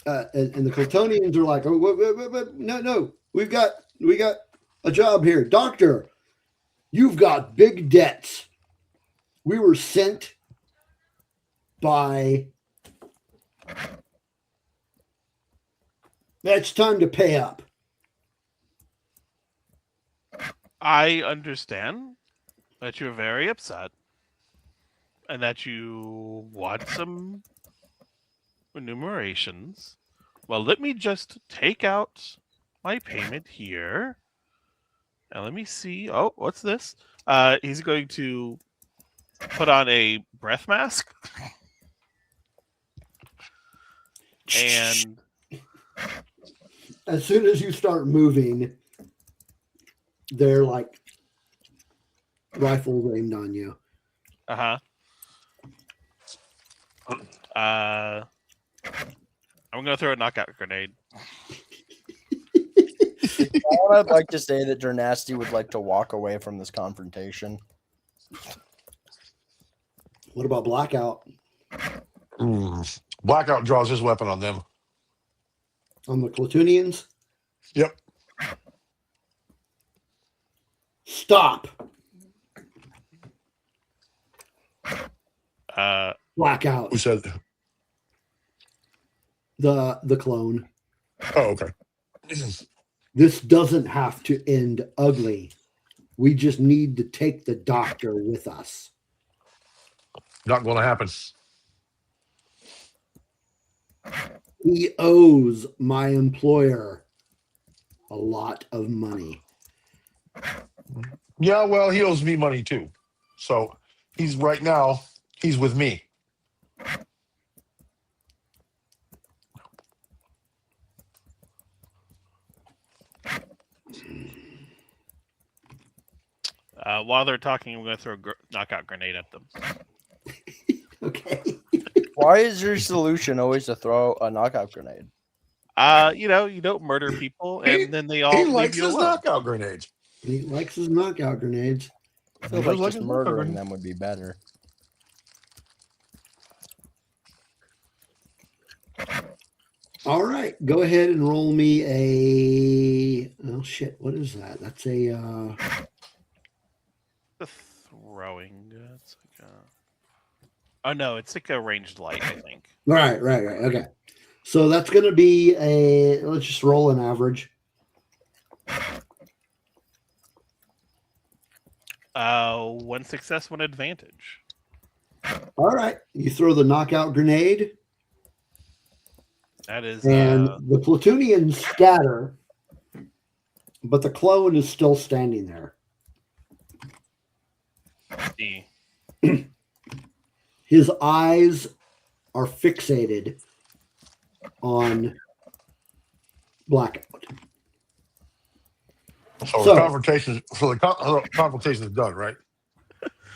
S1: And the Clatonians are like, "Oh, wait, no. We got a job here, Doctor. You've got big debts. We were sent by. It's time to pay up."
S4: I understand that you're very upset and that you want some enumerations. Well, let me just take out my payment here. And let me see. Oh, what's this? He's going to put on a breath mask. And
S1: as soon as you start moving, they're like rifles aimed on you.
S4: I'm gonna throw a knockout grenade.
S2: I'd like to say that Dernasty would like to walk away from this confrontation.
S1: What about Blackout?
S3: Blackout draws his weapon on them.
S1: On the Clatunians?
S3: Yep.
S1: Stop. Blackout.
S3: Who said?
S1: The clone.
S3: Oh, okay.
S1: This doesn't have to end ugly. We just need to take the doctor with us.
S3: Not going to happen.
S1: He owes my employer a lot of money.
S3: Yeah, well, he owes me money too. So he's right now, he's with me.
S4: While they're talking, I'm going to throw a knockout grenade at them.
S1: Okay.
S2: Why is your solution always to throw a knockout grenade?
S4: You don't murder people, and then they all
S3: He
S4: leave
S3: likes
S4: you
S3: his
S4: alone.
S3: knockout grenades.
S1: He likes his knockout grenades.
S2: I feel
S3: He
S2: like
S3: does like
S2: just
S3: his knockout
S2: murdering
S3: grenade.
S2: them would be better.
S1: All right. Go ahead and roll me a. Oh, shit. What is that? That's a.
S4: The throwing. It's like oh no, it's like a ranged light, I think.
S1: Right. Okay. So that's going to be a. Let's just roll an average.
S4: One success, one advantage.
S1: All right. You throw the knockout grenade,
S4: That is
S1: and the Platoonians scatter, but the clone is still standing there.
S4: the
S1: His eyes are fixated on Blackout.
S3: So,
S1: So-
S3: the confrontation is done, right?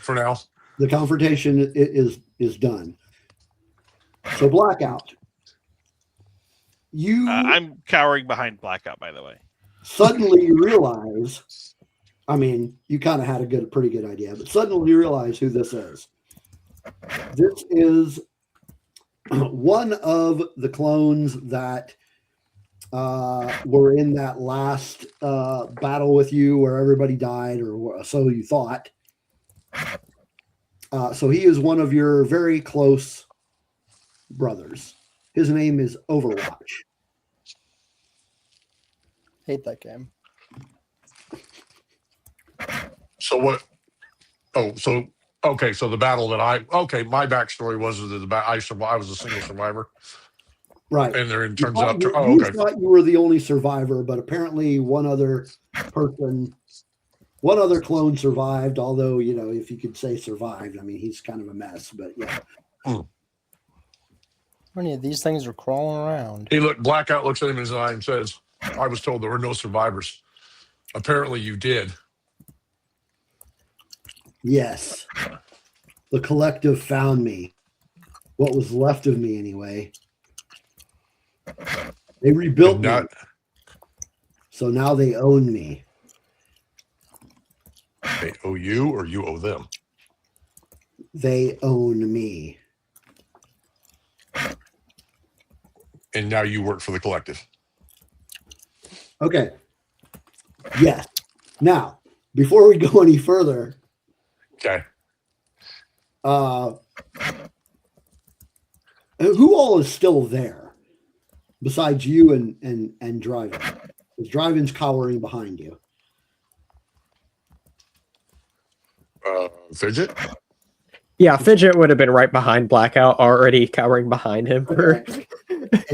S3: For now.
S1: The confrontation is done. So Blackout, you
S4: I'm cowering behind Blackout, by the way.
S1: suddenly realize. I mean, you kind of had a pretty good idea, but suddenly you realize who this is. This is one of the clones that were in that last battle with you where everybody died, or so you thought. So he is one of your very close brothers. His name is Overwatch.
S2: Hate that game.
S3: So what? Oh, so okay. So the battle that my backstory was that I was a single survivor,
S1: Right.
S3: and there it
S1: You
S3: turns
S1: thought
S3: out.
S1: you
S3: Okay.
S1: thought you were the only survivor, but apparently one other clone survived. Although, if you could say survived, I mean, he's kind of a mess. But yeah,
S2: How many of these things are crawling around?
S3: Blackout looks at him in his eye and says, "I was told there were no survivors. Apparently, you did."
S1: yes, the collective found me. What was left of me, anyway. They rebuilt me, so now they own me.
S3: They owe you, or you owe them.
S1: They own me.
S3: And now you work for the collective.
S1: Okay. Yes. Now, before we go any further,
S3: Okay.
S1: who all is still there besides you and Driven? Because Driven's cowering behind you.
S3: Fidget.
S5: Yeah, Fidget would have been right behind Blackout, already cowering behind him for
S1: And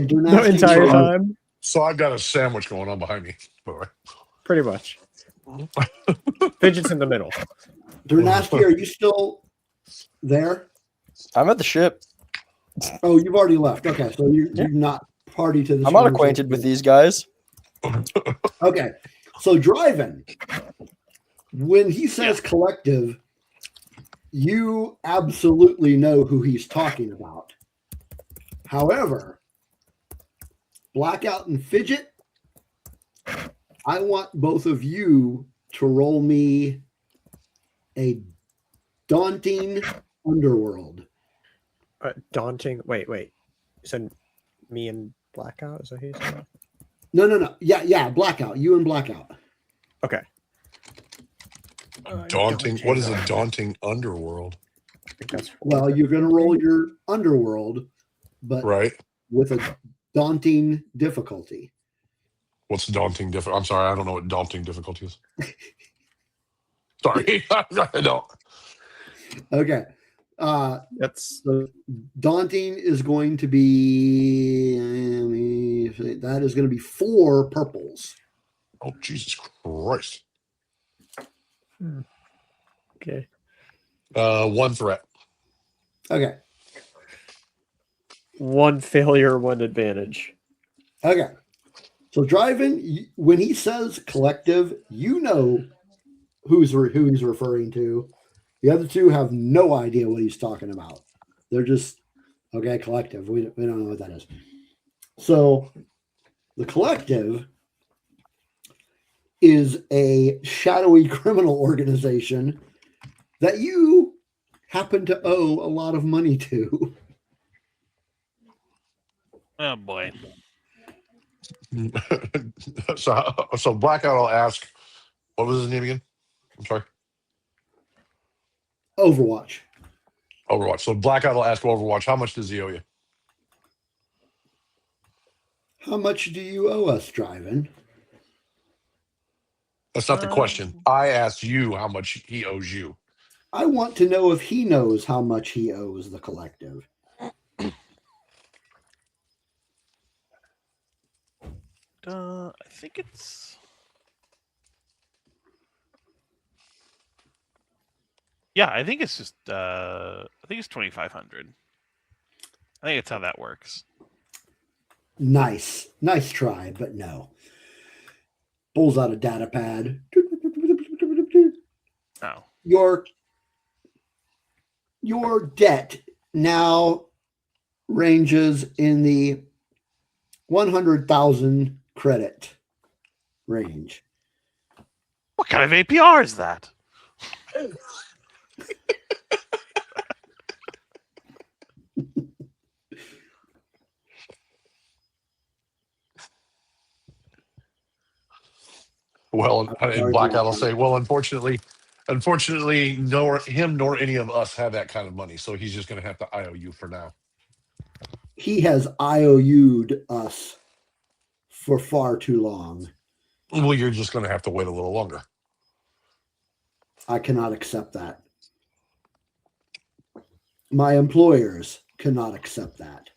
S5: the
S1: Dynasty
S5: entire
S1: is-
S5: time.
S3: So I've got a sandwich going on behind me. By the way.
S5: Pretty much. Fidget's in the middle.
S1: Dynasty, are you still there?
S2: I'm at the ship.
S1: Oh, you've already left. Okay, so you're not party to this.
S2: I'm not acquainted with these guys.
S1: Okay, so Driven, when he says collective, you absolutely know who he's talking about. However, Blackout and Fidget, I want both of you to roll me a daunting underworld.
S5: Daunting. Wait. So me and Blackout? Is that who you said?
S1: No. Yeah. Blackout. You and Blackout.
S5: Okay.
S3: Daunting. What is a daunting underworld?
S5: I think that's
S1: Well, you're going to roll your underworld, but
S3: Right.
S1: with a daunting difficulty.
S3: What's daunting difficult? I'm sorry, I don't know what daunting difficulty is. Sorry, I don't.
S1: Okay.
S5: That's
S1: So daunting is going to be that is going to be 4 purples.
S3: Oh, Jesus Christ.
S5: okay.
S3: 1 threat.
S1: Okay.
S5: 1 failure, 1 advantage.
S1: Okay. So driving, when he says collective, you know who he's referring to. The other 2 have no idea what he's talking about. They're just okay. Collective. We don't know what that is. So the collective is a shadowy criminal organization that you happen to owe a lot of money to.
S4: Oh boy.
S3: so Blackout will ask, what was his name again? I'm sorry.
S1: Overwatch.
S3: Overwatch. So Blackout will ask Overwatch, how much does he owe you?
S1: How much do you owe us, driving?
S3: That's not the question. I asked you how much he owes you.
S1: I want to know if he knows how much he owes the collective.
S4: I think it's. Yeah, I think it's just. I think it's 2,500. I think that's how that works.
S1: Nice try, but no. Pulls out a data pad.
S4: Oh.
S1: Your debt now ranges in the 100,000 credit range.
S4: What kind of APR is that?
S3: Well, and Blackout will say, well, unfortunately, nor him nor any of us have that kind of money. So he's just going to have to IOU for now.
S1: He has IOU'd us for far too long.
S3: Well, you're just going to have to wait a little longer.
S1: I cannot accept that. My employers cannot accept that.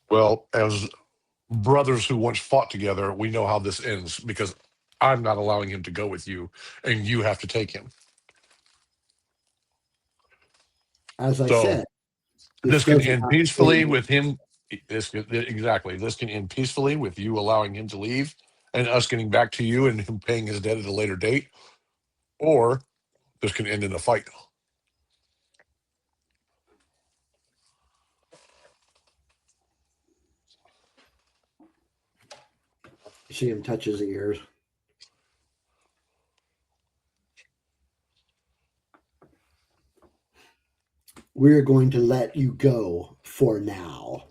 S3: Well, as brothers who once fought together, we know how this ends because I'm not allowing him to go with you, and you have to take him.
S1: As I
S3: So
S1: said,
S3: this can
S1: doesn't
S3: end
S1: have to
S3: peacefully
S1: stay.
S3: with him. This can end peacefully with you allowing him to leave and us getting back to you and him paying his debt at a later date, or this can end in a fight.
S1: You see him touch his ears. We're going to let you go for now.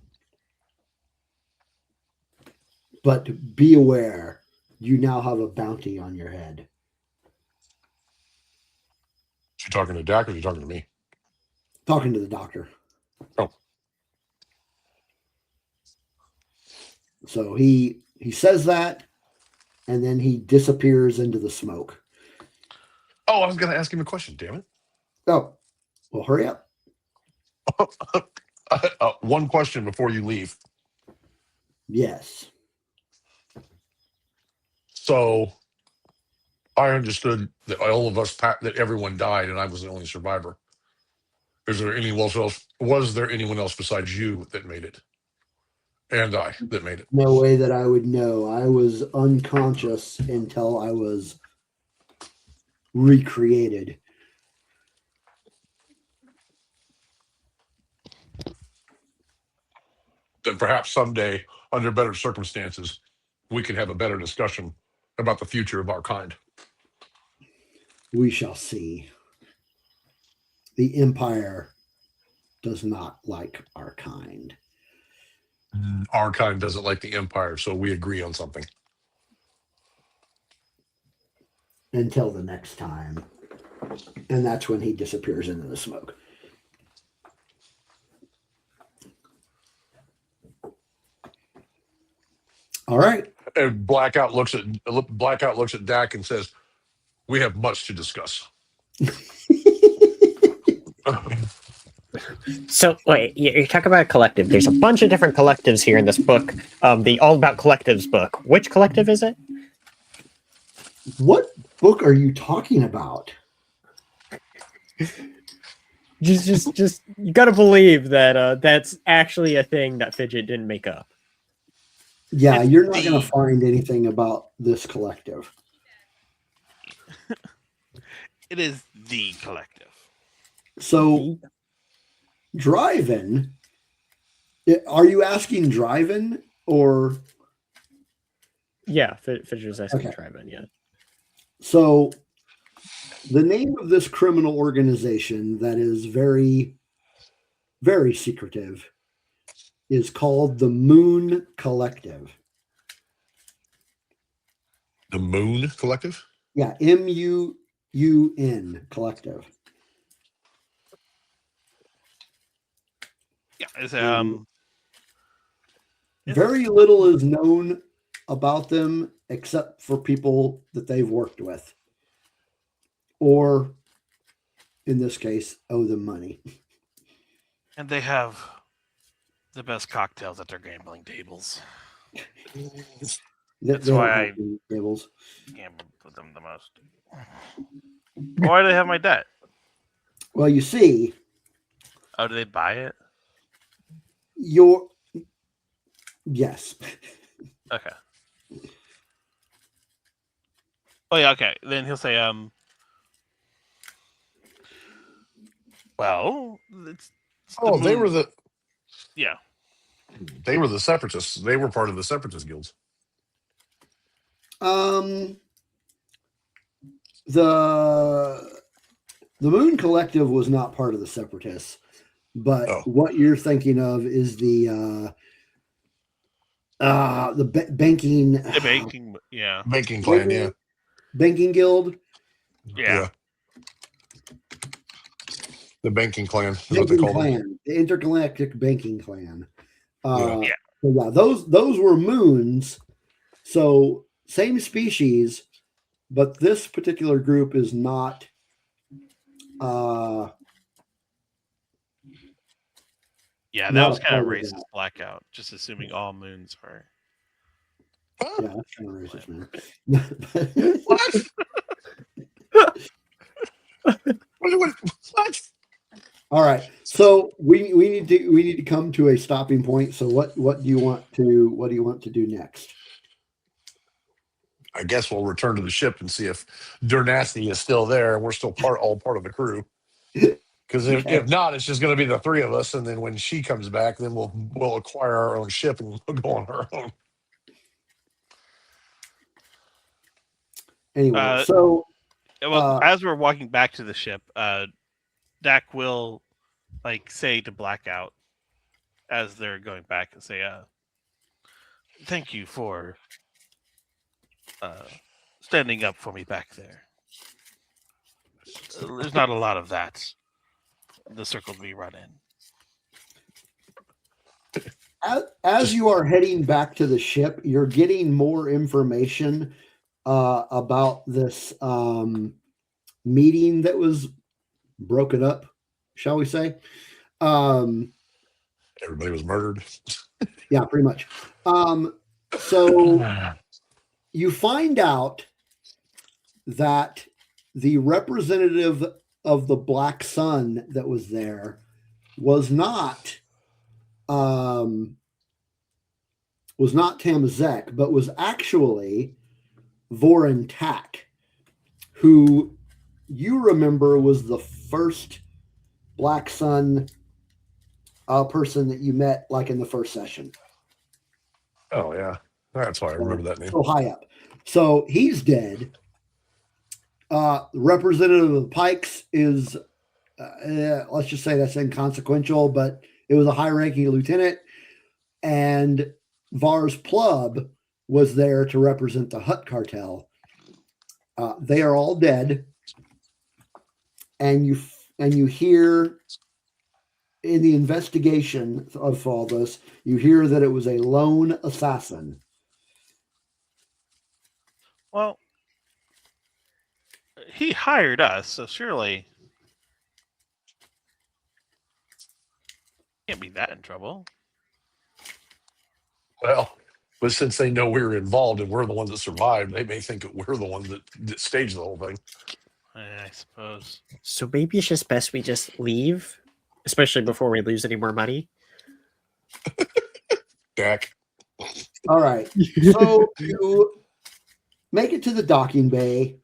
S1: But be aware, you now have a bounty on your head.
S3: Is you talking to Dak or are you talking to me?
S1: Talking to the doctor.
S3: Oh.
S1: So he says that, and then he disappears into the smoke.
S3: Oh, I was going to ask him a question, damn it.
S1: Oh, well, hurry up.
S3: One question before you leave.
S1: Yes.
S3: So I understood that all of us, that everyone died and I was the only survivor. Was there anyone else besides you that made it? And I that made it?
S1: No way that I would know. I was unconscious until I was recreated.
S3: Then perhaps someday, under better circumstances, we can have a better discussion about the future of our kind.
S1: We shall see. The Empire does not like our kind.
S3: Our kind doesn't like the Empire, so we agree on something.
S1: Until the next time. And that's when he disappears into the smoke. All right.
S3: And Blackout looks at Dak and says, "We have much to discuss."
S5: So wait, you talk about a collective. There's a bunch of different collectives here in this book. The All About Collectives book. Which collective is it?
S1: What book are you talking about?
S5: Just you gotta believe that that's actually a thing that Fidget didn't make up.
S1: Yeah,
S4: It's
S1: you're not
S4: the-
S1: going to find anything about this collective.
S4: It is the collective.
S1: So, Drive-In, are you asking Drive-In or?
S5: Yeah, Fidget's asking
S1: Okay.
S5: Triben, yeah.
S1: So, the name of this criminal organization that is very, very secretive is called the Moon Collective.
S3: The Moon Collective?
S1: Yeah, MUUN Collective.
S4: Yeah, it's
S1: Very little is known about them except for people that they've worked with, or in this case, owe them money.
S4: and they have the best cocktails at their gambling tables. That's
S1: They don't
S4: why
S1: have
S4: I-
S1: any tables.
S4: Gambled with them the most. Why do they have my debt?
S1: Well, you see,
S4: Oh, do they buy it?
S1: your yes,
S4: Okay. Oh yeah, okay. Then he'll say, well, it's the
S3: Oh, they
S4: moon-
S3: were the
S4: yeah.
S3: separatists. They were part of the separatist guilds.
S1: The Moon Collective was not part of the Separatists, but
S3: Oh.
S1: what you're thinking of is the banking
S4: The banking, yeah.
S3: Banking clan, yeah.
S1: banking guild.
S4: Yeah.
S3: The banking clan is what they
S1: Banking
S3: call them.
S1: clan, the intergalactic banking clan.
S3: Yeah.
S1: So yeah, those were moons. So same species, but this particular group is not.
S4: Yeah, that
S1: Not
S4: was
S1: a
S4: kind of
S1: part of
S4: racist blackout, just assuming all moons are.
S1: Yeah, that's kind of racist, man.
S3: What?
S1: All right, so we need to come to a stopping point. So what do you want to do next?
S3: I guess we'll return to the ship and see if Durnasty is still there and we're still all part of the crew. Because if not, it's just going to be the three of us, and then when she comes back, then we'll acquire our own ship and we'll go on our own.
S1: Anyway, so
S4: Well, as we're walking back to the ship, Dak will say to Blackout as they're going back and say, "Thank you for standing up for me back there. There's not a lot of that. The circle we run in."
S1: as you are heading back to the ship, you're getting more information about this meeting that was broken up, shall we say?
S3: Everybody was murdered.
S1: Yeah, pretty much. So you find out that the representative of the Black Sun that was there was not Tamazek, but was actually Vorin Tak, who you remember was the first Black Sun person that you met, in the first session.
S3: Oh, yeah. That's why I remember that name.
S1: So high up. So he's dead. Representative of the Pikes is, let's just say that's inconsequential, but it was a high-ranking lieutenant. and Vars Plub was there to represent the Hutt cartel. They are all dead, and you hear in the investigation of all this, you hear that it was a lone assassin.
S4: Well, he hired us, so surely can't be that in trouble.
S3: Well, but since they know we're involved and we're the ones that survived, they may think that we're the ones that staged the whole thing.
S4: I suppose.
S5: So maybe it's just best we just leave, especially before we lose any more money.
S3: Jack.
S1: All right. So you make it to the docking bay,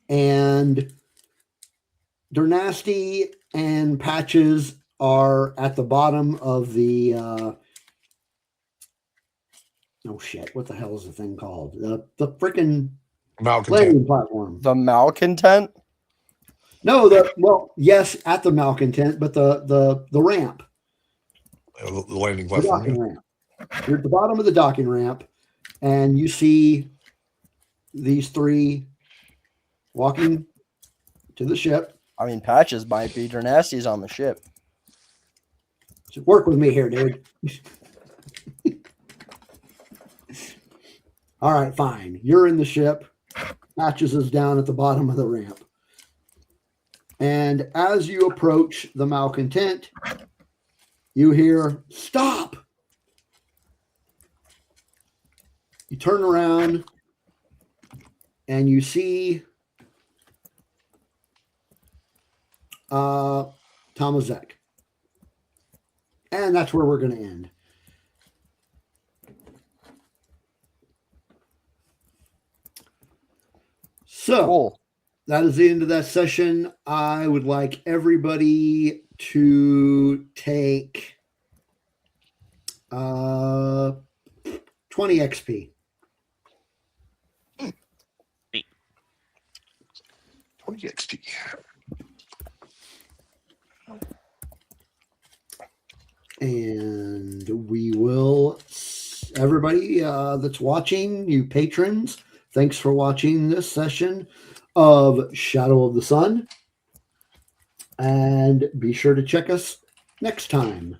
S1: and Dernasty and Patches are at the bottom of the oh shit, what the hell is the thing called? The freaking landing platform.
S2: The Malcontent?
S1: No, yes, at the Malcontent, but the ramp.
S3: The landing
S1: The
S3: platform.
S1: docking ramp. You're at the bottom of the docking ramp, and you see these three walking to the ship.
S2: I mean, Patches might be. Dernasty's on the ship.
S1: So work with me here, dude. All right, fine. You're in the ship. Patches is down at the bottom of the ramp. And as you approach the Malcontent, you hear, "Stop!" You turn around and you see Tomazek. And that's where we're going to end. So
S2: Cool.
S1: that is the end of that session. I would like everybody to take 20 XP.
S3: 20 XP.
S1: And we will, everybody that's watching, you patrons, thanks for watching this session of Shadow of the Sun. And be sure to check us next time.